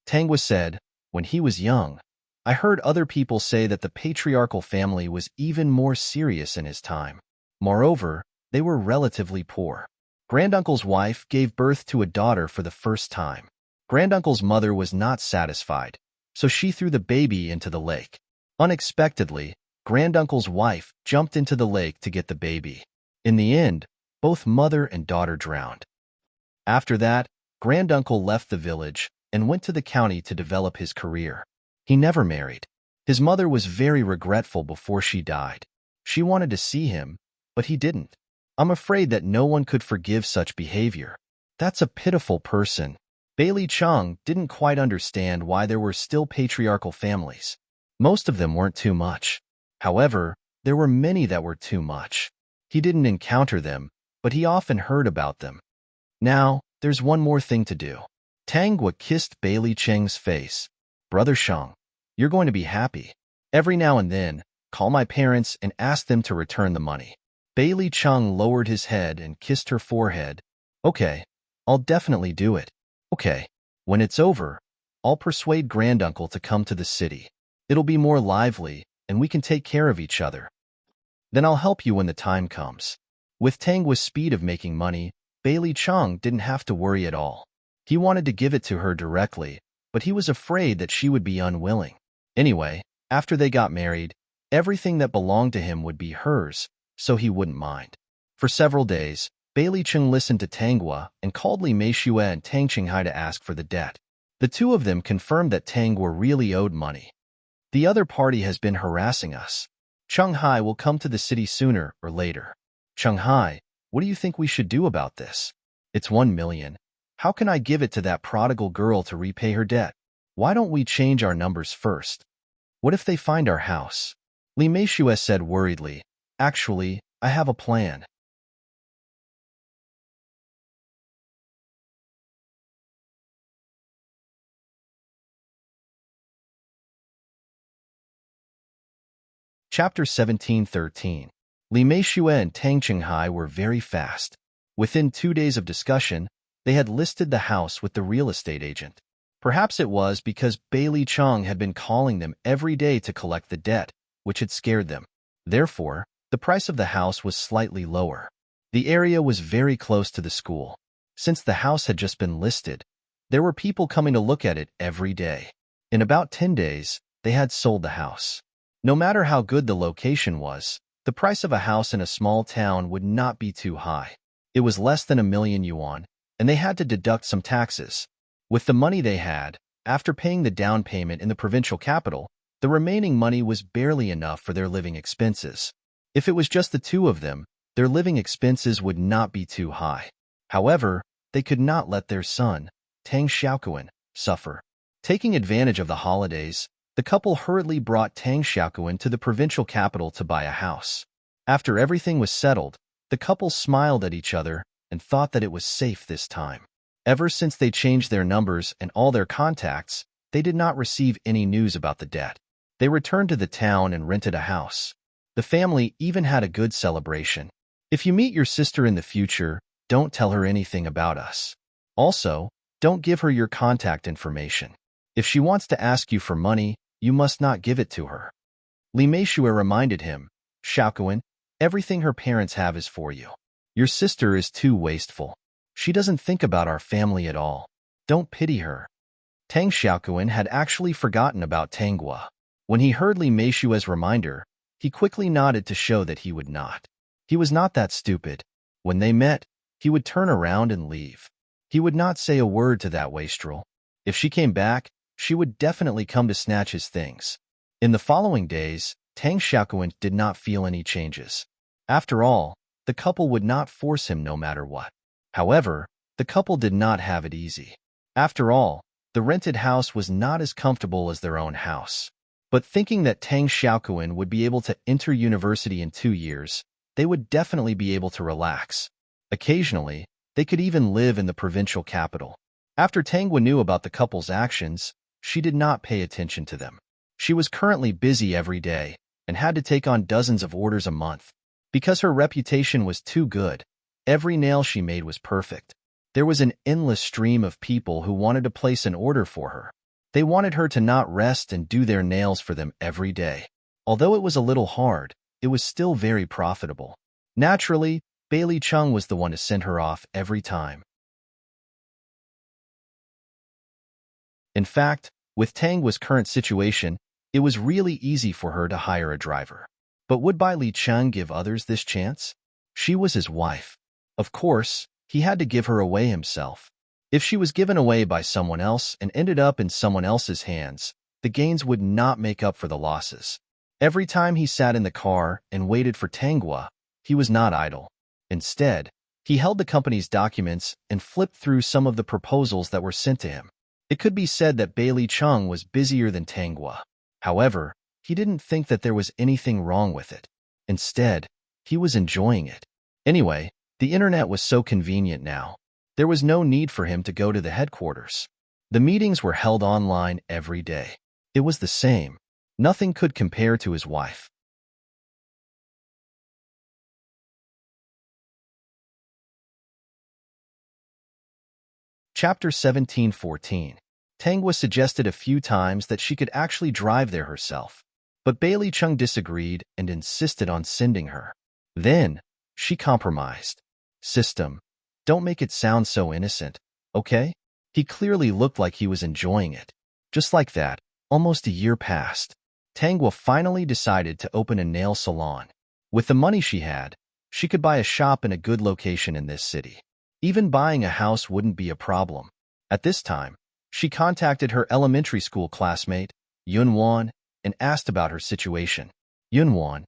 Tangwa said, when he was young, I heard other people say that the patriarchal family was even more serious in his time. Moreover, they were relatively poor. Granduncle's wife gave birth to a daughter for the first time. Granduncle's mother was not satisfied, so she threw the baby into the lake. Unexpectedly, Granduncle's wife jumped into the lake to get the baby. In the end, both mother and daughter drowned. After that, Granduncle left the village and went to the county to develop his career. He never married. His mother was very regretful before she died. She wanted to see him, but he didn't. I'm afraid that no one could forgive such behavior. That's a pitiful person. Bailey Chung didn't quite understand why there were still patriarchal families. Most of them weren't too much. However, there were many that were too much. He didn't encounter them, but he often heard about them. Now, there's one more thing to do. Tangwa kissed Bailey Cheng's face. Brother Sheng, you're going to be happy. Every now and then, call my parents and ask them to return the money. Bailey Chung lowered his head and kissed her forehead. Okay, I'll definitely do it. Okay, when it's over, I'll persuade Granduncle to come to the city. It'll be more lively, and we can take care of each other. Then I'll help you when the time comes. With Tangwa's speed of making money, Bailey Chung didn't have to worry at all. He wanted to give it to her directly, but he was afraid that she would be unwilling. Anyway, after they got married, everything that belonged to him would be hers, so he wouldn't mind. For several days, Bailey Chung listened to Tangwa and called Li Meishue and Tang Qinghai to ask for the debt. The two of them confirmed that Tangwa really owed money. The other party has been harassing us. Qinghai will come to the city sooner or later. Qinghai, what do you think we should do about this? It's 1 million. How can I give it to that prodigal girl to repay her debt? Why don't we change our numbers first? What if they find our house? Li Meishue said worriedly. Actually, I have a plan. Chapter 17:13. Li Meishue and Tang Qinghai were very fast. Within 2 days of discussion, they had listed the house with the real estate agent. Perhaps it was because Bailey Chung had been calling them every day to collect the debt, which had scared them. Therefore, the price of the house was slightly lower. The area was very close to the school. Since the house had just been listed, there were people coming to look at it every day. In about 10 days, they had sold the house. No matter how good the location was, the price of a house in a small town would not be too high. It was less than 1 million yuan, and they had to deduct some taxes. With the money they had, after paying the down payment in the provincial capital, the remaining money was barely enough for their living expenses. If it was just the two of them, their living expenses would not be too high. However, they could not let their son, Tang Xiaoquan, suffer. Taking advantage of the holidays, the couple hurriedly brought Tang Xiaoquan to the provincial capital to buy a house. After everything was settled, the couple smiled at each other and thought that it was safe this time. Ever since they changed their numbers and all their contacts, they did not receive any news about the debt. They returned to the town and rented a house. The family even had a good celebration. If you meet your sister in the future, don't tell her anything about us. Also, don't give her your contact information. If she wants to ask you for money, you must not give it to her. Li Meishue reminded him, Xiaoquan, everything her parents have is for you. Your sister is too wasteful. She doesn't think about our family at all. Don't pity her. Tang Xiaoquan had actually forgotten about Tangwa. When he heard Li Meishue's reminder, he quickly nodded to show that he would not. He was not that stupid. When they met, he would turn around and leave. He would not say a word to that wastrel. If she came back, she would definitely come to snatch his things. In the following days, Tang Xiaoquan did not feel any changes. After all, the couple would not force him no matter what. However, the couple did not have it easy. After all, the rented house was not as comfortable as their own house. But thinking that Tang Xiaoquan would be able to enter university in 2 years, they would definitely be able to relax. Occasionally, they could even live in the provincial capital. After Tangwa knew about the couple's actions, she did not pay attention to them. She was currently busy every day and had to take on dozens of orders a month. Because her reputation was too good, every nail she made was perfect. There was an endless stream of people who wanted to place an order for her. They wanted her to not rest and do their nails for them every day. Although it was a little hard, it was still very profitable. Naturally, Bailey Chung was the one to send her off every time. In fact, with Tangwa's current situation, it was really easy for her to hire a driver. But would Bai Li Cheng give others this chance? She was his wife. Of course, he had to give her away himself. If she was given away by someone else and ended up in someone else's hands, the gains would not make up for the losses. Every time he sat in the car and waited for Tangwa, he was not idle. Instead, he held the company's documents and flipped through some of the proposals that were sent to him. It could be said that Bailey Chung was busier than Tangwa. However, he didn't think that there was anything wrong with it. Instead, he was enjoying it. Anyway, the internet was so convenient now. There was no need for him to go to the headquarters. The meetings were held online every day. It was the same. Nothing could compare to his wife. Chapter 17:14. Tangwa suggested a few times that she could actually drive there herself, but Bailey Chung disagreed and insisted on sending her. Then, she compromised. System, don't make it sound so innocent, okay? He clearly looked like he was enjoying it. Just like that, almost a year passed. Tangwa finally decided to open a nail salon. With the money she had, she could buy a shop in a good location in this city. Even buying a house wouldn't be a problem. At this time, she contacted her elementary school classmate, Yunwan, and asked about her situation. Yunwan,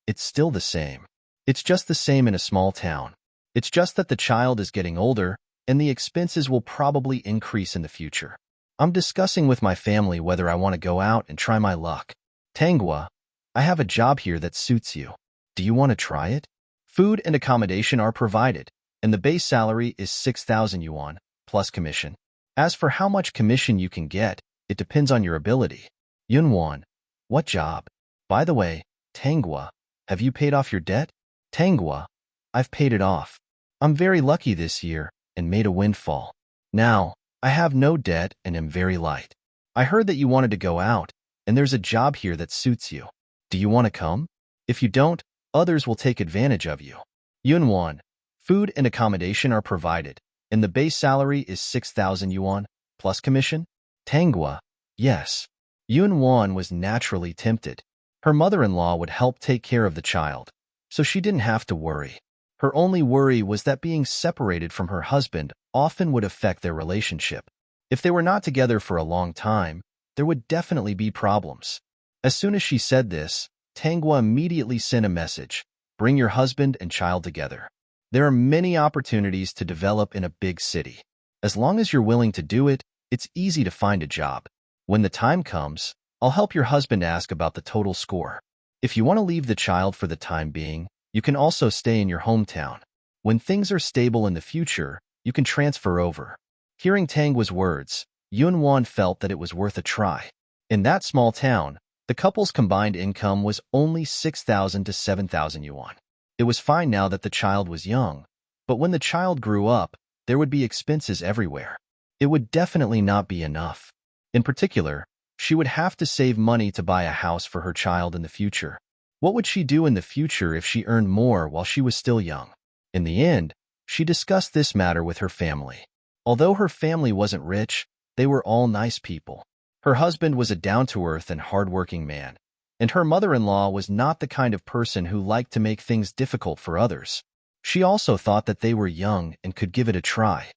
it's still the same. It's just the same in a small town. It's just that the child is getting older, and the expenses will probably increase in the future. I'm discussing with my family whether I want to go out and try my luck. Tangwa, I have a job here that suits you. Do you want to try it? Food and accommodation are provided, and the base salary is 6,000 yuan, plus commission. As for how much commission you can get, it depends on your ability. Yunwan, what job? By the way, Tangwa, have you paid off your debt? Tangwa, I've paid it off. I'm very lucky this year and made a windfall. Now, I have no debt and am very light. I heard that you wanted to go out, and there's a job here that suits you. Do you want to come? If you don't, others will take advantage of you. Yunwan, food and accommodation are provided, and the base salary is 6,000 yuan, plus commission? Tangwa, yes. Yunwan was naturally tempted. Her mother-in-law would help take care of the child, so she didn't have to worry. Her only worry was that being separated from her husband often would affect their relationship. If they were not together for a long time, there would definitely be problems. As soon as she said this, Tangwa immediately sent a message, bring your husband and child together. There are many opportunities to develop in a big city. As long as you're willing to do it, it's easy to find a job. When the time comes, I'll help your husband ask about the total score. If you want to leave the child for the time being, you can also stay in your hometown. When things are stable in the future, you can transfer over. Hearing Tangwa's words, Yunwan felt that it was worth a try. In that small town, the couple's combined income was only 6,000 to 7,000 yuan. It was fine now that the child was young, but when the child grew up, there would be expenses everywhere. It would definitely not be enough. In particular, she would have to save money to buy a house for her child in the future. What would she do in the future if she earned more while she was still young? In the end, she discussed this matter with her family. Although her family wasn't rich, they were all nice people. Her husband was a down-to-earth and hard-working man, And her mother-in-law was not the kind of person who liked to make things difficult for others. She also thought that they were young and could give it a try.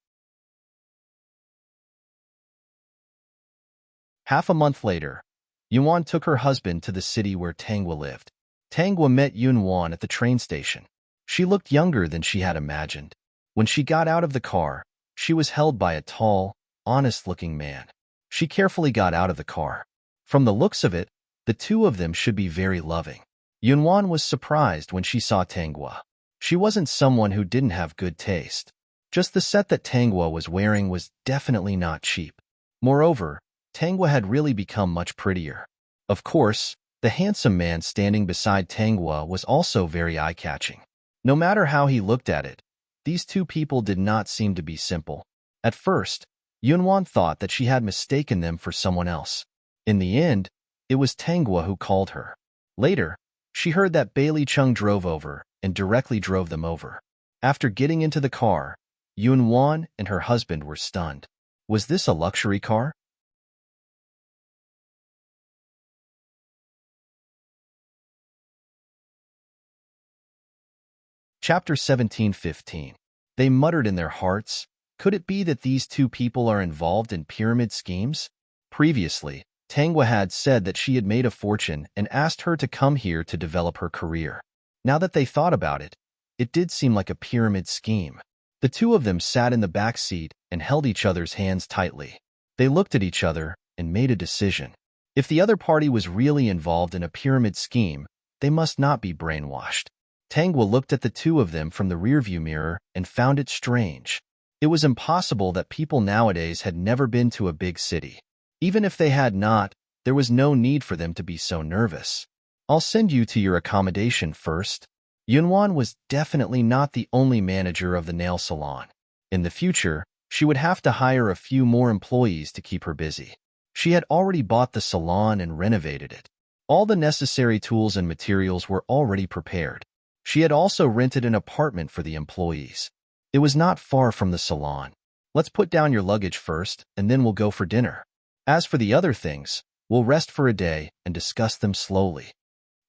Half a month later, Yunwan took her husband to the city where Tangwa lived. Tangwa met Yunwan at the train station. She looked younger than she had imagined. When she got out of the car, she was held by a tall, honest-looking man. She carefully got out of the car. From the looks of it, the two of them should be very loving. Yunwan was surprised when she saw Tangwa. She wasn't someone who didn't have good taste. Just the set that Tangwa was wearing was definitely not cheap. Moreover, Tangwa had really become much prettier. Of course, the handsome man standing beside Tangwa was also very eye-catching. No matter how he looked at it, these two people did not seem to be simple. At first, Yunwan thought that she had mistaken them for someone else. In the end, it was Tangwa who called her. Later, she heard that Bailey Chung drove over and directly drove them over. After getting into the car, Yunwan and her husband were stunned. Was this a luxury car? Chapter 17:15. They muttered in their hearts, could it be that these two people are involved in pyramid schemes? Previously, Tangwa had said that she had made a fortune and asked her to come here to develop her career. Now that they thought about it, it did seem like a pyramid scheme. The two of them sat in the back seat and held each other's hands tightly. They looked at each other and made a decision. If the other party was really involved in a pyramid scheme, they must not be brainwashed. Tangwa looked at the two of them from the rearview mirror and found it strange. It was impossible that people nowadays had never been to a big city. Even if they had not, there was no need for them to be so nervous. I'll send you to your accommodation first. Yunwan was definitely not the only manager of the nail salon. In the future, she would have to hire a few more employees to keep her busy. She had already bought the salon and renovated it. All the necessary tools and materials were already prepared. She had also rented an apartment for the employees. It was not far from the salon. Let's put down your luggage first, and then we'll go for dinner. As for the other things, we'll rest for a day and discuss them slowly.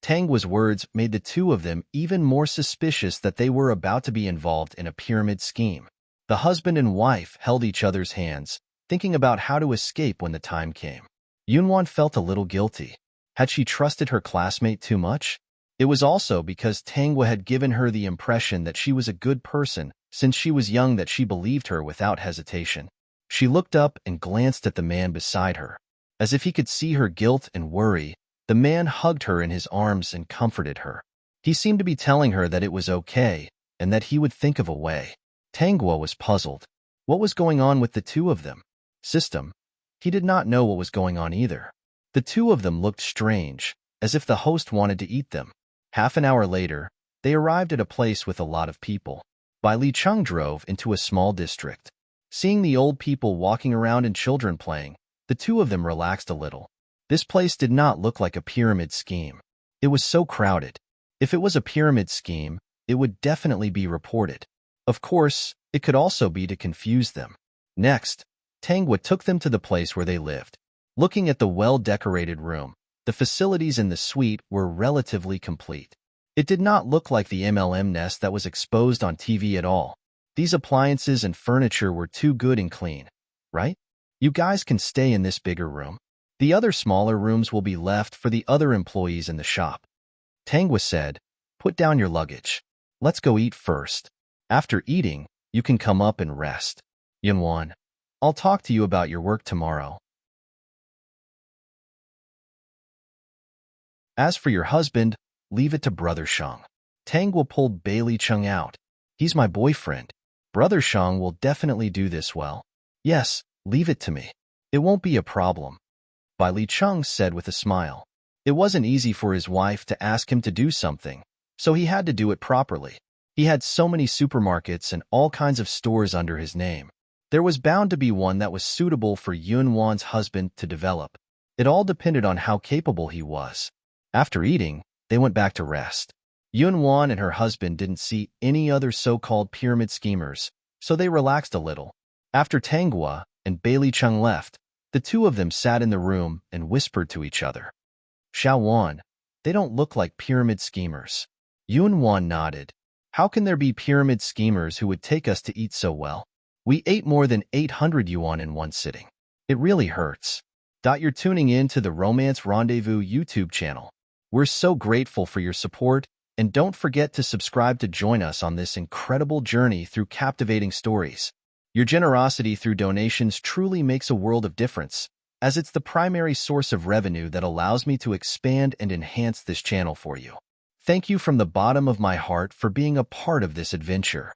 Tangwa's words made the two of them even more suspicious that they were about to be involved in a pyramid scheme. The husband and wife held each other's hands, thinking about how to escape when the time came. Yunwan felt a little guilty. Had she trusted her classmate too much? It was also because Tangwa had given her the impression that she was a good person since she was young that she believed her without hesitation. She looked up and glanced at the man beside her. As if he could see her guilt and worry, the man hugged her in his arms and comforted her. He seemed to be telling her that it was okay and that he would think of a way. Tangwa was puzzled. What was going on with the two of them? System. He did not know what was going on either. The two of them looked strange, as if the host wanted to eat them. Half an hour later, they arrived at a place with a lot of people. Bailey Chung drove into a small district. Seeing the old people walking around and children playing, the two of them relaxed a little. This place did not look like a pyramid scheme. It was so crowded. If it was a pyramid scheme, it would definitely be reported. Of course, it could also be to confuse them. Next, Tangwa took them to the place where they lived. Looking at the well-decorated room, the facilities in the suite were relatively complete. It did not look like the MLM nest that was exposed on TV at all. These appliances and furniture were too good and clean, right? You guys can stay in this bigger room. The other smaller rooms will be left for the other employees in the shop. Tangwa said, put down your luggage. Let's go eat first. After eating, you can come up and rest. Yunwan, I'll talk to you about your work tomorrow. As for your husband, leave it to Brother Shang. Tangwa pulled Bailey Chung out. He's my boyfriend. Brother Shang will definitely do this well. Yes, leave it to me. It won't be a problem. Bailey Chung said with a smile. It wasn't easy for his wife to ask him to do something, so he had to do it properly. He had so many supermarkets and all kinds of stores under his name. There was bound to be one that was suitable for Yunwan's husband to develop. It all depended on how capable he was. After eating, they went back to rest. Yunwan and her husband didn't see any other so-called pyramid schemers, so they relaxed a little. After Tangwa and Bailey Chung left, the two of them sat in the room and whispered to each other. Xiao Wan, They don't look like pyramid schemers. Yun nodded. How can there be pyramid schemers who would take us to eat so well? We ate more than 800 yuan in one sitting. It really hurts. You're tuning in to the Romance Rendezvous YouTube channel. We're so grateful for your support, and don't forget to subscribe to join us on this incredible journey through captivating stories. Your generosity through donations truly makes a world of difference, as it's the primary source of revenue that allows me to expand and enhance this channel for you. Thank you from the bottom of my heart for being a part of this adventure.